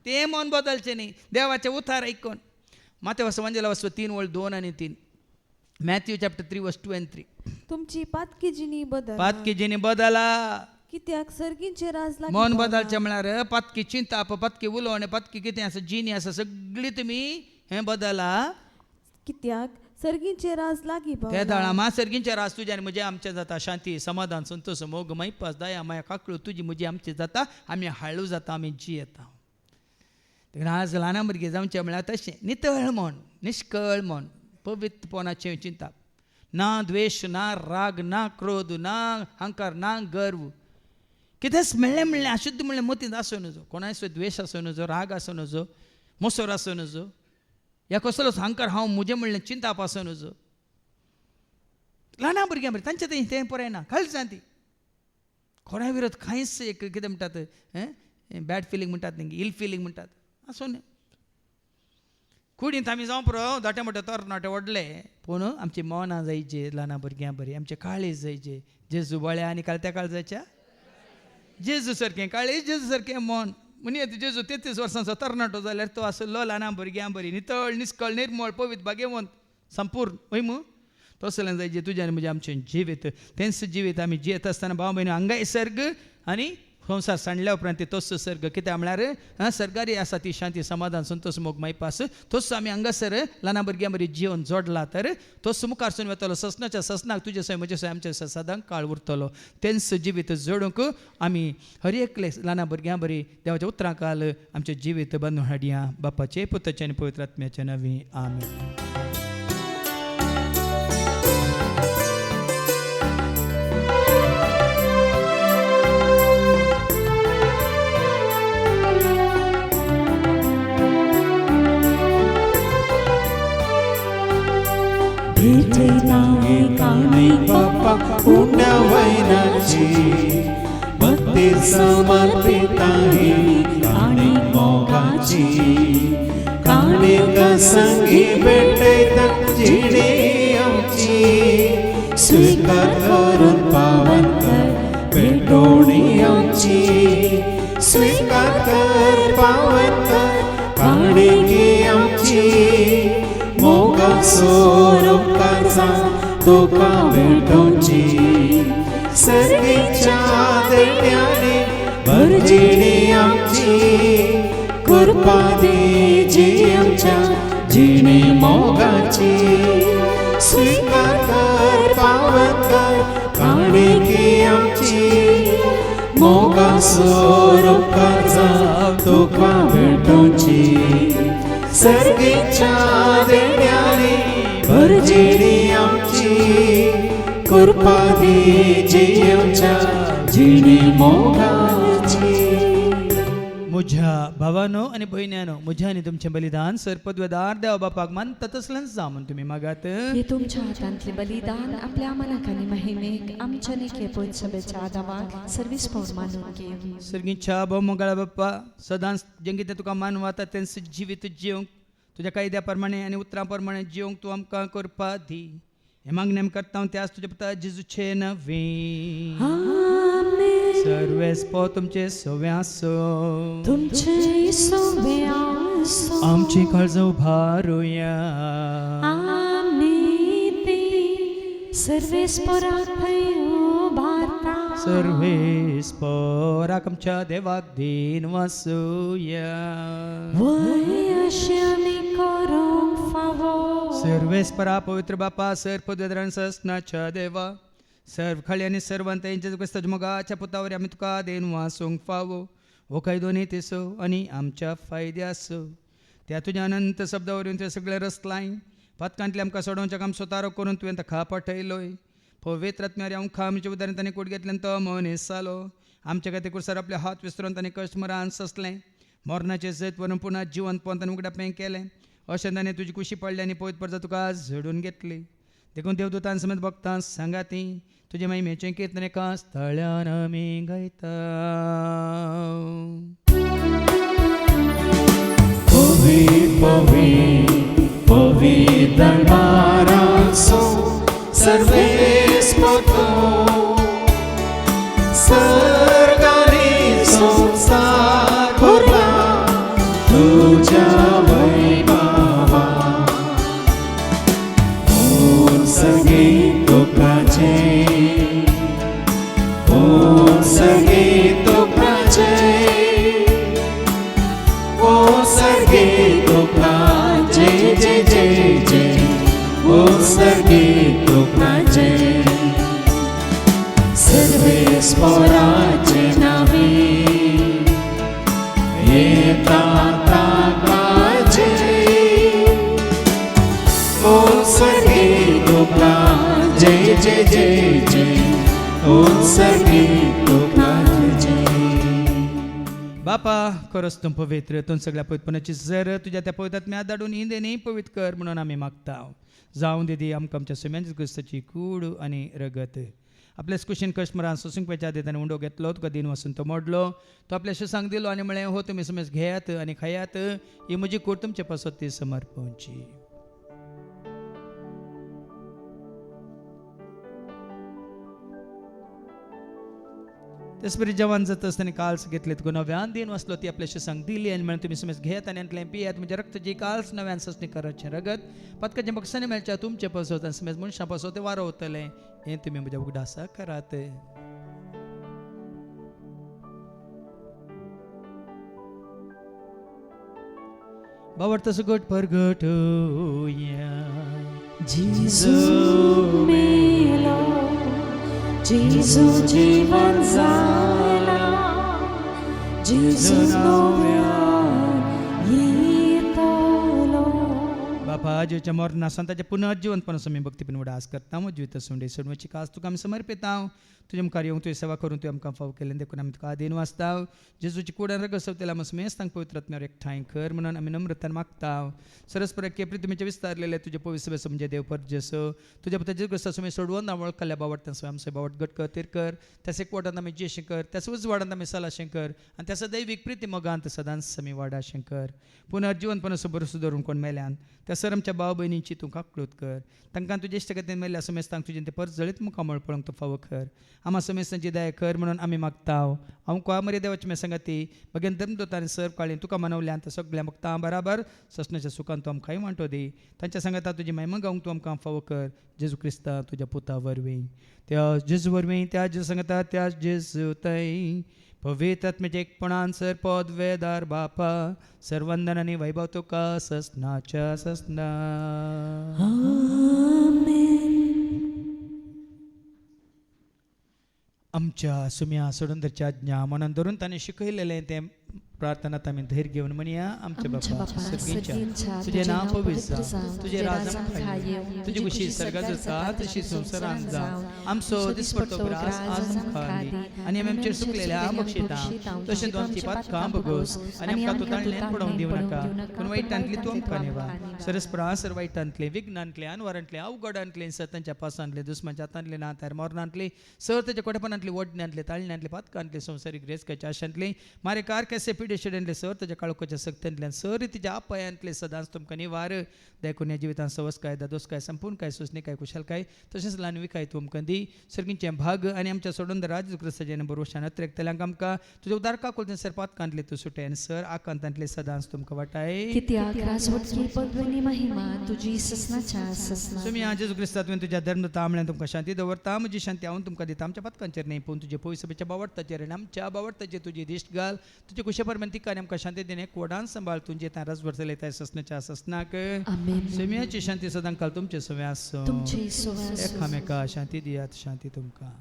तें मन बदलचें न्ही. देवाचें उतार आयकोन माथ्या वंजला 3:2 आनी 3. मॅथ्यू चॅप्टर 3 वर्स 2 and 3. तुमची पातकी जिणी बदला. कित्याक सर्गींचे राज लागीं मन बदलचें म्हळ्यार पातकी चिंताप, पातकी उलोवण, पातकी कितें आसा, जिनी आसा सगळी तुमी हें बदला. कित्याक सर्गींचे राज लागीं त्या दाळा मा सर्गींचे राज तुज्या आनी म्हजें आमचें जाता. शांती, समाधान, संतोष, मोग, मैपास, दया, माया, काकळू तुजी म्हजी आमची जाता. आमी हाळू जाता, आमी जियेता. आज ल्हान भुरगीं जावचें म्हळ्यार तशें नितळ मन, निश्कळ मन, पवित्रपणाचें चिंता. ना द्वेश, ना राग, ना क्रोध, ना अहंकार, ना गर्व. कितेंच म्हणलें अशुद्ध म्हणलें मतींत आसूं नजो. कोणाचो द्वेश आसूं नजो, राग आसूं नजो, मोसोर आसूं नजो, या कसलोच अहंकार हांव म्हजें म्हणलें चिंताप आसूं नजो. ल्हान भुरग्यां बरें तांचें तें पळयना काळजां ती. कोणा विरोध कांयच एक कितें म्हणटात बॅड फिलींग म्हणटात न्ही, इल फिलींग म्हणटात आसूं न्ही. कुडींत आमी जावं पुरो धाटे मोठे तरणाटे व्हडले पूण आमची मनां जायचे ल्हान भुरग्यां बरी, आमचे काळीज जायचे. जेजू बळ्या आनी काळत्या काळजाच्या जेजू सारकें काळीज, जेजू सारकें मन. म्हणजे जेजू 33 वर्सांचो तरणाटो जाल्यार तो आसलो ल्हान भुरग्यां बरी नितळ, निश्कळ, निर्मळ, पवित्र, भाग्यवंत, संपूर्ण वय मू तसलें जाय जे तुज्या आनी म्हजें आमचें जिवीत. तेंच जिवीत आमी जियेत आसतना भाव भयणी हांगाय सर्ग आनी संवसार सांडल्या उपरांत तोच सर्ग. कित्याक म्हळ्यार सर्गारी आसा ती शांती, समाधान, संतोष, मोग, मैपास. तोच आमी हांगासर ल्हान भुरग्यां बरी जिवन जोडला तर तोच मुखारसून वतलो. ससनाच्या ससनाक तुजे सय म्हजे सय आमचे सय सदांच काळ उरतलो. तेंच जिवीत जोडूंक आमी हर एकले ल्हान भुरग्यां बरी देवाच्या उतरां काल आमचें जिवीत बांदून हाडया. बापाचे, पुताचे आनी पवित्र आत्म्याचे नांवान आमीन. काणी बाप्पा पुण्य वैराची भक्ती समर्पित आहे. काणी मोगाची काणी संगी भेटत जिणे आमची. स्वीकार करून पावन कर भेटोणी आमची. स्वीकार कर पावन कर काणी आमची. सोरूपकार जावं तुका भेटोवची सर्गेच्या देण्याने भरजिणी आमची कृपा दी जी आमच्या जिणे मोगाची स्वीकार कर पावन कर काणिकी आमची मोगा सोरूपकार जावं तुका भेटोवची सर्गेच्या देण्याने भरजिणी आमची कृपा दी जी आमच्या जिणे मोगाची. म्हज्या भावानो आणि भयण्यानो, म्हज्या आनी तुमचें बलिदान सरपदवेदार देवा बापाक मानता तसलेंच जा म्हूण तुमी मागात. हे तुमच्या हातांतले बलिदान आपल्या मनाक आनी महिमेक आमच्या निके पयत सभेच्या आदावाक सर्विस्पोर मानून घेवं. सर्गीच्या भाव मंगळा बाप्पा सदांच जें कितें तुका मान वता तें जिवीत जिवंक तुज्या कायद्या प्रमाणे आनी उतरां प्रमाणे जिवंक तूं आमकां करपा दी. हे मागणें आमी करता हांव त्याच तुज्या पुता जेजूचे नवे. सर्वेस्पो तुमचे सवे आसो, तुमचे सवे आसो, आमची काळजां उबारुया. आमी ती सर्वेस्पराक उबारता. सर्वेस्पराक आमच्या देवाक दिन वासुया. वय अशें आमी करूंक फावो. सर्वेस्परा पवित्र बापा सरपदवेदारान सस्नाच्या देवा सर्व खळी आनी सर्वांत यांच्या क्रिस्ताच्या मोगाच्या पुतावर आमी तुका देन वासूंक फावो. हो काय दोनी तेसो आनी आमच्या फायद्यासो. त्या तुज्या अनंत शब्दावरून ते सगळे रचलाय पथकांतले आमकां सोडोवच्या काम स्वतारो करून तुवें ताका पठयलोय. पवित्र आत्म्यार हांव आमच्या उदारण ताणें कूड घेतल्यान तो मनीस जालो. आमच्या खातीर कुर्सार आपले हात विसरून ताणें कश्ट मरान ससलें. मरणाचें जैत व्हरून पुन्हा जिवंत पोवन ताणें उगडापें केलें. अशें ताणें तुजी कुशी पडली आनी पवित्र परजा तुका झडून घेतली. देखून देवदूतां समेत भक्तां सांगाती तुजे महिमेचें कीर्तन एका स्थळान आमी गायता. पवित्र पवित्र पवित्र दरबाराचो सर्वेस्पो तूं सर्गानी संसार भरला तुज्या वैभवा. ओ संगीत तुकाचे, ओ संगीत तुकाचे, ओ संगीत तुकाचे, जय जय जय. ओ संगीत तुकाचे सर्वेस्पराचे नावे येता ताकाचे. ओ संगीत तुका जय जय जय जय. ओ संगीत तुकाचे. बापा खरोच तूं पवित्र, तूं सगळ्या पवित्रपणाची जर तुज्या त्या पवित्रात्म्यात धाडून इंदेनी पवित्र कर म्हणून आमी मागता. जावं दिदी आमकां आमच्या सुम्यांच्या क्रिस्ताची कूड आनी रगत आपल्या कुशीन कश्मरान सोसूंक पेच्या ताणें उंडो घेतलो तुका दिन वचून तो मोडलो. तो आपल्या शिसांक दिलो आनी म्हळें हो तुमी समज घेयात आनी खायात, ही म्हजी कूड तुमचे पासत ती समर्पणची. तेच जवान जाता आसतना काल्स घेतले तुका नव्यान दिन वसलो ती आपल्या शिसांक दिली आनी म्हळें तुमी समज घेयात आनी आंतलें पियात म्हणजे रक्ताची काल्स नव्यान ससणी कराचें रगत पदकाचें बक्षांनी मेळच्या तुमचे पासत आनी समज मनशां पासत तें वारोवतलें. हें तुमी म्हज्या उगडासा करात. बावडता सुगट परगटोया. जेजू मेलो, जेजू जीवन जाला, जेजू नव्यान येतलो. बापा जेच्या मरणा संताच्या पुनः जिवंतपणाचो आमी भक्तीपण उडास करता. जिवीत सोंडे सोडवची कास तुका आमी समर्पिता. तुज्या मुखार येवंक तुवें सेवा करून तुवें आमकां फाव केलें देखून आमी तुका आदीन वाचता. जेजूची कुडान रगत सवतेला आमी समेस्तांक पवित्र आत्म्यार एकठांय कर म्हणून आमी नम्रतान मागता. सरस्पर के प्रितमेचे विस्तारलेले तुजे पवित्र सभे समजे देव पर जेसो तुज्या पुताचे क्रिस्ता समे सोडवून ना वळखल्या बावडता सो आमचे बावट गट कर तीर कर. त्यास एकवटांत आमी जेशें कर, त्यास उजवाडांत आमी सलाशें कर आनी त्यास दैवीक प्रिती मोगांत सदांच आमी वाडाशें कर. पुनर्जीवनपणाचो बरो सुदारून कोण मेल्यान त्या सर आमच्या भाव भयणींची तूं काकळूत कर तांकां तुजे इश्टगतीन मेल्ल्या समेस्तांक तुजें ते परत जळीत मुखार मळ पळोवंक तूं फावो कर आम्हा समेस्तांची दया कर म्हणून आमी मागताव हांव कोआ मरे देवाची मे संगती बगेन धर्मदूतांनी सर काळी तुका मनवल्यान तर सगळ्या भक्तां बराबर ससण्याच्या सुखान तूं आमकांय वांटो दी तांच्या सांगाता तुजी महिमा गावंक तूं आमकां फावो कर जेजू क्रिस्ता तुज्या पुता वरवीं त्या जेजू वरवीं त्या जेजू सांगता त्या जेजू थंय पवित्र आत्म्याचे एकपणान सर पद वेदार बापा सर्वंदन आनी वैभव तुका ससनाच्या ससना आमच्या सुम्या सोडूंदरच्या आज्ञा मनान धरून ताणें शिकयलेलें तें प्रार्थनात आमी धैर्य घेवन म्हणया आमच्या बापा सर्गीच्या तुजें नांव पवित्र जावं तुजें राज आमकां येवं तुजी कुशी स्वर्गांत जाता तशी संवसारांत जावं आमचो दिसपट्टो ग्रास आज आमकां दी आनी आमी आमचेर चुकलेल्या बक्षिता तशें तूं आमची पातकां भोगोस आनी आमकां तूं ताळ्यान पडोवंक दिवं नाका पूण वायटांतली तूं आमकां नेवा सरस्परासर वायटांतले विघ्नांतले अनवरांतले अवघडांतले सतांच्या पासांतले दुस्माच्या हातांतले नातार मोरणांतले सर तेच्या कोटेपणांतले वडण्यांतले ताळण्यांतले पातकांतले संवसारीक रेसकाच्या आशांतले मारे कार केसे पिडे शेड्यांतले सर तेच्या काळोखाच्या सक्त्यांतल्यान सर तिच्या आपयांतले सदांच तुमकां निवार देखून ह्या जिवितांत सवस काय दादोस काय संपूर्ण काय सुसणी काय कुशलकाय तशेंच ल्हानवी काय तूं आमकां दी सर्गींचे भाग आनी आमच्या सोडून राज क्रिस्ताचे बरोवशान अत्रेकतल्यांक आमकां तुज्या उदारका कोलते सर पातकांतले तूं सुटे आनी सर आकांतांतले सदांच तुमकां वाटाय कित्याक राजवटची पदवी महिमा तुजी ससनाच्या ससना तुमी आज जेजू क्रिस्ता तुवें तुज्या धर्मता आमल्यान तुमकां शांती दवरता म्हजी शांती हांव तुमकां दिता आमच्या पातकांचेर न्ही पूण तुजे पयस सभेच्या बावडताचेर आनी आमच्या बावडताचेर तुजी दिश्ट घाल तुजे कुशे परमेन तिका आनी आमकां शांती दिने कोडान सांबाळ तुजे राजभर चलयताय ससनाच्या ससनाक सुम्याची शांती सदां काल तुमचे सवे आसो तुमचे सुवास एकामेका शांती दियात शांती तुमकां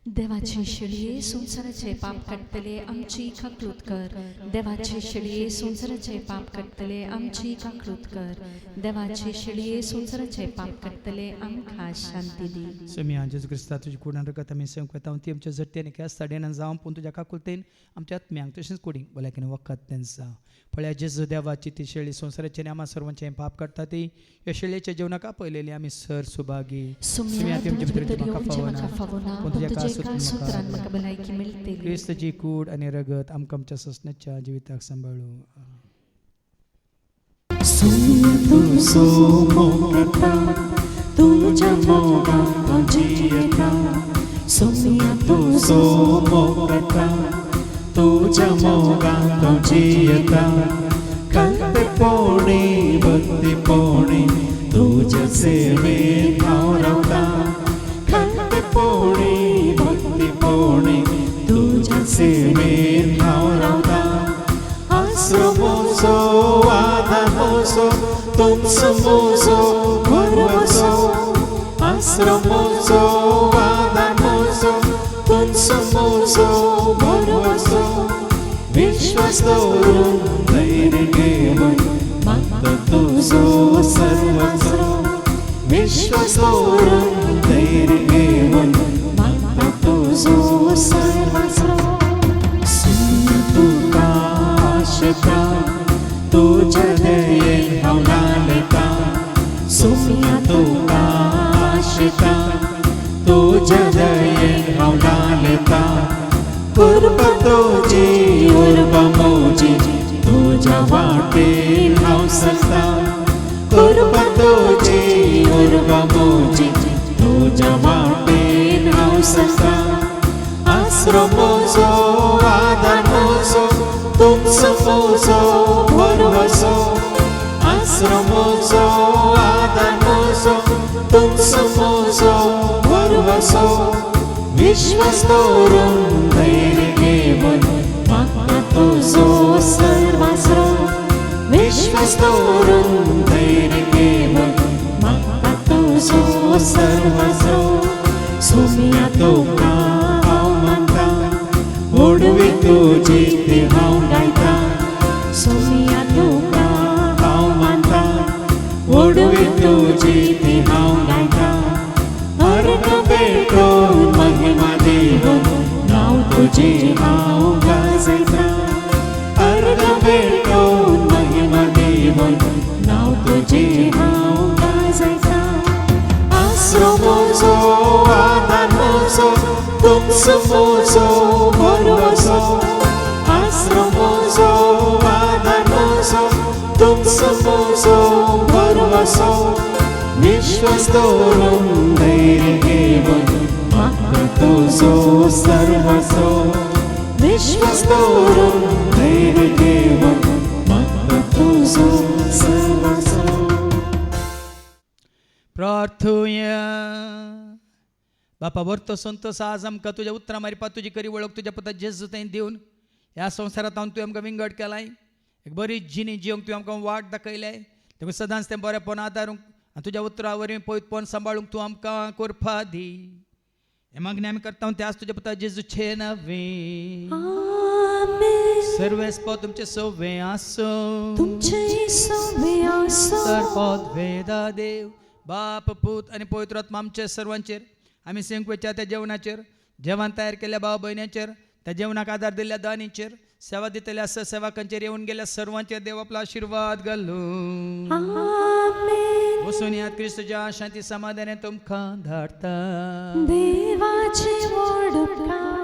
देवाचे शिडये संसाराचे पाप काडटले आमची काकळूत कर देवाचे शिडये संसाराचे पाप काडटले आमची काकळूत कर देवाचे शिडये संसाराचे पाप काडटले आमकां शांती दी सुम्या जेजू क्रिस्ता तुजी कुडान रगत आमी सेवक येता ती आमच्या जट्टेन केस साडेन जावं पूण तुज्या काकुलतेन आमच्या आत्म्यांक तशेंच कुडींक भलायकेन वखद तें जावं फळ्या जेजू देवाची ती शेळी संसाराचे आनी आमा सर्वांचे पाप काडटा ती ह्या शेळयेच्या जेवणाका पळयलेली आमी सर सुभागी सुम्या तुमच्या फावना पूण तुजे सुत्रान म्हाका भलायकी मेळटली क्रिस्ताची कूड आनी रगत आमकां आमच्या ससण्याच्या जिविताक सांबाळू तुझो मोगता तुझ्या मोगात जियता सोमिया तुझो मोगता तुझ्या मोगात जियता कल्पे पोणे भक्ती पोणे तुझ्या सेवेत हांव रावता कल्पे पोणे भक्ती पोणे तुझ्या सेवेत हांव रावता आसरो मोजो आदार मोजो तुमचो मोजो भरवसो आसरो मोजो आदार मोजो तुमचो मोजो भरवसो विश्वास दवरून धैर्य घेवन मागता तुजो सर्वस्व विश्वास दवरून धैर्य घेवन मागता तुजो सर्वस्व तुका आशेता तुझ्या दयेन हांव लालता सुम्या तुका आशेता तुझ्या दयेन हांव लालता कृपा तुजी उर्बा मोजी तुझ्या वाटेन हांव चलता कृपा तुजी उर्बा मोजी तुझ्या वाटेन हांव चलता आसरो मोजो आदार मोजो तुमचो मोजो भरवसो आसरो मोजो आदार मोजो तुमचो मोजो भरवसो विश्वास दवरून धैर्य घेवन मागता तुजो सर्वस्व विश्वास दवरून धैर्य घेवन मागता तुजो सर्वस्व सुम्या तुका हांव मानता ओडवी तुजी ती हांव गायता सुम्या तुका हांव मानता ओडवी तुजी ती हांव गायता अर्ग भेटून महिमा देवन नांव तुजें हांव गाजयता अर्ग भेटून महिमा देवन नांव तुजें हांव गाजयता आसरो मोजो आदार मोजो तुमचो मोजो भरवसो आसरो मोजो सर्वसो विश्वस्तोरं धैर्य घेवन मात्र तुझो सर्वसो विश्वस्तोरं धैर्य घेवन मात्र तुझो सर्वसो. प्रार्थूया. बापा वर्तो संतोष आज आमकां तुज्या उतरां मारपा तुजी खरी वळख तुज्या पुता जेजू तें दिवन ह्या संवसारांत तुवें आमकां विंगड केलाय. एक बरी जिणी जिवंक तुवें आमकां वाट दाखयल्याय. तुवें सदांच तें बरेंपण आदारूंक आनी तुज्या उतरां वरवीं पवित्रपण सांबाळूंक तूं आमकां कोरपा दी. हे मागणी आमी करता त्याच तुज्या पुता जेजूचे नांवे. सर्वेस्प तुमचे सव्वे आसो. सर्पोद वेदा देव बाप पूत आनी पवित्र आत्मा आमचे सर्वांचेर आमी सेंक वेच्या त्या जेवणाचेर जेवण तयार केल्या भाव भयणांचेर त्या जेवणाक आदार दिल्ल्या दानीचेर सेवा दितल्या सेवाकांचेर येवन गेल्या सर्वांचेर देव आपलो आशिर्वाद घालूं. वसून यात क्रिस्तुच्या शांती समाधानान तुमकां धाडटा. देवाचे व्हड उपकार